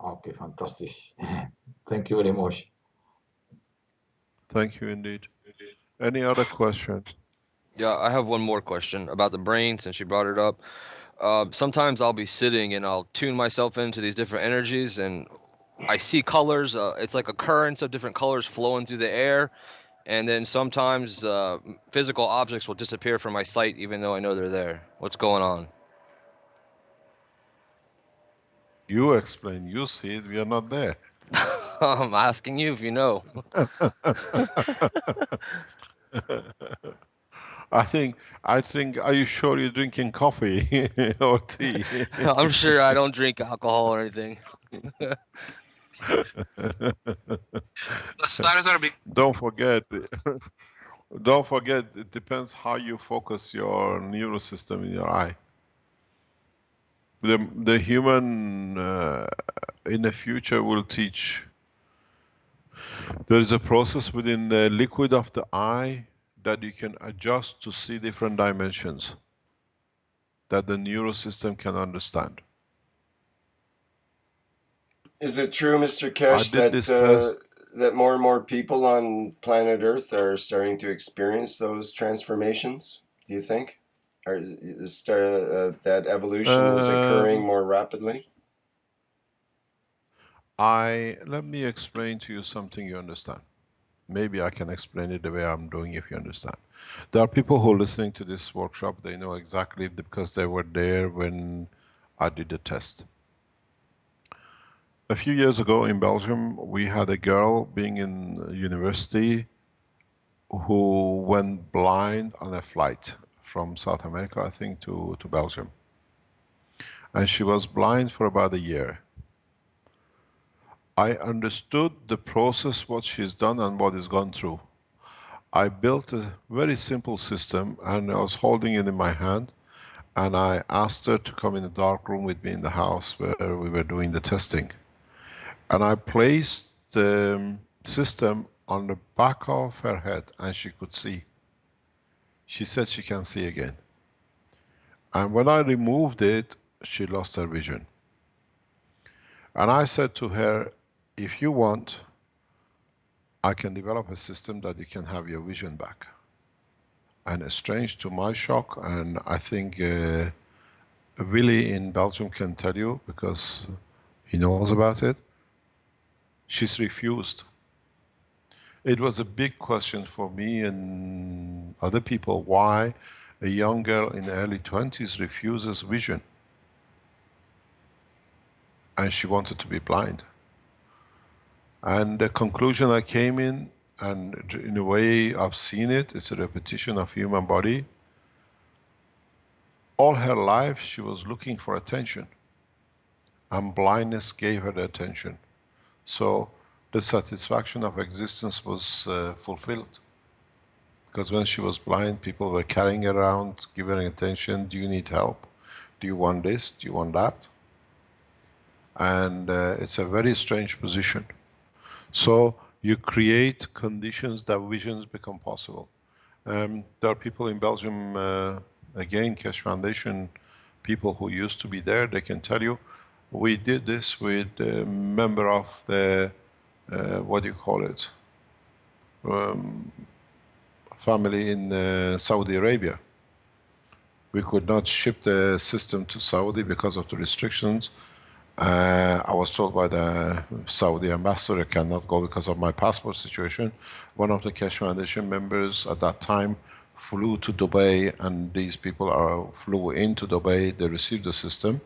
Okay, fantastic. Thank you very much. Thank you indeed. Any other question? Yeah, I have one more question about the brain since you brought it up. Sometimes I'll be sitting and I'll tune myself into these different energies and I see colors. It's like a current of different colors flowing through the air. And then sometimes physical objects will disappear from my sight even though I know they're there. What's going on? You explain, you see it, we are not there. I'm asking you if you know. I think, are you sure you're drinking coffee or tea? I'm sure I don't drink alcohol or anything. The stars are big. Don't forget, it depends how you focus your neural system in your eye. The human in the future will teach. There is a process within the liquid of the eye that you can adjust to see different dimensions that the neural system can understand. Is it true, Mr. I Keshe, did this test. that more and more people on planet Earth are starting to experience those transformations? Do you think, or is that evolution is occurring more rapidly? Let me explain to you something you understand. Maybe I can explain it the way I'm doing if you understand. There are people who are listening to this workshop, they know exactly because they were there when I did the test. A few years ago in Belgium, we had a girl being in university who went blind on a flight from South America, I think, to Belgium. And she was blind for about a year. I understood the process, what she's done and what is gone through. I built a very simple system and I was holding it in my hand and I asked her to come in a dark room with me in the house where we were doing the testing. And I placed the system on the back of her head and she could see. She said she can see again. And when I removed it, she lost her vision. And I said to her, if you want, I can develop a system that you can have your vision back. And strange to my shock, and I think Willy in Belgium can tell you because he knows about it, she's refused. It was a big question for me and other people why a young girl in the early 20s refuses vision. And she wanted to be blind. And the conclusion I came in, and in a way I've seen it, it's a repetition of human body. All her life she was looking for attention. And blindness gave her the attention. So the satisfaction of existence was fulfilled. Because when she was blind, people were carrying her around, giving her attention. Do you need help? Do you want this? Do you want that? And it's a very strange position. So you create conditions that visions become possible. There are people in Belgium, again, Keshe Foundation, people who used to be there, they can tell you, we did this with a member of the, what do you call it, family in Saudi Arabia. We could not ship the system to Saudi because of the restrictions. I was told by the Saudi ambassador I cannot go because of my passport situation. One of the Keshe Foundation members at that time flew to Dubai, and these people flew into Dubai, they received the system,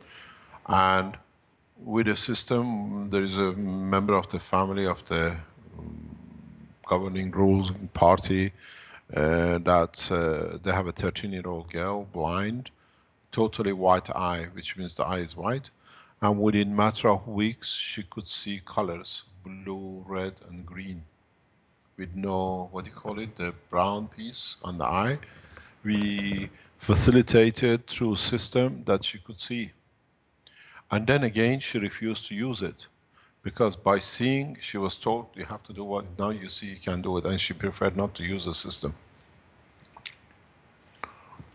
and with the system there is a member of the family of the governing rules party that they have a 13-year-old girl, blind, totally white eye, which means the eye is white. And within matter of weeks, she could see colors, blue, red, and green, with no, what do you call it, the brown piece on the eye. We facilitated through a system that she could see. And then again, she refused to use it. Because by seeing, she was told, you have to do what, now you see, you can do it. And she preferred not to use the system.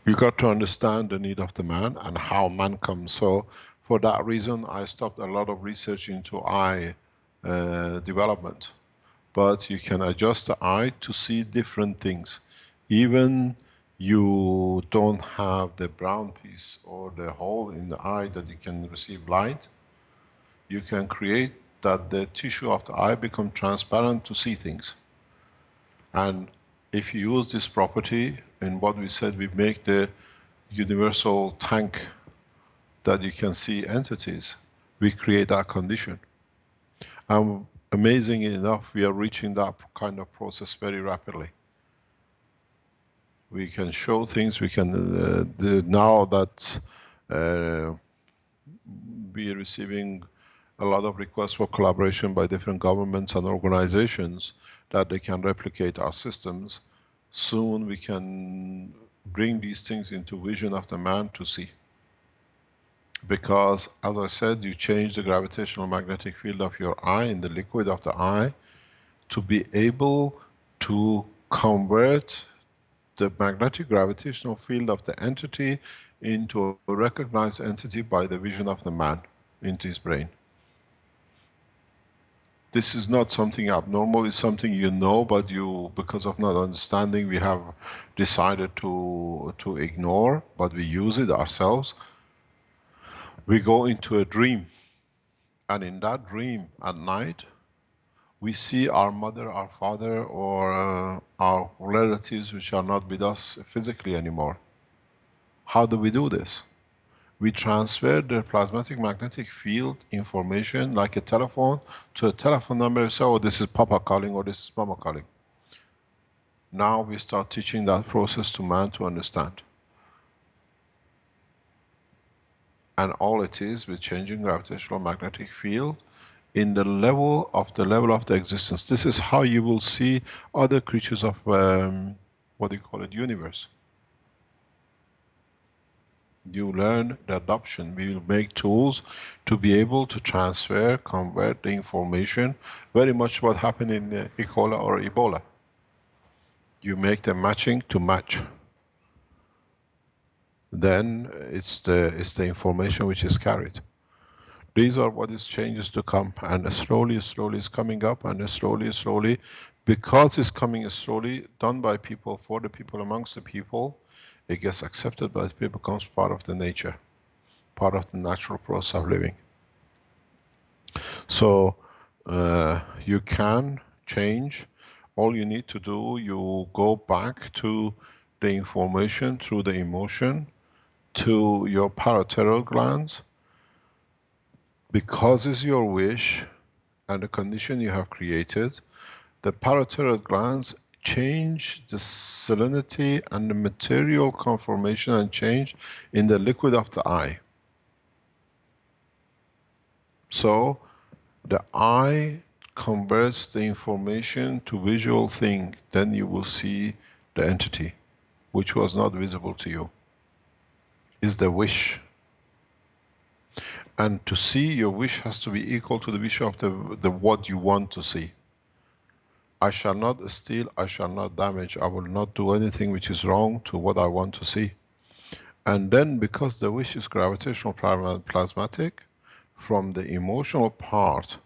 You got to understand the need of the man and how man comes. So for that reason, I stopped a lot of research into eye development. But you can adjust the eye to see different things. Even you don't have the brown piece or the hole in the eye that you can receive light, you can create that the tissue of the eye become transparent to see things. And if you use this property, in what we said, we make the universal tank that you can see entities, we create that condition. And amazingly enough, we are reaching that kind of process very rapidly. We can show things, we can, now that we are receiving a lot of requests for collaboration by different governments and organizations that they can replicate our systems. Soon we can bring these things into vision of the man to see. Because, as I said, you change the gravitational magnetic field of your eye in the liquid of the eye to be able to convert the magnetic gravitational field of the entity into a recognized entity by the vision of the man into his brain. This is not something abnormal, it's something you know, but you, because of not understanding, we have decided to ignore, but we use it ourselves. We go into a dream, and in that dream at night, we see our mother, our father, or our relatives which are not with us physically anymore. How do we do this? We transfer the plasmatic magnetic field information like a telephone to a telephone number. So, oh, this is Papa calling, or this is Mama calling. Now we start teaching that process to man to understand. And all it is, with changing gravitational magnetic field in the level of the existence. This is how you will see other creatures of, what do you call it, universe. You learn the adoption. We will make tools to be able to transfer, convert the information, very much what happened in E. coli or Ebola. You make the matching to match. Then it's the information which is carried. These are what is changes to come, and slowly, slowly it's coming up, and slowly, slowly Because it's coming slowly, done by people, for the people, amongst the people, it gets accepted by the people, becomes part of the nature, part of the natural process of living. So you can change. All you need to do, you go back to the information through the emotion to your parotid glands. Because it's your wish and the condition you have created, the parotid glands change the salinity and the material conformation and change in the liquid of the eye. So the eye converts the information to visual thing, then you will see the entity, which was not visible to you. Is the wish. And to see, your wish has to be equal to the wish of the what you want to see. I shall not steal, I shall not damage, I will not do anything which is wrong to what I want to see. And then, because the wish is gravitational plasmatic, from the emotional part,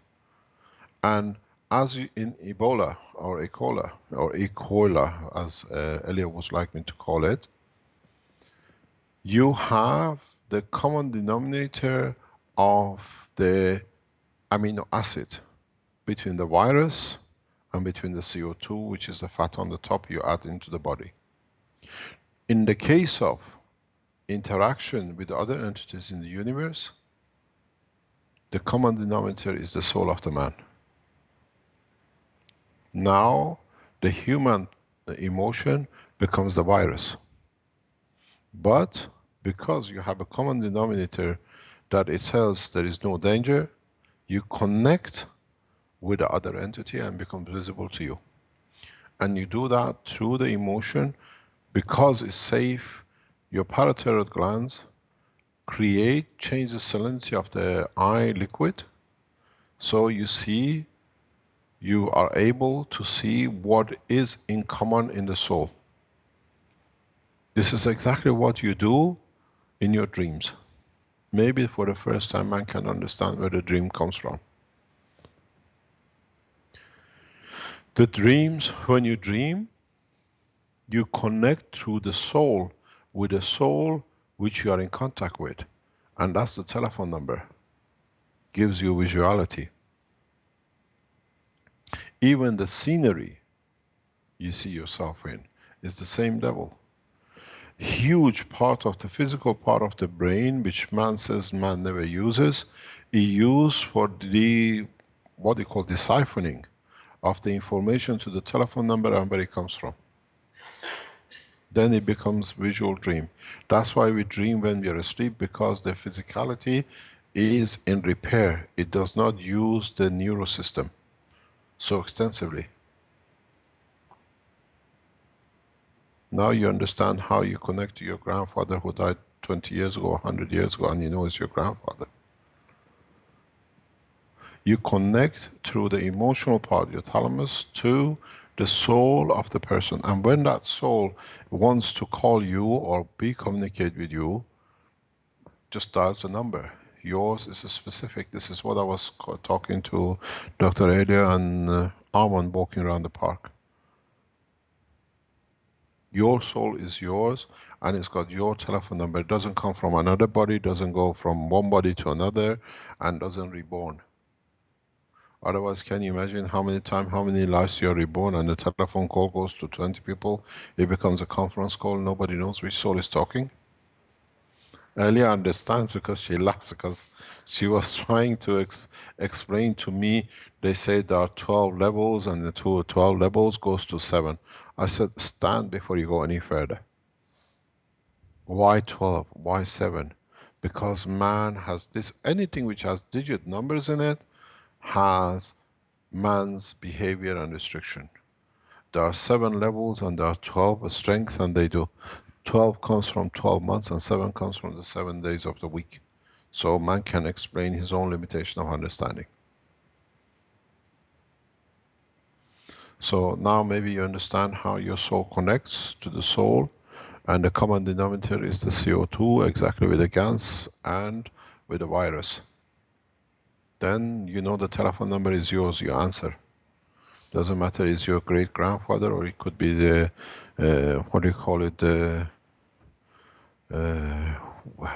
and as in Ebola, or Ebola, as Elliot would like me to call it, you have the common denominator of the amino acid between the virus and between the CO2, which is the fat on the top you add into the body. In the case of interaction with other entities in the universe, the common denominator is the soul of the man. Now, the human emotion becomes the virus. But because you have a common denominator that it tells there is no danger, you connect with the other entity and becomes visible to you. And you do that through the emotion. Because it's safe, your parotid glands change the salinity of the eye liquid, so you are able to see what is in common in the soul. This is exactly what you do in your dreams. Maybe for the first time man can understand where the dream comes from. The dreams, when you dream, you connect through the soul with the soul which you are in contact with. And that's the telephone number. Gives you visuality. Even the scenery you see yourself in is the same level. Huge part of the physical part of the brain, which man says man never uses, is used for the, what they call deciphering of the information to the telephone number and where it comes from. Then it becomes visual dream. That's why we dream when we are asleep, because the physicality is in repair. It does not use the neurosystem so extensively. Now you understand how you connect to your grandfather who died 20 years ago, 100 years ago, and you know it's your grandfather. You connect through the emotional part, your thalamus, to the soul of the person. And when that soul wants to call you or communicate with you, just dials the number. Yours is a specific. This is what I was talking to Dr. Elia and Armand walking around the park. Your soul is yours, and it's got your telephone number. It doesn't come from another body, doesn't go from one body to another, and doesn't reborn. Otherwise, can you imagine how many times, how many lives you're reborn, and the telephone call goes to 20 people, it becomes a conference call, nobody knows which soul is talking? Elia understands because she laughs, because she was trying to explain to me, they say there are 12 levels, and the 12 levels goes to 7. I said, stand before you go any further. Why 12? Why 7? Because man has this, anything which has digit numbers in it has man's behavior and restriction. There are 7 levels and there are 12 strength, and they do. 12 comes from 12 months and 7 comes from the 7 days of the week. So man can explain his own limitation of understanding. So now maybe you understand how your soul connects to the soul, and the common denominator is the CO2, exactly with the GANs and with the virus. Then you know the telephone number is yours, you answer. Doesn't matter, it's your great grandfather, or it could be the, what do you call it, the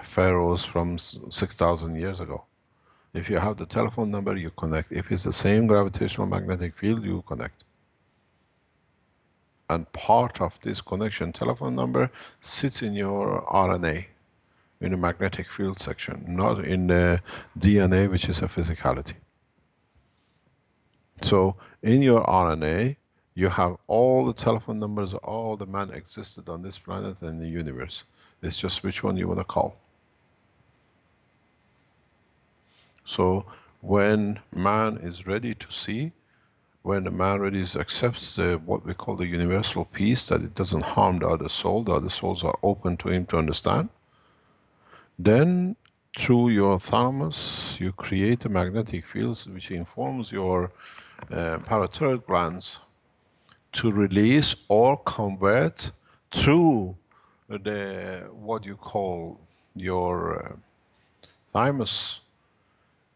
pharaohs from 6,000 years ago. If you have the telephone number, you connect. If it's the same gravitational magnetic field, you connect. And part of this connection, telephone number, sits in your RNA, in the magnetic field section, not in the DNA, which is a physicality. So in your RNA, you have all the telephone numbers, all the man existed on this planet and the universe. It's just which one you want to call. So when man is ready to see, when the man ready accepts what we call the universal peace, that it doesn't harm the other souls are open to him to understand, then through your thalamus, you create a magnetic field which informs your parathyroid glands to release or convert through the, what you call your thymus,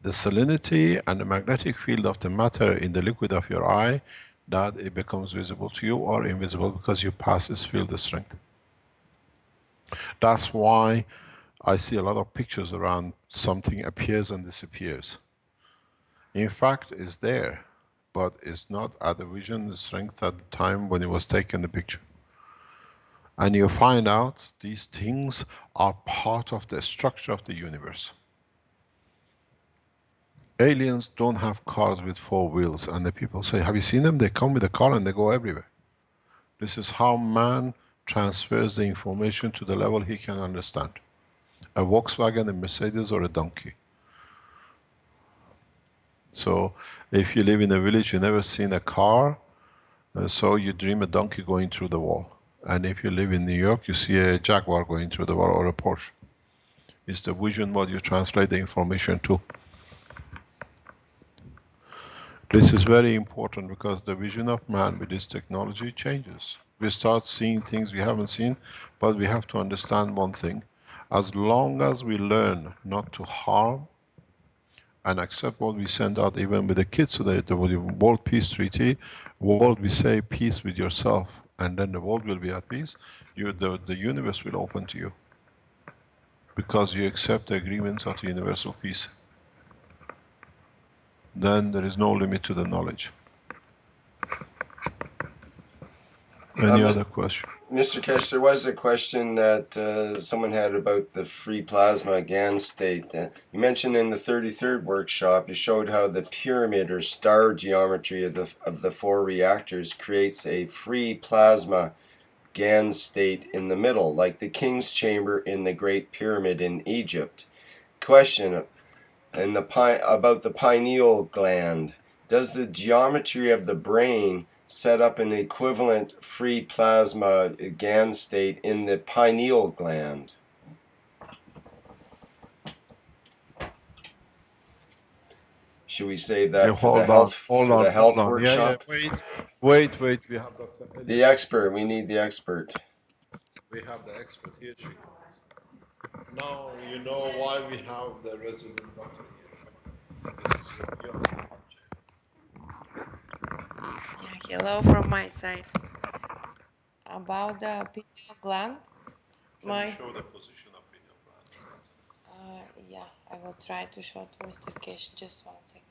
the salinity and the magnetic field of the matter in the liquid of your eye, that it becomes visible to you or invisible because you pass this field of strength. That's why I see a lot of pictures around something appears and disappears. In fact, it's there, but it's not at the vision, the strength at the time when it was taken the picture. And you find out these things are part of the structure of the universe. Aliens don't have cars with 4 wheels, and the people say, have you seen them? They come with a car and they go everywhere. This is how man transfers the information to the level he can understand. A Volkswagen, a Mercedes, or a donkey. So if you live in a village, you've never seen a car, so you dream a donkey going through the wall. And if you live in New York, you see a Jaguar going through the wall, or a Porsche. It's the vision what you translate the information to. This is very important because the vision of man with this technology changes. We start seeing things we haven't seen, but we have to understand one thing. As long as we learn not to harm and accept what we send out, even with the kids today, the World Peace Treaty, world we say peace with yourself, and then the world will be at peace, the universe will open to you. Because you accept the agreements of the universal peace. Then there is no limit to the knowledge. Any other question? Mr. Keshe, there was a question that someone had about the free plasma GAN state. You mentioned in the 33rd workshop, you showed how the pyramid or star geometry of the 4 reactors creates a free plasma GAN state in the middle, like the King's Chamber in the Great Pyramid in Egypt. Question about the pineal gland. Does the geometry of the brain set up an equivalent free plasma GAN state in the pineal gland? Should we save that for the health workshop? Wait. We have Dr. Ellie. The expert. We need the expert. We have the expert here. She comes. Now you know why we have the resident doctor here. This is your object. Yeah, hello from my side. About the pineal gland, Can you show the position of pineal gland? yeah, I will try to show to Mr. Keshe. Just 1 second.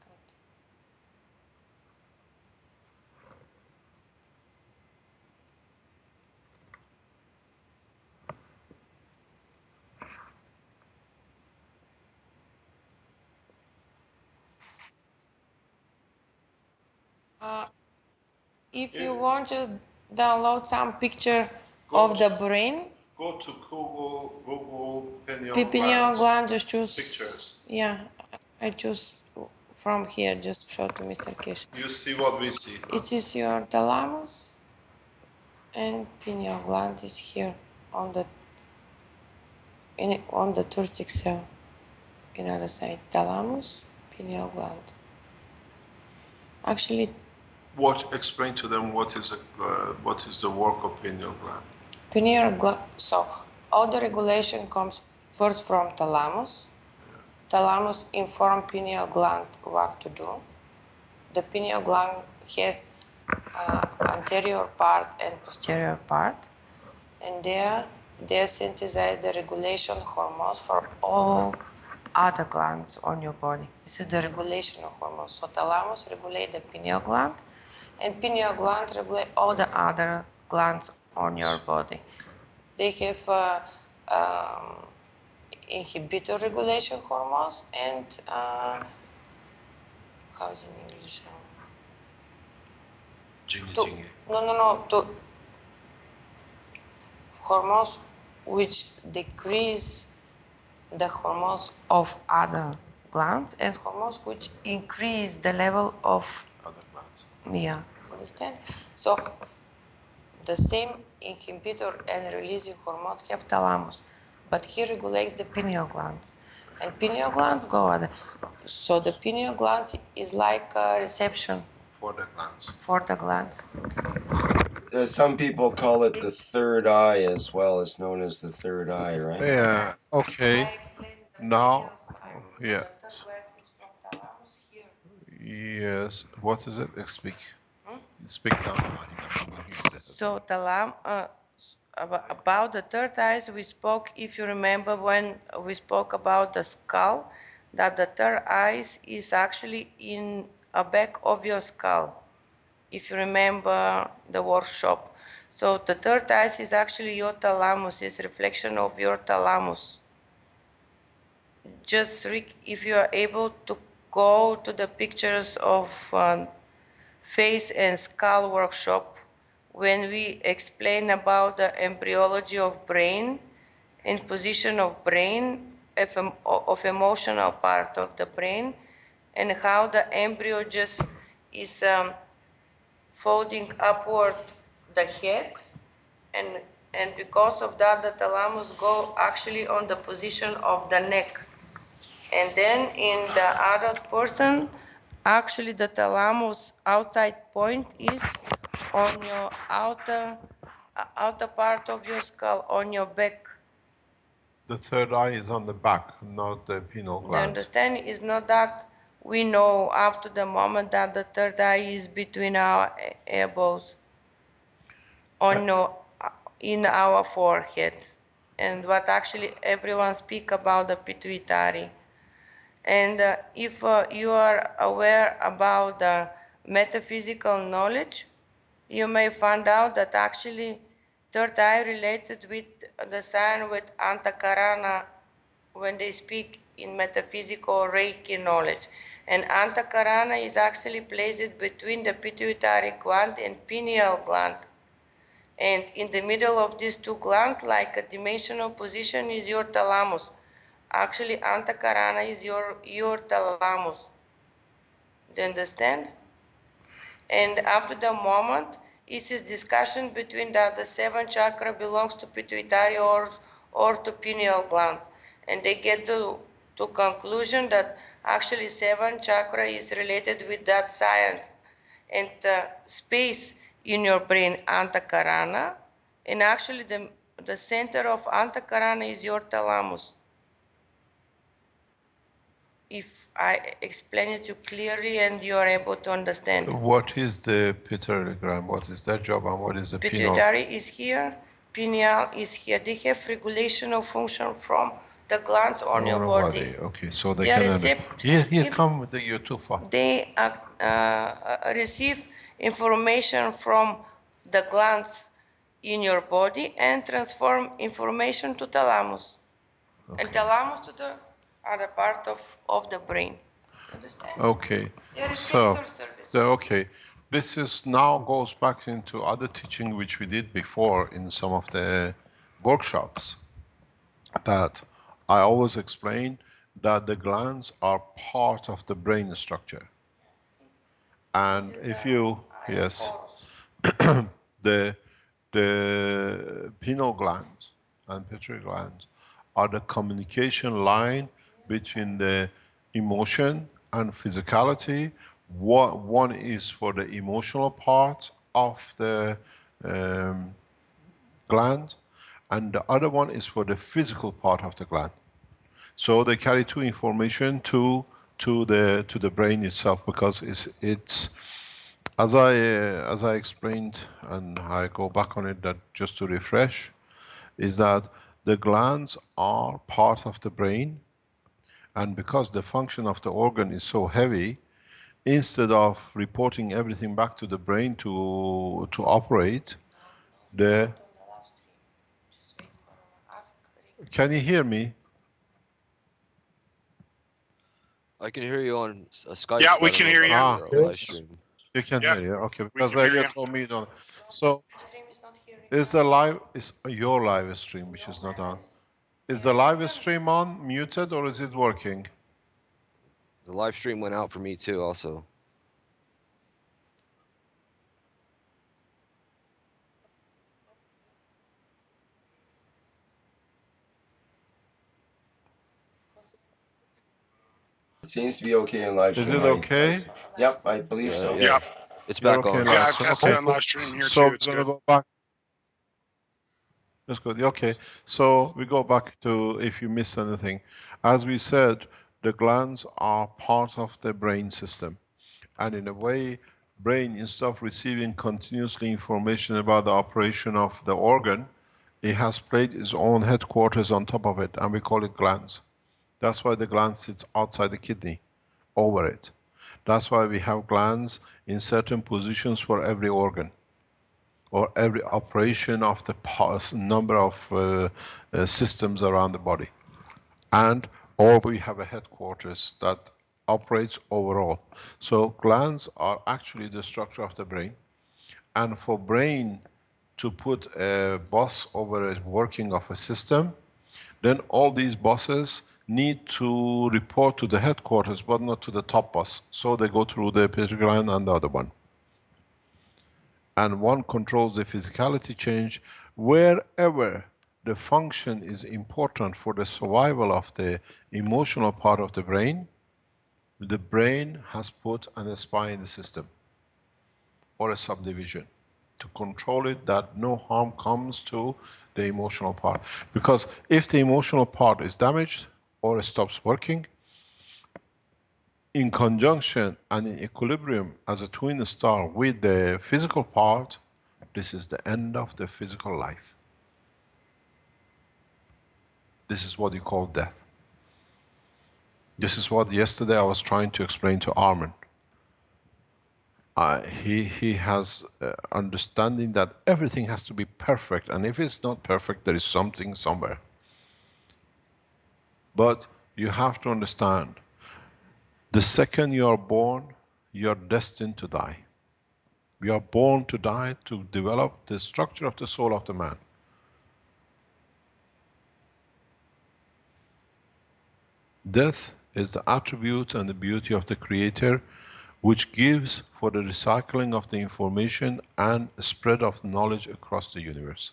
If you want, just download some picture of the brain. Go to Google Pineal gland, just choose. pictures. Yeah, I choose from here, just show to Mr. Keshe. You see what we see. Huh? It is your thalamus, and pineal gland is here on the thoracic cell. In other side, thalamus, pineal gland. Actually, Explain to them what is the work of pineal gland. pineal gland. So all the regulation comes first from thalamus. Thalamus informs pineal gland what to do. The pineal gland has anterior part and posterior part, and there they synthesize the regulation hormones for all other glands on your body. This is the regulation of hormones. So thalamus regulate the pineal gland, and pineal gland regulate all the other glands on your body. They have inhibitor regulation hormones and how is it in English? To hormones which decrease the hormones of other glands and hormones which increase the level of Other glands. yeah, understand? So the same inhibitor and releasing hormones have thalamus, but he regulates the pineal glands, and pineal glands go other. So the pineal glands is like a reception For the glands. for the glands. Some people call it the third eye as well. It's known as the third eye, right? Yeah, okay. Now, yeah. Yes, what is it? Speak. Speak now. So about the third eyes, we spoke, if you remember, when we spoke about the skull, that the third eyes is actually in a back of your skull, if you remember the workshop. So the third eyes is actually your thalamus, is reflection of your thalamus. Just if you are able to go to the pictures of face and skull workshop, when we explain about the embryology of brain and position of brain, of emotional part of the brain, and how the embryo just is folding upward the head, and because of that the thalamus go actually on the position of the neck. And then in the adult person, actually the thalamus outside point is on your outer part of your skull, on your back. The third eye is on the back, not the pineal The gland. understanding is not that we know up to the moment that the third eye is between our elbows, in our forehead, and what actually everyone speak about the pituitary. And if you are aware about the metaphysical knowledge, you may find out that actually third eye related with the sign with Antakarana when they speak in metaphysical Reiki knowledge. And Antakarana is actually placed between the pituitary gland and pineal gland. And in the middle of these two glands, like a dimensional position, is your thalamus. Actually, Antakarana is your thalamus. Do you understand? And after the moment, is this discussion between the seventh chakra belongs to pituitary or to pineal gland. And they get to conclusion that actually seventh chakra is related with that science and space in your brain, Antakarana. And actually the center of Antakarana is your thalamus. If I explain it to you clearly and you are able to understand. What is the pituitary gland? What is their job and what is the pineal? Pituitary is here, pineal is here. They have regulation of function from the glands on your body. Okay, so they They can. Here, come with the, you're too far. They receive information from the glands in your body and transform information to thalamus. Okay. And thalamus to the other part of the brain. Understand? Okay, so okay, this is now goes back into other teaching which we did before in some of the workshops, that I always explain that the glands are part of the brain structure. And if you, yes, the pineal glands and pituitary glands are the communication line between the emotion and physicality. One is for the emotional part of the gland, and the other one is for the physical part of the gland. So they carry two information to the brain itself, because it's As I explained, and I go back on it that just to refresh, is that the glands are part of the brain, and because the function of the organ is so heavy, instead of reporting everything back to the brain to operate, the can you hear me? I can hear you on Skype, Yeah, but we I don't can know hear about you. your live Yes. stream. You can Yeah, hear, yeah? Okay, we because can hear Elliot you. told me you don't. So, is the live, is your live stream, which is not on. Is the live stream on, muted, or is it working? The live stream went out for me too, also. It seems to be okay in live Is stream. it okay? Yep, I believe Yeah, so. yeah, Yeah, it's You're back okay in on. yeah, live I've stream? tested Okay, on cool. live stream here So too. we're It's gonna good. go back. That's good. Okay, so we go back to if you missed anything. As we said, the glands are part of the brain system. And in a way, brain, instead of receiving continuously information about the operation of the organ, it has played its own headquarters on top of it, and we call it glands. That's why the gland sits outside the kidney, over it. That's why we have glands in certain positions for every organ, or every operation of the number of systems around the body. And or we have a headquarters that operates overall. So glands are actually the structure of the brain. And for brain to put a boss over a working of a system, then all these bosses need to report to the headquarters, but not to the top boss. So they go through the pituitary gland and the other one. And one controls the physicality change wherever the function is important for the survival of the emotional part of the brain has put an SPI in the system, or a subdivision, to control it that no harm comes to the emotional part. Because if the emotional part is damaged or stops working, in conjunction and in equilibrium as a twin star with the physical part, this is the end of the physical life. This is what you call death. This is what yesterday I was trying to explain to Armin. He has understanding that everything has to be perfect, and if it's not perfect, there is something somewhere. But you have to understand, the second you are born, you are destined to die. We are born to die to develop the structure of the soul of the man. Death is the attribute and the beauty of the Creator, which gives for the recycling of the information and spread of knowledge across the universe.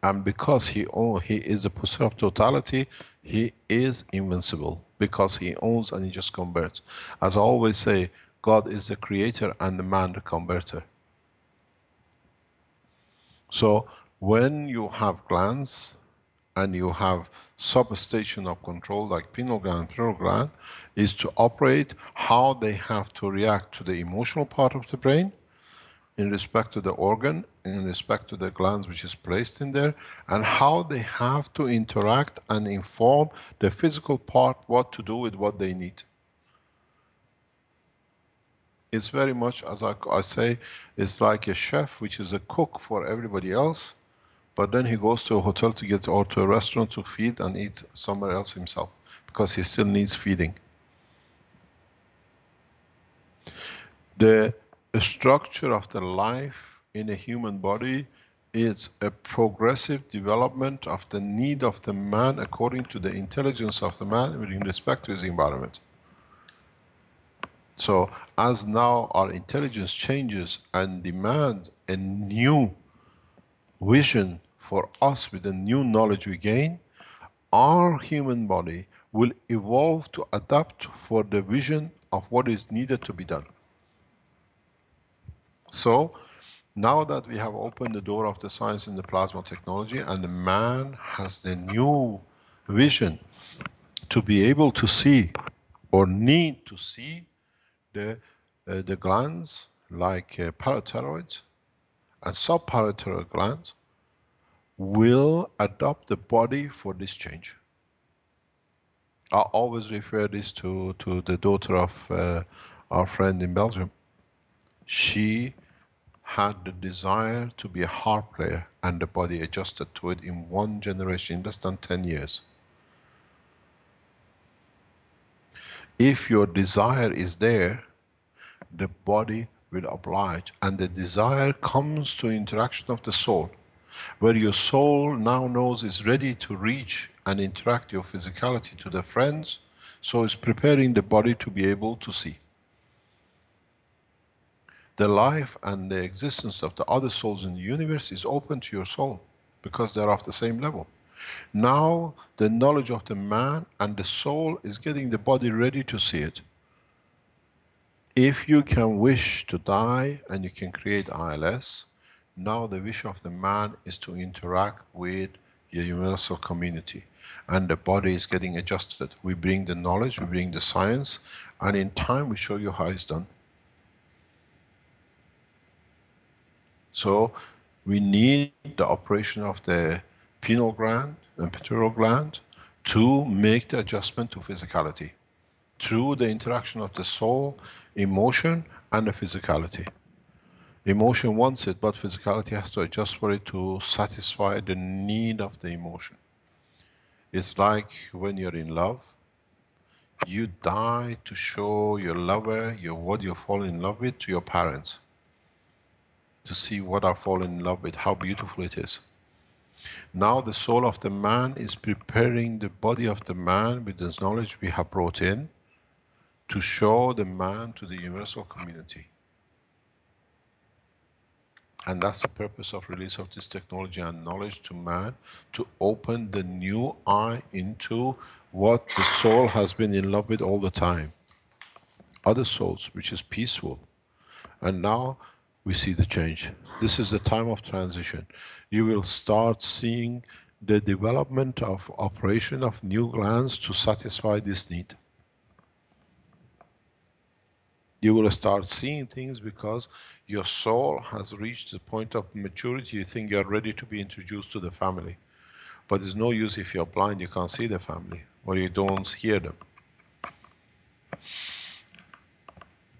And because he is the possessor of totality, he is invincible, because he owns and he just converts. As I always say, God is the creator and the man the converter. So when you have glands and you have substation of control like pineal gland, pineal gland, is to operate how they have to react to the emotional part of the brain, in respect to the organ, in respect to the glands which is placed in there, and how they have to interact and inform the physical part what to do with what they need. It's very much, as I say, it's like a chef which is a cook for everybody else, but then he goes to a hotel to get, or to a restaurant to feed and eat somewhere else himself, because he still needs feeding. The structure of the life in a human body is a progressive development of the need of the man according to the intelligence of the man with respect to his environment. So as now our intelligence changes and demands a new vision for us with the new knowledge we gain, our human body will evolve to adapt for the vision of what is needed to be done. So now that we have opened the door of the science in the plasma technology, and the man has the new vision to be able to see, or need to see, the the glands like parathyroids and subparathyroid glands will adopt the body for this change. I always refer this to the daughter of our friend in Belgium. She had the desire to be a harp player and the body adjusted to it in one generation, in less than 10 years. If your desire is there, the body will oblige, and the desire comes to interaction of the soul, where your soul now knows is ready to reach and interact your physicality to the friends, so it's preparing the body to be able to see. The life and the existence of the other souls in the universe is open to your soul, because they're of the same level. Now the knowledge of the man and the soul is getting the body ready to see it. If you can wish to die and you can create ILS, now the wish of the man is to interact with your universal community. And the body is getting adjusted. We bring the knowledge, we bring the science, and in time we show you how it's done. So we need the operation of the pineal gland and pituitary gland to make the adjustment to physicality through the interaction of the soul, emotion, and the physicality. Emotion wants it, but physicality has to adjust for it to satisfy the need of the emotion. It's like when you're in love, you die to show your lover, what you fall in love with, to your parents, to see what I fall in love with, how beautiful it is. Now the soul of the man is preparing the body of the man with this knowledge we have brought in to show the man to the universal community. And that's the purpose of release of this technology and knowledge to man, to open the new eye into what the soul has been in love with all the time. Other souls, which is peaceful. And now we see the change. This is the time of transition. You will start seeing the development of operation of new glands to satisfy this need. You will start seeing things because your soul has reached the point of maturity. You think you're ready to be introduced to the family. But there's no use if you're blind, you can't see the family, or you don't hear them.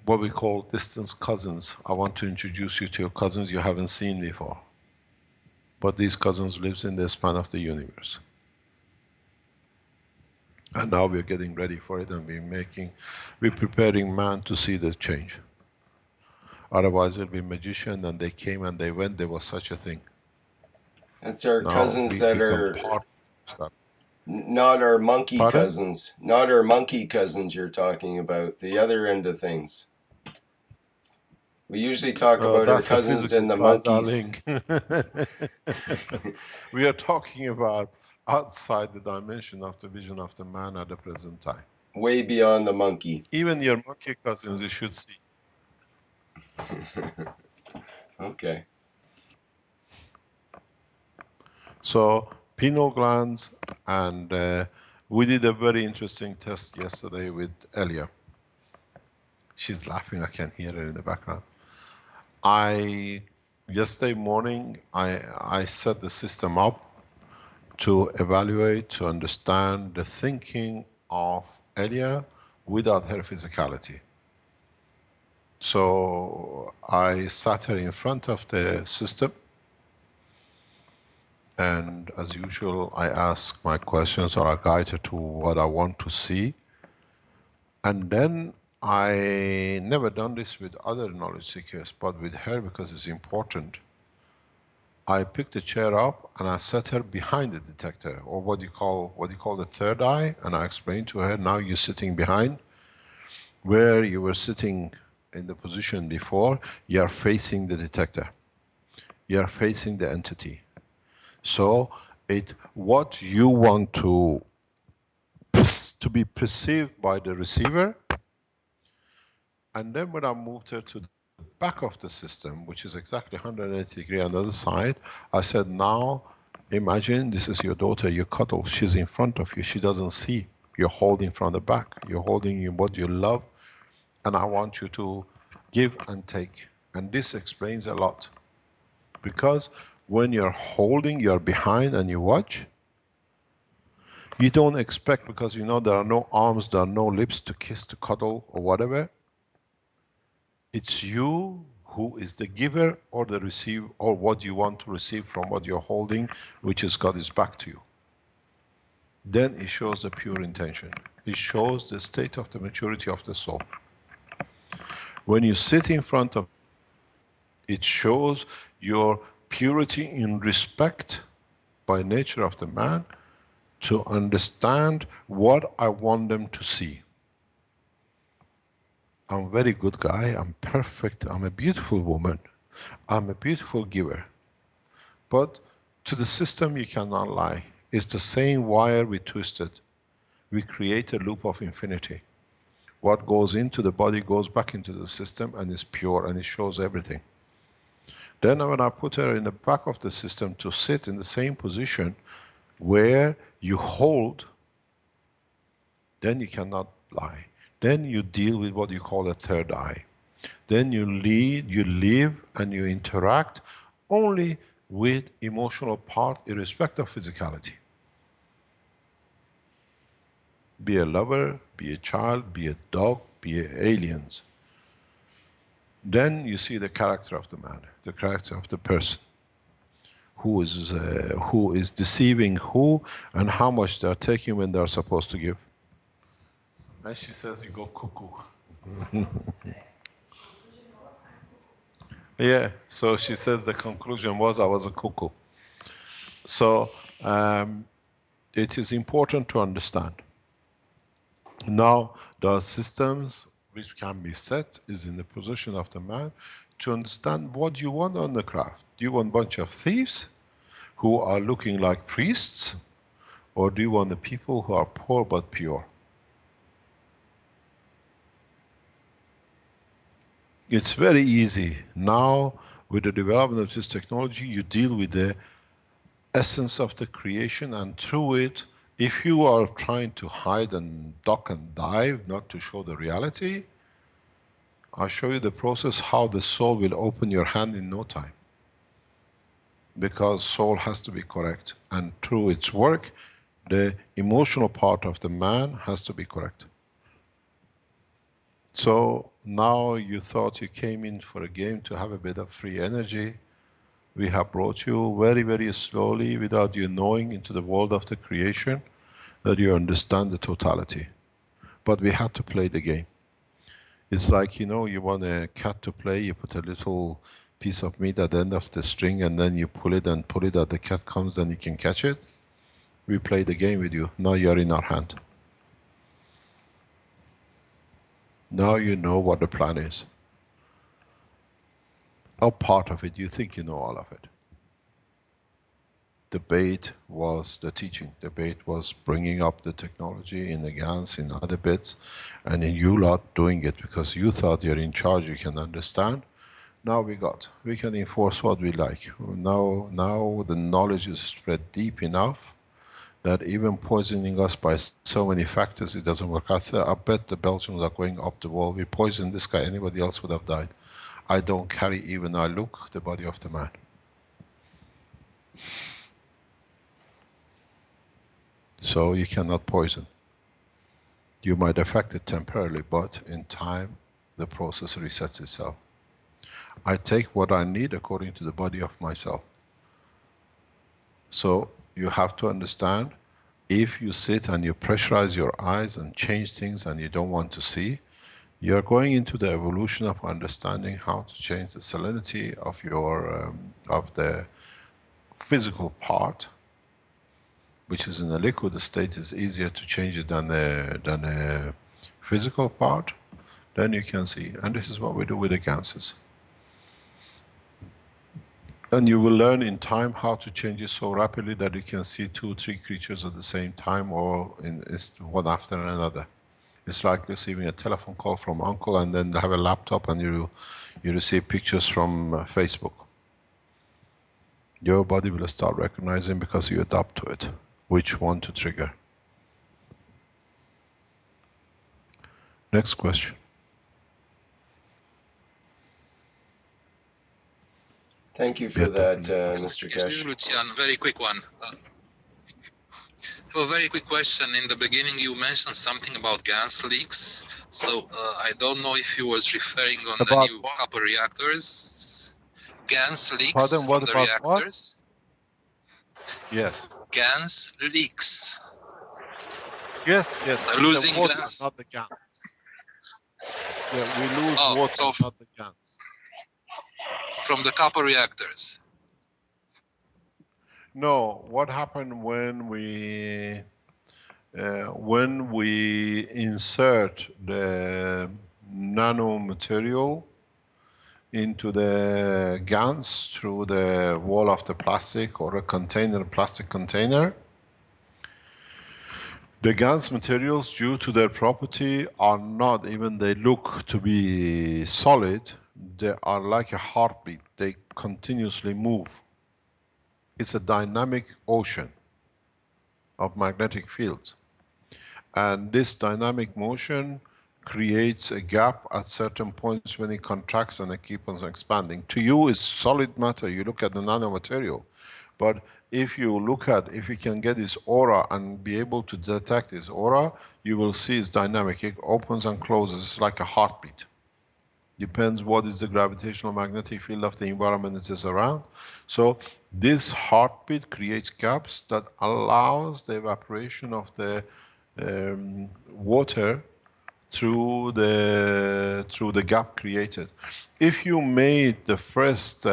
What we call distant cousins. I want to introduce you to your cousins you haven't seen before. But these cousins live in the span of the universe. And now we're getting ready for it, and we're preparing man to see the change. Otherwise it'll be magician, and they came and they went, there was such a thing. That's our Now cousins we that become are part of that. not our monkey Pardon? cousins. Not our monkey cousins you're talking about. The other end of things. We usually talk about our That's the cousins physical and the side, monkeys. darling. We are talking about outside the dimension of the vision of the man at the present time. Way beyond the monkey. Even your monkey cousins you should see. Okay. So pineal glands, and we did a very interesting test yesterday with Elia. She's laughing, I can hear her in the background. Yesterday morning, I set the system up to evaluate, to understand the thinking of Elia without her physicality. So I sat her in front of the system, and as usual, I ask my questions, or I guide her to what I want to see. And then I never done this with other knowledge seekers, but with her, because it's important, I picked the chair up and I set her behind the detector, or what you call the third eye, and I explained to her, now you're sitting behind, where you were sitting in the position before, you are facing the detector. You are facing the entity. So what you want to be perceived by the receiver. And then when I moved her to the back of the system, which is exactly 180 degrees on the other side, I said, now imagine this is your daughter, you cuddle, she's in front of you, she doesn't see. You're holding from the back, you're holding what you love, and I want you to give and take. And this explains a lot. Because when you're holding, you're behind and you watch, you don't expect, because you know there are no arms, there are no lips to kiss, to cuddle, or whatever. It's you who is the giver or the receiver, or what you want to receive from what you're holding, which is God is back to you. Then it shows the pure intention. It shows the state of the maturity of the soul. When you sit in front of it, shows your purity in respect by nature of the man to understand what I want them to see. I'm a very good guy, I'm perfect, I'm a beautiful woman, I'm a beautiful giver. But to the system you cannot lie. It's the same wire we twisted. We create a loop of infinity. What goes into the body goes back into the system and is pure and it shows everything. Then when I put her in the back of the system to sit in the same position where you hold, then you cannot lie. Then you deal with what you call a third eye. Then you lead, you live and you interact only with emotional part irrespective of physicality. Be a lover, be a child, be a dog, be aliens. Then you see the character of the man, the character of the person. Who is deceiving who and how much they are taking when they are supposed to give. And she says you go cuckoo. Yeah, so she says the conclusion was I was a cuckoo. So it is important to understand. Now there are systems which can be set, is in the position of the man, to understand what you want on the craft. Do you want a bunch of thieves who are looking like priests? Or do you want the people who are poor but pure? It's very easy. Now, with the development of this technology, you deal with the essence of the creation, and through it, if you are trying to hide and duck and dive, not to show the reality, I'll show you the process how the soul will open your hand in no time. Because soul has to be correct. And through its work, the emotional part of the man has to be correct. So now you thought you came in for a game to have a bit of free energy. We have brought you very, very slowly, without you knowing, into the world of the creation, that you understand the totality. But we had to play the game. It's like, you know, you want a cat to play, you put a little piece of meat at the end of the string and then you pull it and pull it, that the cat comes and you can catch it. We play the game with you. Now you're in our hand. Now you know what the plan is. Or part of it, you think you know all of it. The bait was the teaching. The bait was bringing up the technology in the GANs, in other bits, and in you lot doing it because you thought you're in charge, you can understand. Now we can enforce what we like. Now the knowledge is spread deep enough that even poisoning us by so many factors, it doesn't work. I bet the Belgians are going up the wall. We poisoned this guy, anybody else would have died. I don't carry, even I look, the body of the man. So you cannot poison. You might affect it temporarily, but in time, the process resets itself. I take what I need according to the body of myself. So you have to understand, if you sit and you pressurize your eyes and change things and you don't want to see, you're going into the evolution of understanding how to change the salinity of your of the physical part, which is in a liquid state. Is easier to change it than a physical part. Then you can see, and this is what we do with the ganses. And you will learn in time how to change it so rapidly that you can see 2 or 3 creatures at the same time, or one after another. It's like receiving a telephone call from uncle and then have a laptop and you receive pictures from Facebook. Your body will start recognizing because you adapt to it, which one to trigger. Next question. Thank you for that, Mr. This is Keshe. Lucian. Very quick one. A very quick question. In the beginning, you mentioned something about gas leaks. So I don't know if you was referring on the About new what? copper reactors. Gas leaks Pardon, from what the about what? reactors. Yes. Gas leaks. Yes, yes. It's the Losing water, gas. not the gas. Yeah, we lose Oh, water, so not the gas. from the copper reactors. No, what happened when we insert the nanomaterial into the GANs through the wall of the plastic or a container, plastic container, the GANs materials, due to their property, are not even, they look to be solid, they are like a heartbeat, they continuously move. It's a dynamic ocean of magnetic fields. And this dynamic motion creates a gap at certain points when it contracts and it keeps on expanding. To you, it's solid matter. You look at the nanomaterial. But if you look at, if you can get this aura and be able to detect this aura, you will see it's dynamic. It opens and closes. It's like a heartbeat. Depends what is the gravitational magnetic field of the environment that is around. So this heartbeat creates gaps that allows the evaporation of the water through the gap created. If you made the first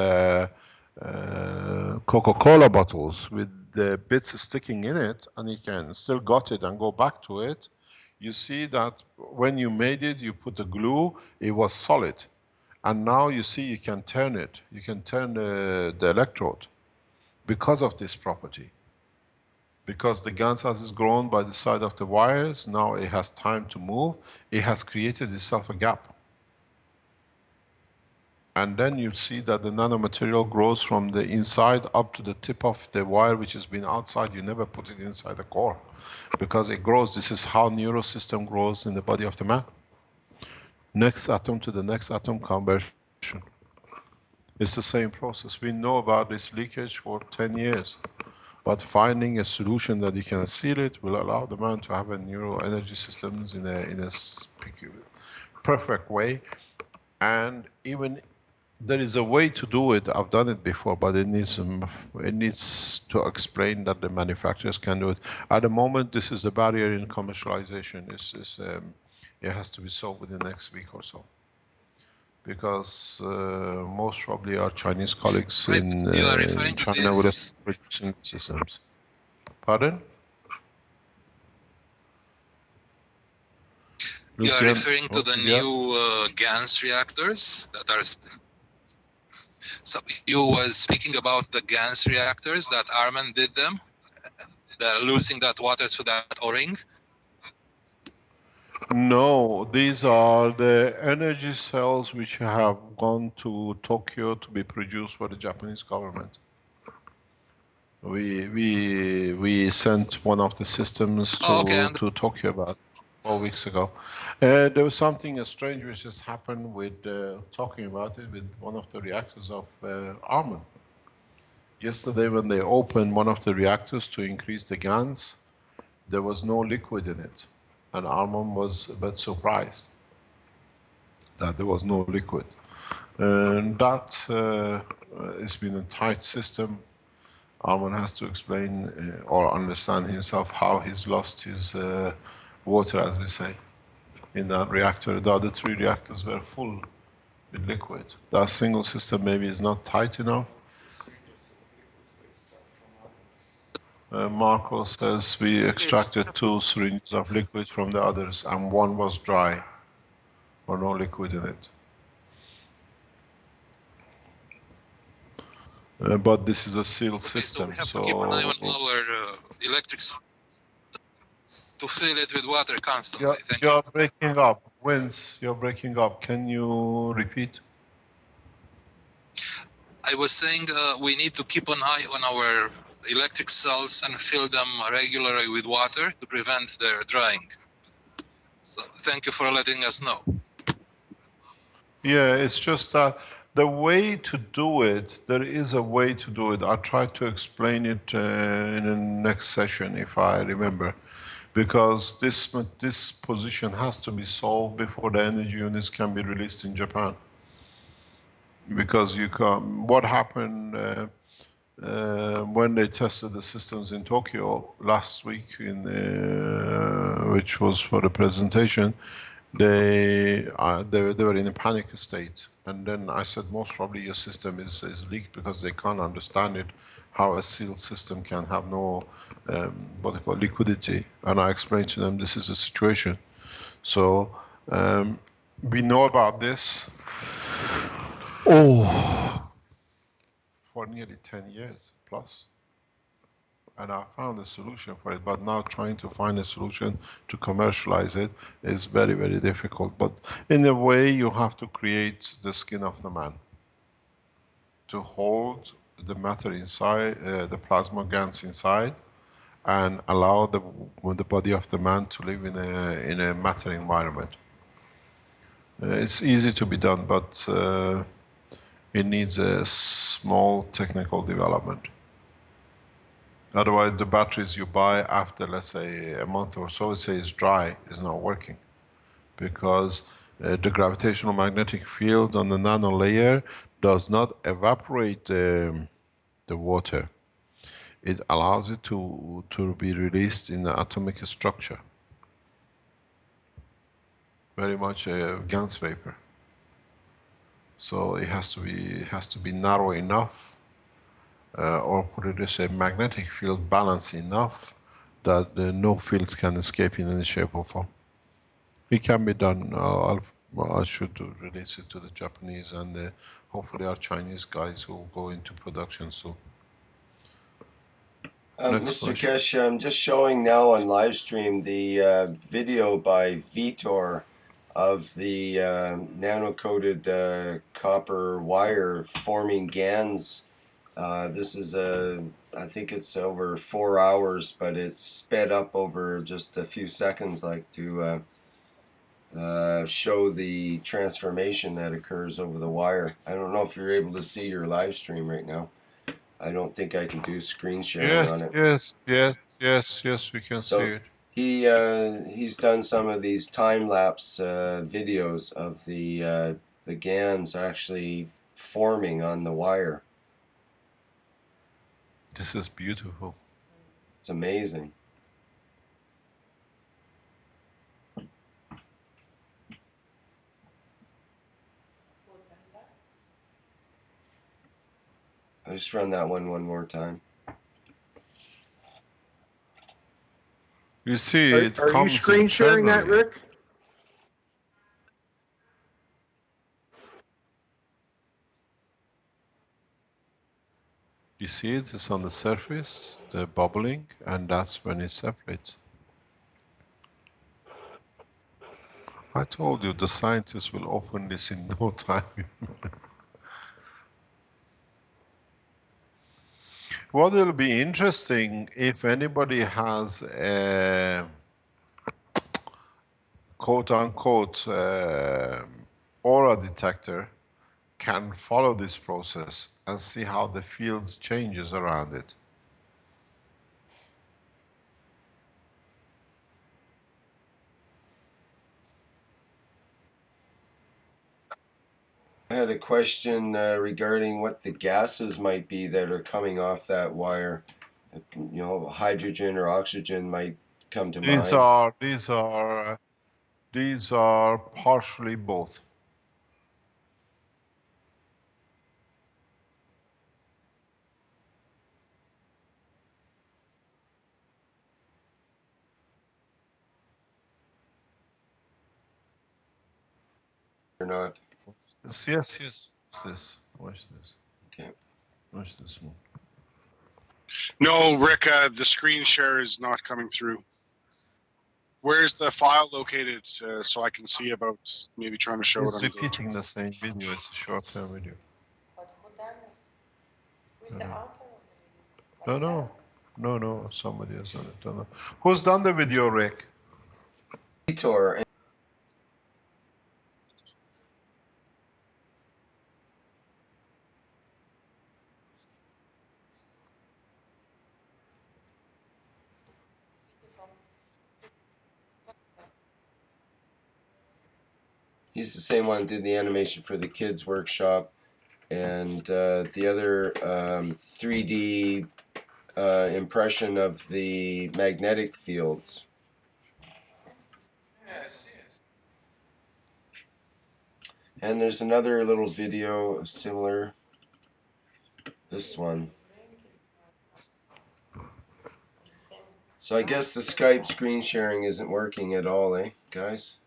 Coca-Cola bottles with the bits sticking in it, and you can still got it and go back to it, you see that when you made it, you put the glue, it was solid. And now you see you can turn it. You can turn the electrode because of this property. Because the GANS has grown by the side of the wires, now it has time to move. It has created itself a gap. And then you see that the nanomaterial grows from the inside up to the tip of the wire, which has been outside. You never put it inside the core because it grows. This is how neurosystem grows in the body of the man. Next atom to the next atom conversion. It's the same process. We know about this leakage for 10 years. But finding a solution that you can seal it will allow the man to have a neural energy systems in a perfect way. And even there is a way to do it. I've done it before, but it needs to explain that the manufacturers can do it. At the moment, this is the barrier in commercialization. It has to be solved within the next week or so. Because most probably our Chinese colleagues Right, you are in referring to China will have this. producing systems. Pardon? You are Lucian, referring to the yeah? new GANS reactors that are. So you was speaking about the GANS reactors that Arman did them. They're losing that water through that O-ring. No, these are the energy cells which have gone to Tokyo to be produced for the Japanese government. We sent one of the systems to Tokyo about 4 weeks ago. There was something strange which just happened with talking about it with one of the reactors of Arman. Yesterday when they opened one of the reactors to increase the GANs, there was no liquid in it. And Arman was a bit surprised that there was no liquid. And that has been a tight system. Arman has to explain or understand himself how he's lost his water, as we say, in that reactor. The other 3 reactors were full with liquid. That single system maybe is not tight enough. Marco says we extracted 2 syringes of liquid from the others and 1 was dry or no liquid in it. But this is a sealed system, So we have to keep an eye on our electric to fill it with water constantly. You're breaking up. Vince, you're breaking up. Can you repeat? I was saying we need to keep an eye on our electric cells and fill them regularly with water to prevent their drying. So thank you for letting us know. Yeah, it's just that The way to do it, there is a way to do it. I'll try to explain it in the next session if I remember. Because this position has to be solved before the energy units can be released in Japan. Because you can, what happened when they tested the systems in Tokyo last week, which was for the presentation, they were in a panic state. And then I said, most probably your system is leaked because they can't understand it, how a sealed system can have no, what they call liquidity. And I explained to them, this is the situation. So we know about this for nearly 10 years plus. And I found a solution for it, but now trying to find a solution to commercialize it is very, very difficult. But in a way, you have to create the skin of the man to hold the matter inside, the plasma gans inside, and allow the body of the man to live in a matter environment. It's easy to be done, but it needs a small technical development. Otherwise, the batteries you buy after, let's say, a month or so, it says dry, is not working. Because the gravitational magnetic field on the nano layer does not evaporate the water. It allows it to be released in the atomic structure. Very much a Gans vapor. So it has to be narrow enough, or put it as a magnetic field balance enough that no fields can escape in any shape or form. It can be done. I should release it to the Japanese and hopefully our Chinese guys who will go into production soon. Mr. Keshe, I'm just showing now on live stream the video by Vitor of the nano-coated copper wire forming GANs. This is I think it's over 4 hours, but it's sped up over just a few seconds, like to show the transformation that occurs over the wire. I don't know if you're able to see your live stream right now. I don't think I can do screen sharing on it. Yes, we can see it. He's done some of these time-lapse videos of the GANs actually forming on the wire. This is beautiful. It's amazing. I'll just run that one more time. You see, it Are you comes screen sharing that, internally. Rick? You see it, it's on the surface, the bubbling, and that's when it separates. I told you, the scientists will open this in no time. What will be interesting, if anybody has a quote-unquote aura detector, can follow this process and see how the fields changes around it. I had a question regarding what the gases might be that are coming off that wire. You know, hydrogen or oxygen might come to mind. These are partially both. Or not. Yes. Watch this. Okay. Watch this one. No, Rick, the screen share is not coming through. Where's the file located so I can see about maybe trying to show it It's on the repeating the same video. It's a short-term video. But who done this? Who's the author of the video? No. Somebody has done it. Don't know. Who's done the video, Rick? Vitor. He's the same one who did the animation for the kids workshop, and the other 3D impression of the magnetic fields. And there's another little video similar. This one. So I guess the Skype screen sharing isn't working at all, eh, guys?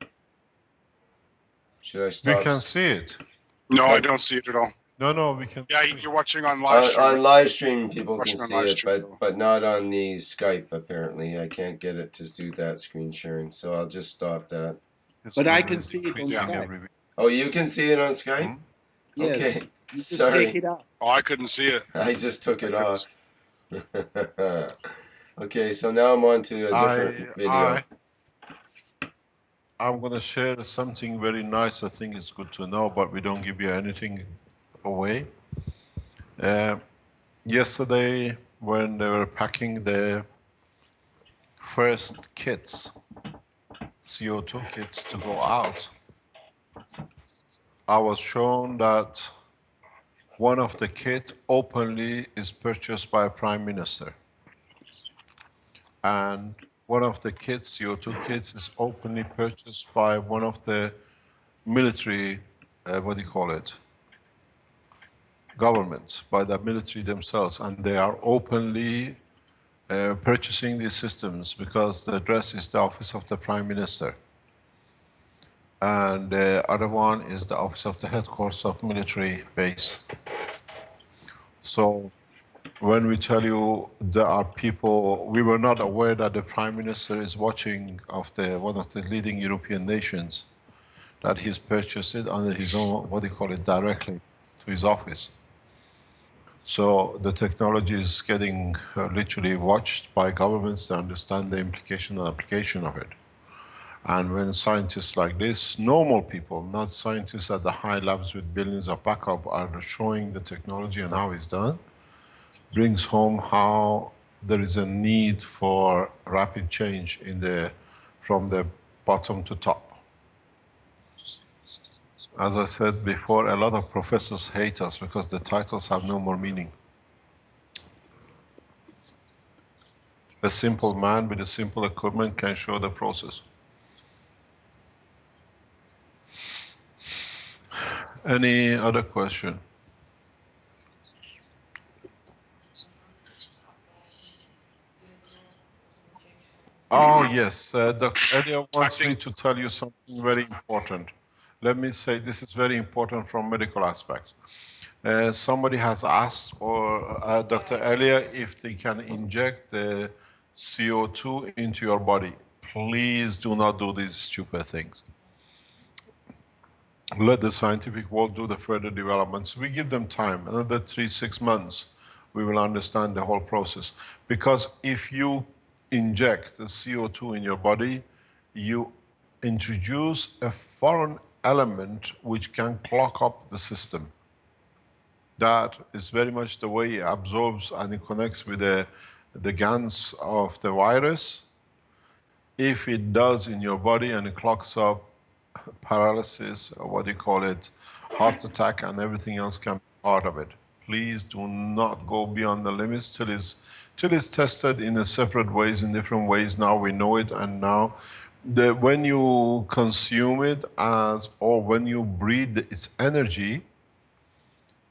Should I stop? We can see it. No, I don't see it at all. No, we can. Yeah, you're watching on live stream. On live stream, people Watching can on see live it, stream, though. but not on the Skype. Apparently, I can't get it to do that screen sharing, so I'll just stop that. But I can see it on Skype. Oh, you can see it on Skype? Mm-hmm. Yes. Okay, You just sorry. take it out. Oh, I couldn't see it. I just took it off. Okay, so now I'm on to a different video. I'm going to share something very nice. I think it's good to know, but we don't give you anything away. Yesterday, when they were packing the first kits, CO2 kits to go out, I was shown that one of the kit openly is purchased by a prime minister. And one of the kits, CO2 kits, is openly purchased by one of the military, governments, by the military themselves. And they are openly purchasing these systems because the address is the office of the prime minister. And the other one is the office of the headquarters of military base. So when we tell you there are people, we were not aware that the prime minister is watching of one of the leading European nations, that he's purchased it under his own, directly to his office. So the technology is getting literally watched by governments to understand the implication and application of it. And when scientists like this, normal people, not scientists at the high labs with billions of backup, are showing the technology and how it's done, brings home how there is a need for rapid change from the bottom to top. As I said before, a lot of professors hate us because the titles have no more meaning. A simple man with a simple equipment can show the process. Any other question? Oh yes, Dr. Elliot wants me to tell you something very important. Let me say this is very important from medical aspects. Somebody has asked Dr. Elliot if they can inject the CO2 into your body. Please do not do these stupid things. Let the scientific world do the further developments. We give them time, another 3-6 months, we will understand the whole process. Because if you inject the CO2 in your body, you introduce a foreign element which can clog up the system. That is very much the way it absorbs and it connects with the GANs of the virus. If it does in your body and it clogs up, paralysis, or heart attack, and everything else can be part of it. Please do not go beyond the limits till it's tested in a separate ways, in different ways. Now we know it, and now when you consume it or when you breathe its energy,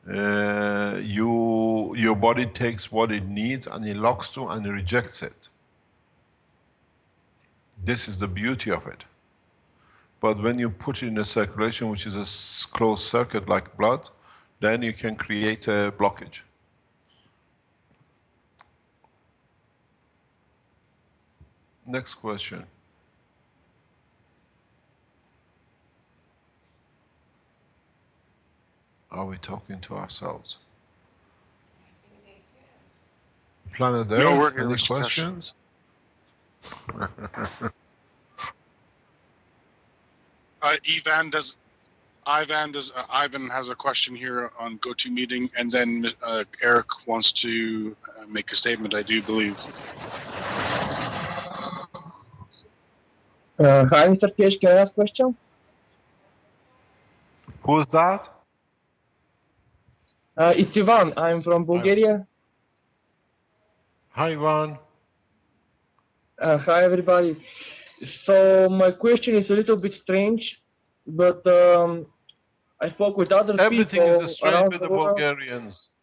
your body takes what it needs and it locks to and it rejects it. This is the beauty of it. But when you put it in a circulation, which is a closed circuit like blood, then you can create a blockage. Next question. Are we talking to ourselves? Planet Earth, No, we're here. any questions? Ivan has a question here on GoToMeeting, and then Eric wants to make a statement, I do believe. Hi, Mr. Keshe, can I ask a question? Who's that? It's Ivan. I'm from Bulgaria. Hi, Ivan. Hi, everybody. So my question is a little bit strange, but I spoke with other Everything is people strange around with the the world. Bulgarians.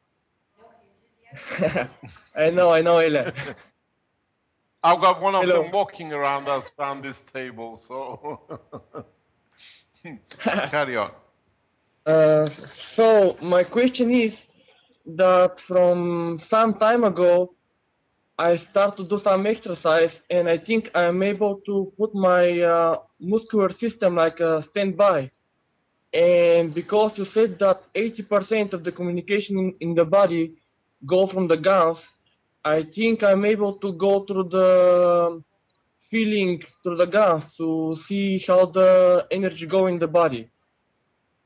I know, Ela. I've got one of them Hello. walking around us around this table, so carry on. Uh, so my question is that from some time ago, I start to do some exercise, and I think I'm able to put my muscular system like a standby. And because you said that 80% of the communication in the body go from the guns, I think I'm able to go through the feeling through the guns to see how the energy go in the body.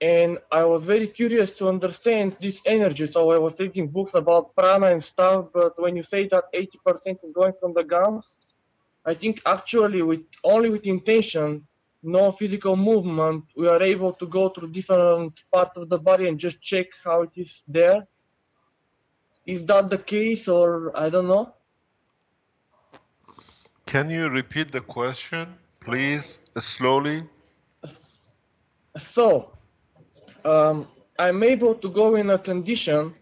And I was very curious to understand this energy, so I was reading books about prana and stuff, but when you say that 80% is going from the guns, I think actually with only with intention, no physical movement, we are able to go through different parts of the body and just check how it is there. Is that the case, or I don't know? Can you repeat the question, please, slowly? So, I'm able to go in a condition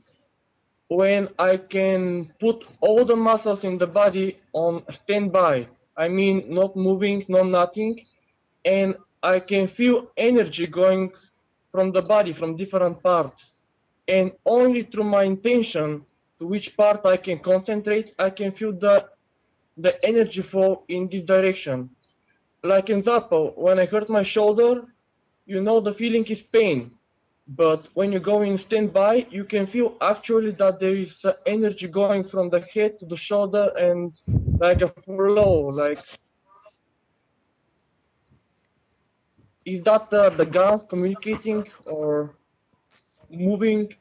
when I can put all the muscles in the body on standby. I mean, not moving, no nothing, and I can feel energy going from the body, from different parts. And only through my intention to which part I can concentrate, I can feel the energy flow in this direction. Like example, when I hurt my shoulder, you know the feeling is pain. But when you go in standby, you can feel actually that there is energy going from the head to the shoulder and like a flow. Like, is that the gun communicating or moving?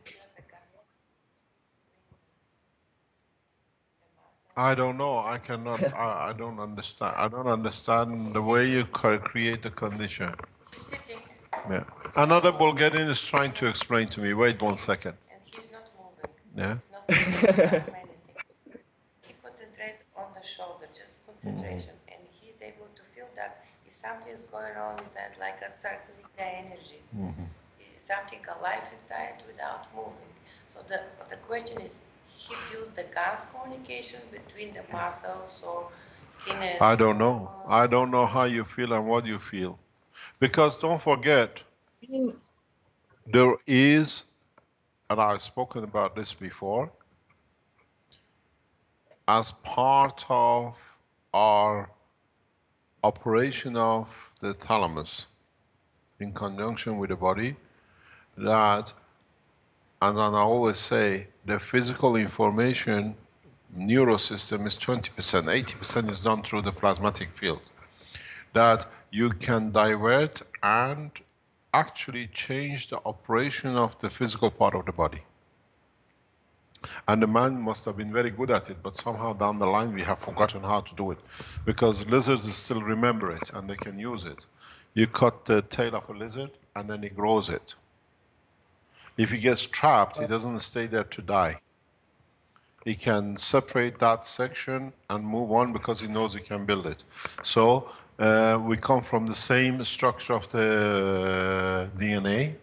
I don't know. I cannot. I don't understand. I don't understand the way you create the condition. Yeah. Another Bulgarian is trying to explain to me. Wait 1 second. And he's not moving. Yeah. He's not moving anything. He concentrates on the shoulder, just concentration, and he's able to feel that if something's going on inside, like a circling the energy, something alive inside without moving. So the question is, he feels the gas communication between the muscles or skin and I don't know. I don't know how you feel and what you feel. Because don't forget, there is, and I've spoken about this before, as part of our operation of the thalamus in conjunction with the body, that, and I always say, the physical information neurosystem is 20%, 80% is done through the plasmatic field. That you can divert and actually change the operation of the physical part of the body. And the man must have been very good at it, but somehow down the line we have forgotten how to do it. Because lizards still remember it and they can use it. You cut the tail of a lizard and then he grows it. If he gets trapped, he doesn't stay there to die. He can separate that section and move on because he knows he can build it. So we come from the same structure of the DNA.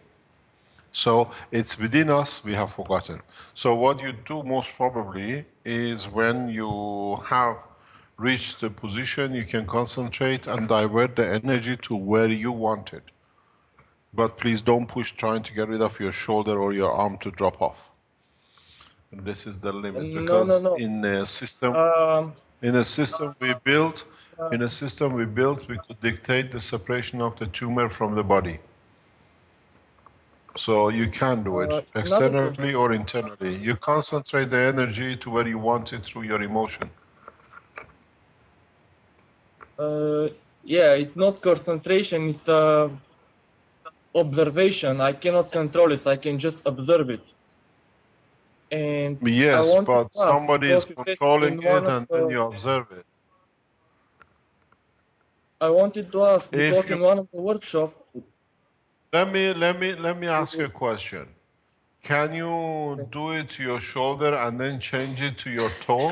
So it's within us, we have forgotten. So what you do most probably is when you have reached the position, you can concentrate and divert the energy to where you want it. But please don't push trying to get rid of your shoulder or your arm to drop off. And this is the limit, because No. in a system we built, we could dictate the separation of the tumor from the body. So you can do it Another question. externally or internally. You concentrate the energy to where you want it through your emotion. Yeah, it's not concentration, it's observation. I cannot control it, I can just observe it. And I Yes, wanted but to ask, somebody is because you said controlling in one it of and then the, you observe it. I wanted to ask, If because you in one of the workshops, Let me ask you a question. Can you do it to your shoulder and then change it to your toe?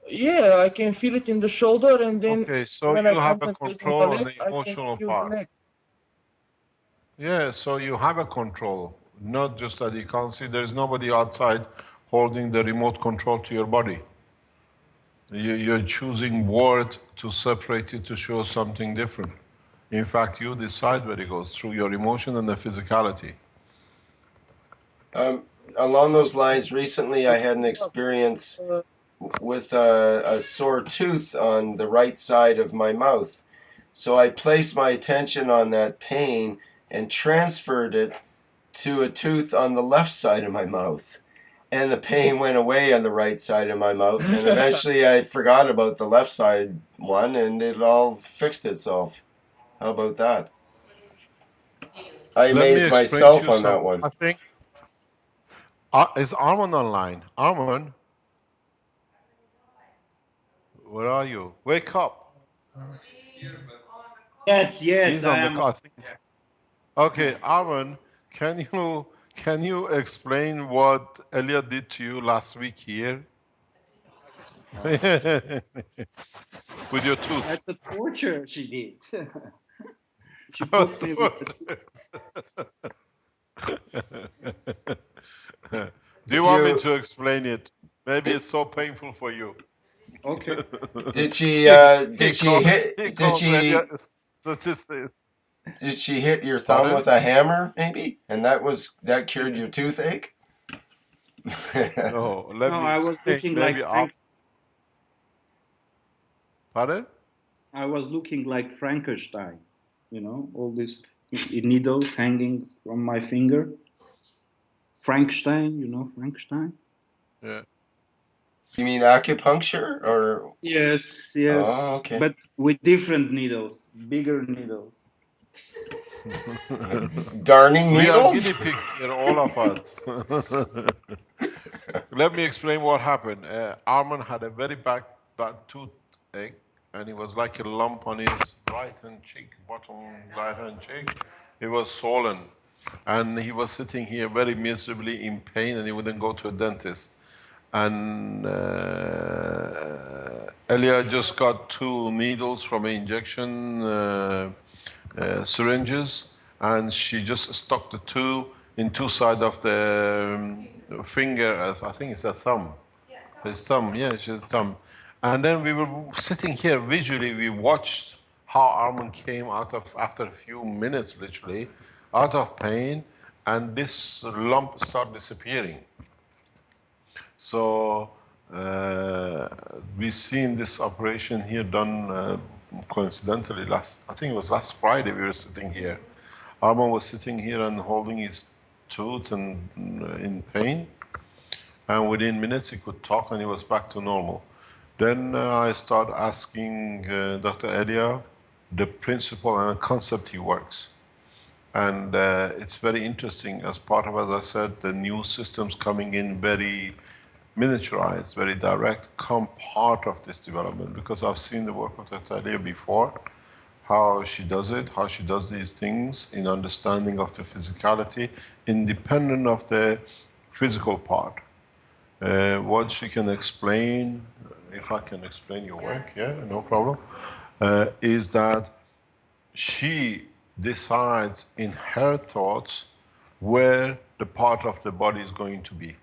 Yeah, I can feel it in the shoulder, and then Okay, so when I you have a concentrate on the control on leg, the I can emotional feel the part. leg. Yeah, so you have a control, not just that you can't see. There's nobody outside holding the remote control to your body. You're choosing word to separate it to show something different. In fact, you decide where it goes through your emotion and the physicality. Along those lines, recently I had an experience with a sore tooth on the right side of my mouth. So I placed my attention on that pain and transferred it to a tooth on the left side of my mouth. And the pain went away on the right side of my mouth. And eventually I forgot about the left side one and it all fixed itself. How about that? I Let me amazed explain to myself you on that something. one. I think, is Armand online? Armand, where are you? Wake up. Yes, He's I on the am. call. Okay, Armand, can you explain what Elliot did to you last week here? With your tooth. That's the torture she did. She I was poked me with the Do you want me to explain it? Maybe it's so painful for you. Okay. Did she He calls Elliot statistics. did she hit your thumb Pardon? with a hammer maybe? And that cured your toothache? No, let No, me I was explain. looking Maybe like Frank. Pardon? I was looking like Frankenstein. You know, all these needles hanging from my finger. Frankenstein, you know Frankenstein? Yeah. You mean acupuncture or? Yes, Oh, yes. okay. But with different needles, bigger needles. Darning We are needles? guinea pigs here, all of us. Let me explain what happened. Armand had a very bad toothache, and it was like a lump on his right hand cheek, bottom right hand cheek. It was swollen, and he was sitting here very miserably in pain, and he wouldn't go to a dentist. And Elia just got 2 needles from an injection syringes, and she just stuck the 2 in 2 sides of the finger. I think it's a thumb. His thumb, yeah, it's his thumb. And then we were sitting here visually. We watched how Armand came out of, after a few minutes, literally, out of pain, and this lump started disappearing. So we've seen this operation here done coincidentally I think it was last Friday we were sitting here. Armand was sitting here and holding his tooth and in pain. And within minutes he could talk and he was back to normal. Then I started asking Dr. Elia the principle and concept he works. And it's very interesting as part of, as I said, the new systems coming in very miniaturized, very direct, come part of this development, because I've seen the work of Dr. Elia before, how she does it, how she does these things in understanding of the physicality, independent of the physical part. What she can explain, if I can explain your work, yeah, no problem, is that she decides in her thoughts where the part of the body is going to be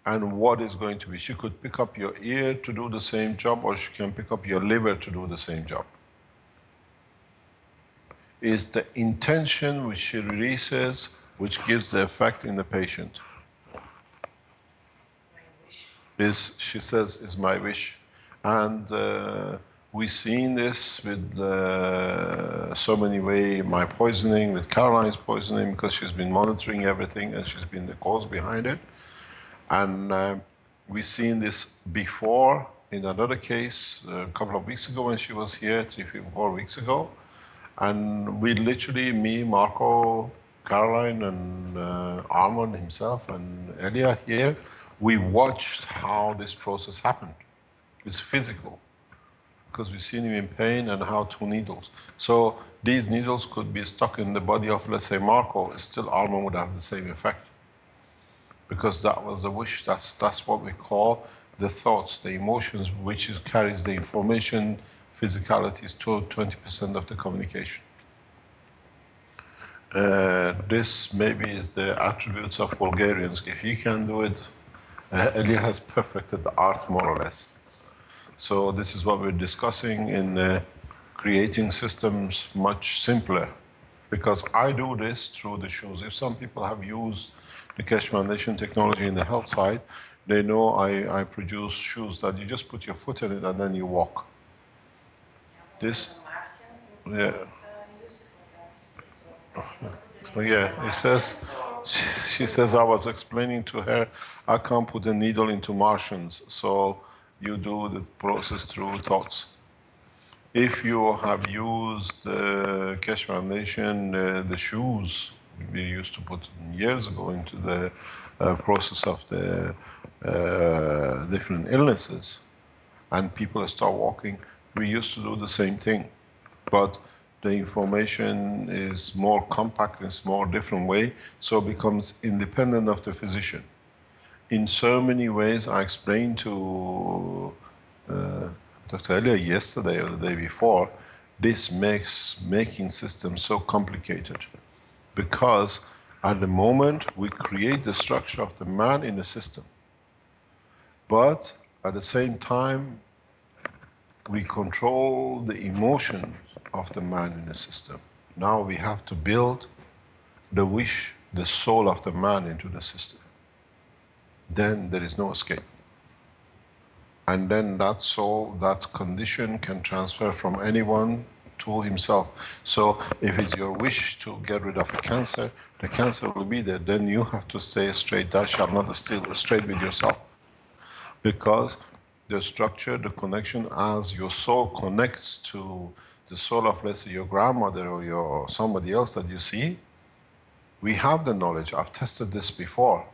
and what is going to be. She could pick up your ear to do the same job, or she can pick up your liver to do the same job. It's the intention which she releases which gives the effect in the patient. She says, is my wish. And we've seen this with so many ways, my poisoning, with Caroline's poisoning, because she's been monitoring everything and she's been the cause behind it. And we've seen this before in another case a couple of weeks ago when she was here, 4 weeks ago. And we literally, me, Marco, Caroline, and Armand himself, and Elia here, we watched how this process happened. It's physical. because we've seen him in pain and how 2 needles. So these needles could be stuck in the body of, let's say, Marco, still Arman would have the same effect. Because that was the wish, that's what we call the thoughts, the emotions, which carries the information. Physicality is 20% of the communication. This maybe is the attributes of Bulgarians. If you can do it, Eli has perfected the art more or less. So this is what we're discussing in creating systems much simpler. Because I do this through the shoes. If some people have used the Keshe Foundation technology in the health side, they know I produce shoes that you just put your foot in it and then you walk. This, yeah. Yeah, it says, she says, I was explaining to her, I can't put a needle into Martians, so you do the process through thoughts. If you have used the Keshe Foundation, the shoes we used to put years ago into the process of the different illnesses, and people start walking, we used to do the same thing. But the information is more compact, it's more different way, so it becomes independent of the physician. In so many ways, I explained to Dr. Elia yesterday or the day before, this makes making systems so complicated. Because at the moment, we create the structure of the man in the system. But at the same time, we control the emotions of the man in the system. Now we have to build the wish, the soul of the man into the system. Then there is no escape. And then that soul, that condition can transfer from anyone to himself. So if it's your wish to get rid of a cancer, the cancer will be there. Then you have to stay straight, thou shalt not steal, straight with yourself. Because the structure, the connection, as your soul connects to the soul of, let's say, your grandmother or your somebody else that you see, we have the knowledge. I've tested this before.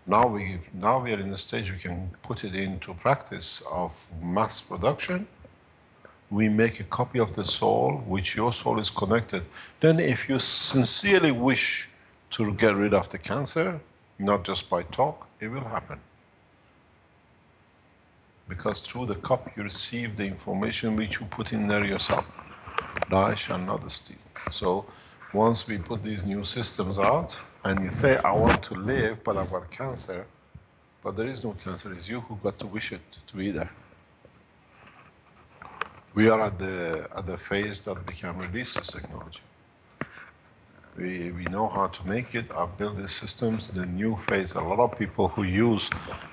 Now we are in a stage we can put it into practice of mass production. We make a copy of the soul, which your soul is connected. Then if you sincerely wish to get rid of the cancer, not just by talk, it will happen. Because through the cup you receive the information which you put in there yourself. Thou shalt not steal. So once we put these new systems out, and you say, I want to live, but I've got cancer, but there is no cancer, it's you who got to wish it to be there. We are at the phase that we can release this technology. We know how to make it. I've built these systems. The new phase, a lot of people who use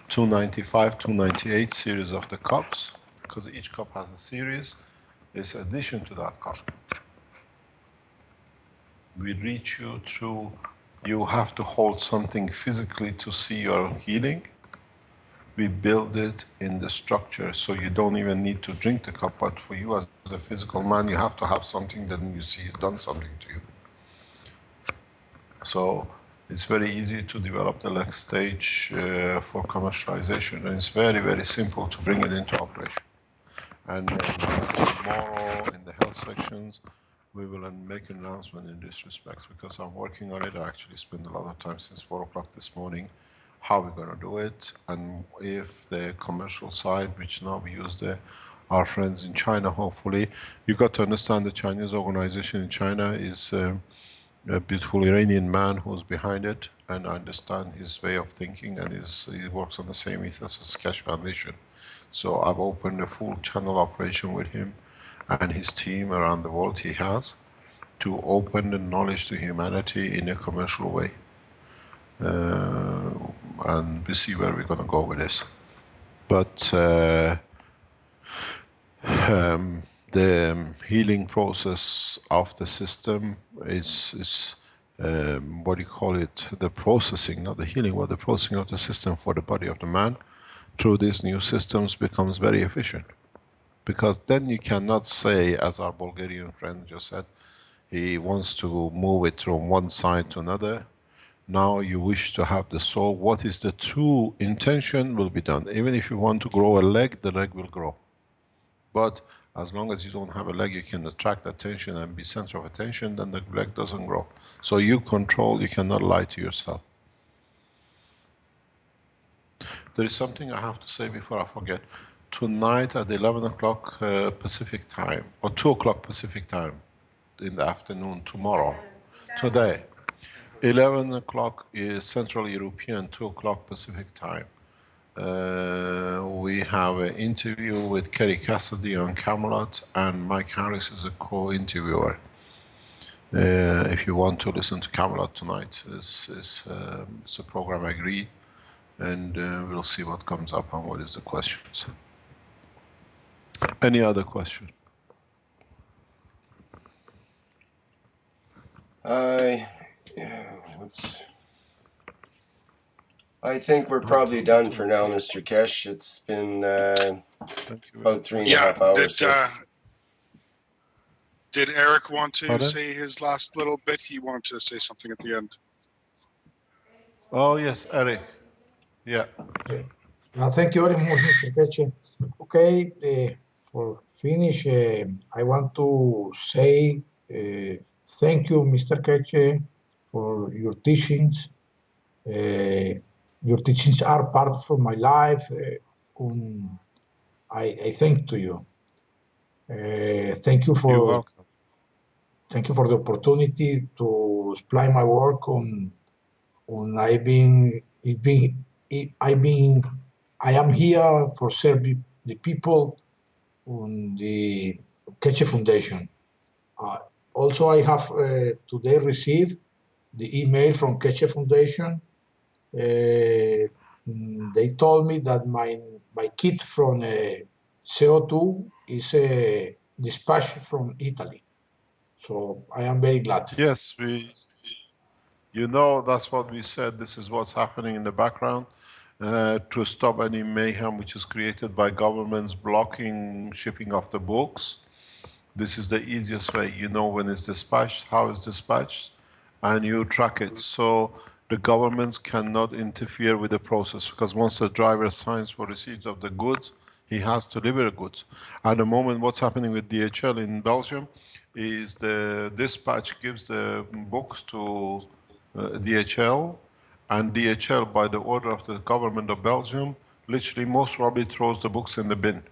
295, 298 series of the cups, because each cup has a series, is addition to that cup. We reach you through, you have to hold something physically to see your healing. We build it in the structure, so you don't even need to drink the cup, but for you as a physical man, you have to have something that you see done something to you. So it's very easy to develop the next stage for commercialization, and it's very, very simple to bring it into operation. And tomorrow in the health sections, we will make an announcement in this respect, because I'm working on it. I actually spent a lot of time since 4 o'clock this morning, how we're going to do it, and if the commercial side, which now we use our friends in China, hopefully. You got to understand the Chinese organization in China is a beautiful Iranian man who's behind it, and I understand his way of thinking, and he works on the same ethos as Keshe Foundation. So I've opened a full channel operation with him and his team around the world he has, to open the knowledge to humanity in a commercial way. And we see where we're going to go with this. But the healing process of the system is what do you call it, the processing, not the healing, but the processing of the system for the body of the man through these new systems becomes very efficient. Because then you cannot say, as our Bulgarian friend just said, he wants to move it from one side to another. Now you wish to have the soul. What is the true intention will be done. Even if you want to grow a leg, the leg will grow. But As long as you don't have a leg, you can attract attention and be center of attention, then the leg doesn't grow. So you control, you cannot lie to yourself. There is something I have to say before I forget. Tonight at 11 o'clock Pacific time, or 2 o'clock Pacific time in the afternoon, tomorrow, today, 11 o'clock is Central European, 2 o'clock Pacific time. We have an interview with Kerry Cassidy on Camelot, and Mike Harris is a co-interviewer. If you want to listen to Camelot tonight, it's a program agreed, and we'll see what comes up and what is the questions. Any other question? Whoops. I think we're probably done for now, Mr. Keshe. It's been about 3.5 hours. Did Eric want to say his last little bit? He wanted to say something at the end. Oh, yes, Eric. Yeah. Thank you very much, Mr. Keshe. Okay, for finish, I want to say thank you, Mr. Keshe, for your teachings. Your teachings are part of my life. I thank to you. Thank you for. You're welcome. Thank you for the opportunity to explain my work on I am here for serve the people on the Keshe Foundation. Also, I have today received the email from Keshe Foundation. They told me that my kit from CO2 is dispatched from Italy. So I am very glad. Yes, that's what we said. This is what's happening in the background to stop any mayhem which is created by governments blocking shipping of the books. This is the easiest way. You know when it's dispatched, how it's dispatched, and you track it. So the governments cannot interfere with the process, because once the driver signs for receipt of the goods, he has to deliver goods. At the moment, what's happening with DHL in Belgium is the dispatch gives the books to DHL, and DHL, by the order of the government of Belgium, literally most probably throws the books in the bin.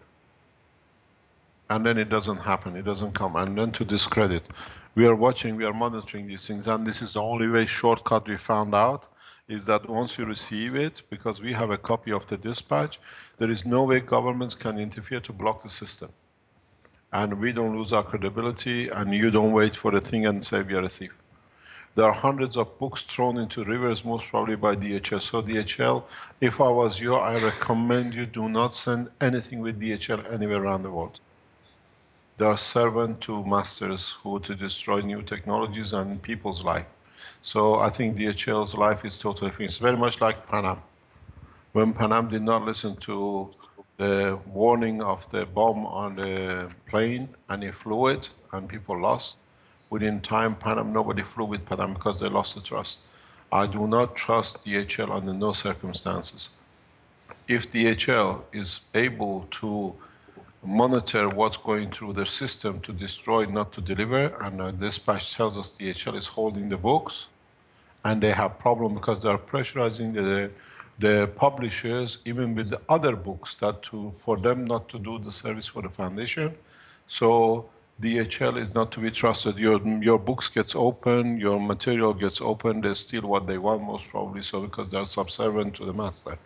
And then it doesn't happen, it doesn't come. And then to discredit, we are watching, we are monitoring these things, and this is the only way shortcut we found out, is that once you receive it, because we have a copy of the dispatch, there is no way governments can interfere to block the system. And we don't lose our credibility, and you don't wait for the thing and say we are a thief. There are hundreds of books thrown into rivers, most probably by DHL. So DHL, if I was you, I recommend you do not send anything with DHL anywhere around the world. They are servant to masters who to destroy new technologies and people's life. So I think DHL's life is totally free. It's very much like Pan Am. When Pan Am did not listen to the warning of the bomb on the plane and he flew it and people lost, within time Pan Am, nobody flew with Pan Am because they lost the trust. I do not trust DHL under no circumstances. If DHL is able to monitor what's going through their system to destroy, not to deliver, and dispatch tells us DHL is holding the books, and they have problem because they are pressurizing the publishers, even with the other books, for them not to do the service for the foundation. So DHL is not to be trusted. Your books gets open, your material gets open, they steal what they want most probably, so because they are subservient to the master.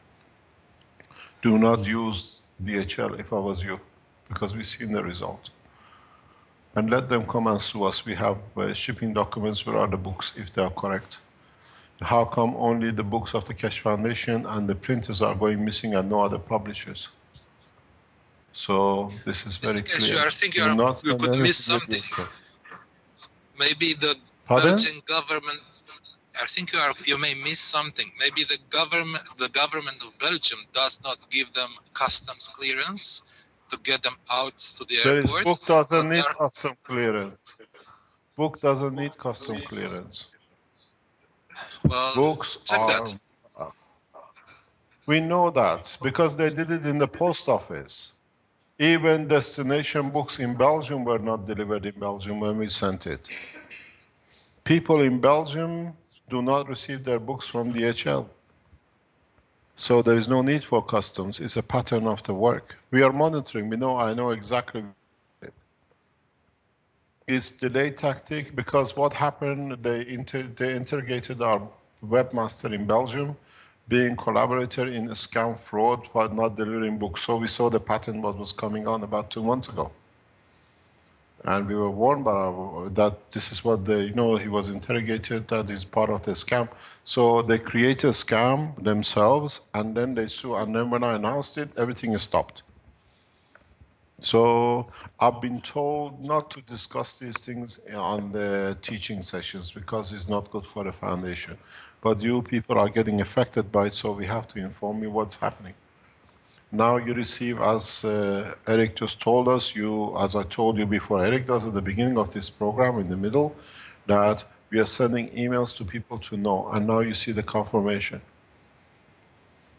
Do not use DHL if I was you, because we've seen the result. And let them come and sue us. We have shipping documents, where are the books, if they are correct. How come only the books of the Keshe Foundation and the printers are going missing and no other publishers? So this is very clear. I think Do not send you could miss anything something. Maybe the Pardon? Belgian government, I think you may miss something. Maybe the government of Belgium does not give them customs clearance to get them out to the airport. Book doesn't need custom clearance. Book doesn't need custom clearance. Well, books check are. that. We know that because they did it in the post office. Even destination books in Belgium were not delivered in Belgium when we sent it. People in Belgium do not receive their books from DHL. So there is no need for customs. It's a pattern of the work. We are monitoring. I know exactly. It's delay tactic because what happened, they interrogated our webmaster in Belgium, being collaborator in a scam fraud for not delivering books. So we saw the pattern what was coming on about 2 months ago. And we were warned that this is what he was interrogated, that is part of the scam. So they created a scam themselves and then they sue. And then when I announced it, everything is stopped. So I've been told not to discuss these things on the teaching sessions because it's not good for the foundation. But you people are getting affected by it, so we have to inform you what's happening. Now you receive, as Eric just told us, as I told you before, Eric does at the beginning of this program, in the middle, that we are sending emails to people to know, and now you see the confirmation.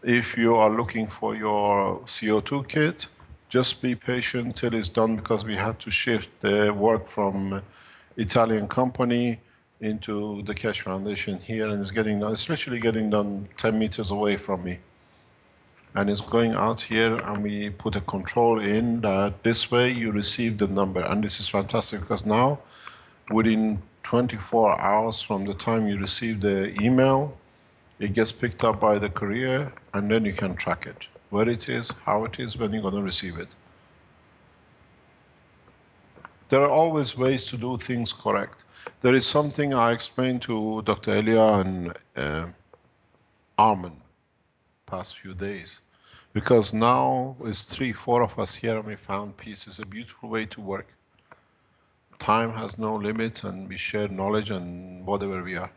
If you are looking for your CO2 kit, just be patient till it's done, because we had to shift the work from Italian company into the Keshe Foundation here, and it's getting done. It's literally getting done 10 meters away from me. And it's going out here, and we put a control in that this way you receive the number. And this is fantastic because now, within 24 hours from the time you receive the email, it gets picked up by the courier, and then you can track it. Where it is, how it is, when you're going to receive it. There are always ways to do things correct. There is something I explained to Dr. Elia and Armin past few days. Because now it's 3-4 of us here and we found peace. It's a beautiful way to work. Time has no limit and we share knowledge and whatever we are.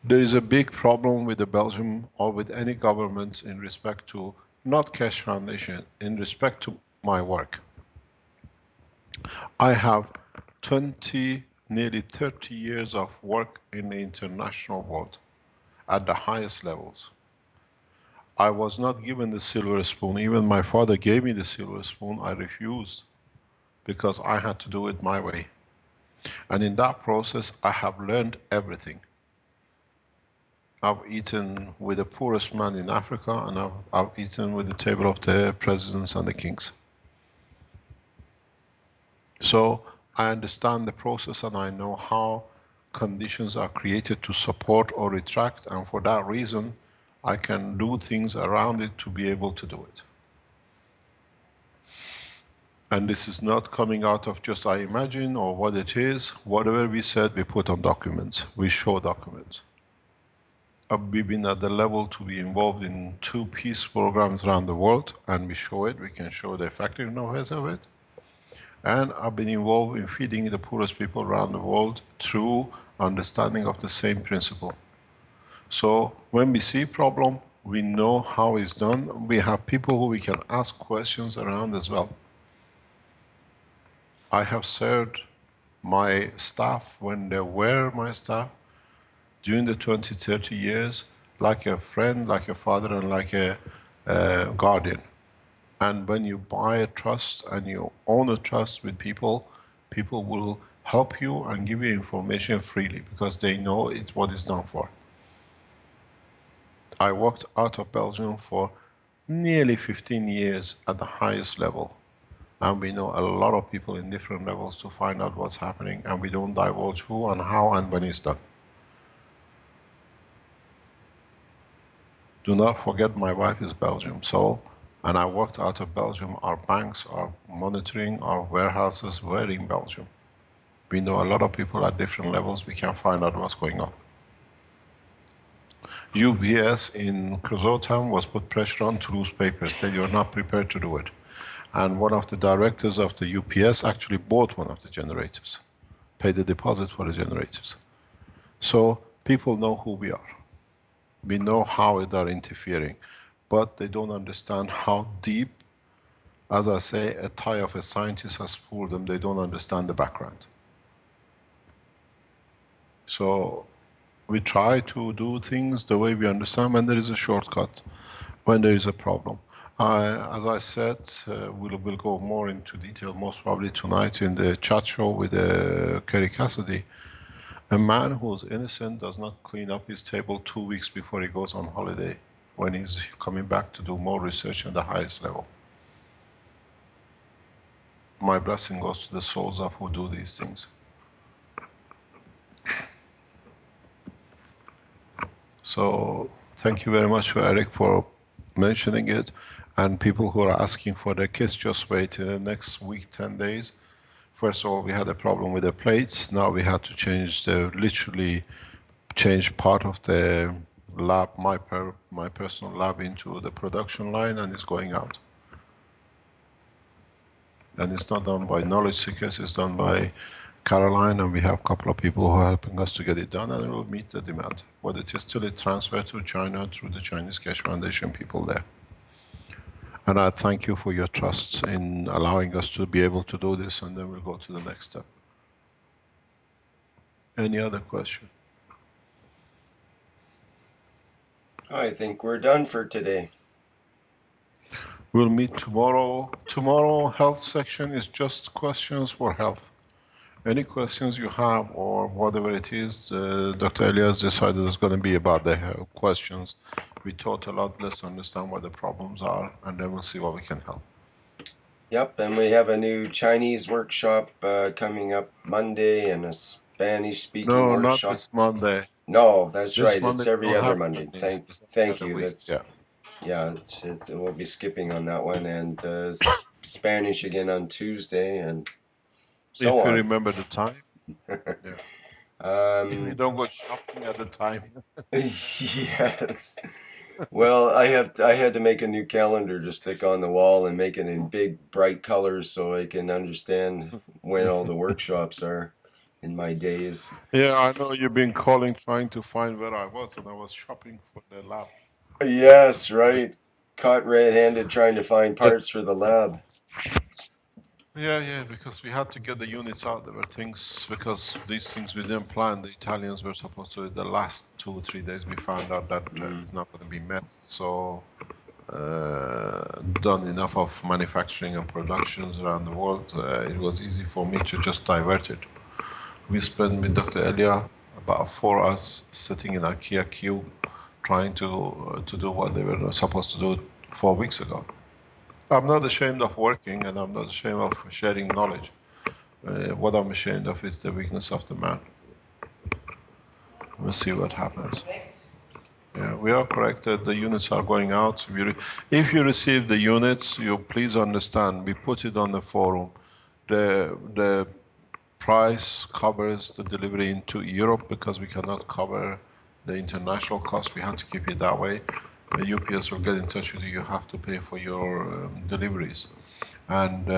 There is a big problem with the Belgium or with any government in respect to, not Keshe Foundation, in respect to my work. I have 20, nearly 30 years of work in the international world at the highest levels. I was not given the silver spoon. Even my father gave me the silver spoon. I refused because I had to do it my way. And in that process, I have learned everything. I've eaten with the poorest man in Africa, and I've eaten with the table of the presidents and the kings. So I understand the process and I know how conditions are created to support or retract, and for that reason, I can do things around it to be able to do it. And this is not coming out of just I imagine or what it is. Whatever we said, we put on documents. We show documents. We've been at the level to be involved in 2 peace programs around the world, and we show it. We can show the effectiveness of it. And I've been involved in feeding the poorest people around the world through understanding of the same principle. So when we see problem, we know how it's done. We have people who we can ask questions around as well. I have served my staff, when they were my staff, during the 20, 30 years, like a friend, like a father, and like a guardian. And when you buy a trust and you own a trust with people, people will help you and give you information freely because they know it's what it's done for. I worked out of Belgium for nearly 15 years at the highest level. And we know a lot of people in different levels to find out what's happening, and we don't divulge who and how and when it's done. Do not forget my wife is Belgium, and I worked out of Belgium. Our banks, our monitoring, our warehouses were in Belgium. We know a lot of people at different levels. We can find out what's going on. UBS in Creusot was put pressure on to lose papers. They were not prepared to do it. And one of the directors of the UPS actually bought one of the generators, paid the deposit for the generators. So people know who we are. We know how they are interfering, but they don't understand how deep, as I say, a tie of a scientist has fooled them. They don't understand the background. So we try to do things the way we understand when there is a shortcut, when there is a problem. As I said, we'll go more into detail most probably tonight in the chat show with Kerry Cassidy. A man who's innocent does not clean up his table 2 weeks before he goes on holiday, when he's coming back to do more research at the highest level. My blessing goes to the souls of who do these things. So thank you very much for Eric for mentioning it. And people who are asking for their kits, just wait in the next week, 10 days. First of all, we had a problem with the plates. Now we had to change literally change part of the lab, my personal lab, into the production line, and it's going out. And it's not done by knowledge seekers, it's done by Caroline, and we have a couple of people who are helping us to get it done, and it will meet the demand. But it is still a transfer to China through the Chinese Keshe Foundation people there. And I thank you for your trust in allowing us to be able to do this, and then we'll go to the next step. Any other question? I think we're done for today. We'll meet tomorrow. Tomorrow, health section is just questions for health. Any questions you have or whatever it is, Dr. Elias decided it's going to be about the questions. We taught a lot, let's understand what the problems are, and then we'll see what we can help. Yep, and we have a new Chinese workshop coming up Monday and a Spanish-speaking workshop. No, not this Monday. No, that's this right. Monday it's every other Monday. Thank you. That's, yeah, we'll be skipping on that one, and Spanish again on Tuesday, and so if on. You remember the time. If you don't go shopping at the time. Yes. Well, I had to make a new calendar to stick on the wall and make it in big, bright colors so I can understand when all the workshops are in my days. Yeah, I know you've been calling, trying to find where I was, and I was shopping for the lab. Yes, right. Caught red-handed trying to find parts for the lab. Yeah, because we had to get the units out. There were things, because these things we didn't plan. The Italians were supposed to, the last 2 or 3 days, we found out that it's not going to be met. So, done enough of manufacturing and productions around the world, it was easy for me to just divert it. We spent with Dr. Elia about 4 hours sitting in IKEA queue, trying to do what they were supposed to do 4 weeks ago. I'm not ashamed of working, and I'm not ashamed of sharing knowledge. What I'm ashamed of is the weakness of the man. We'll see what happens. Yeah, we are correct that the units are going out. If you receive the units, you please understand, we put it on the forum. The price covers the delivery into Europe because we cannot cover the international cost. We have to keep it that way. The UPS will get in touch with you. You have to pay for your deliveries. And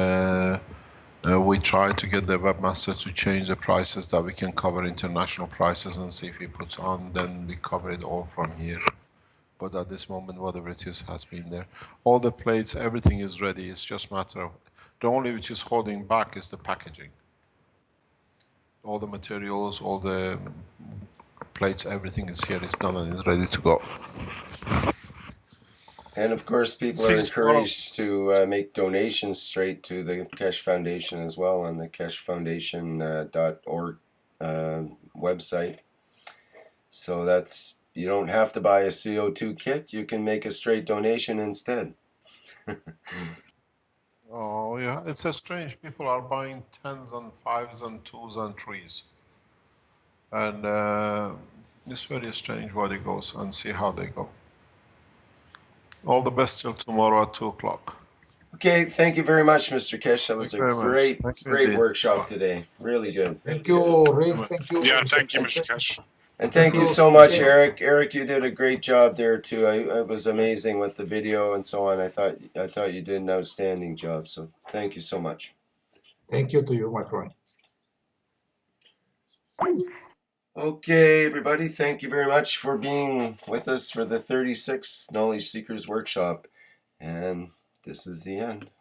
we try to get the webmaster to change the prices that we can cover international prices, and see if he puts on, then we cover it all from here. But at this moment, whatever it is has been there. All the plates, everything is ready. It's just a matter of, the only which is holding back is the packaging. All the materials, all the plates, everything is here, it's done and it's ready to go. And of course, people are encouraged to make donations straight to the Keshe Foundation as well on the keshefoundation.org website. So that's, you don't have to buy a CO2 kit, you can make a straight donation instead. Oh yeah, it's so strange. People are buying 10s and 5s and 2s and 3s. And it's very strange where it goes, and see how they go. All the best till tomorrow at 2 o'clock. Okay, thank you very much, Mr. Keshe. That was a great workshop today. Really good. Thank you, Rick. Thank you. Yeah, thank you, Mr. Keshe. And thank you so much, Eric. Eric, you did a great job there too. It was amazing with the video and so on. I thought you did an outstanding job. So thank you so much. Thank you to you, my friend. Okay, everybody, thank you very much for being with us for the 36th Knowledge Seekers Workshop. And this is the end.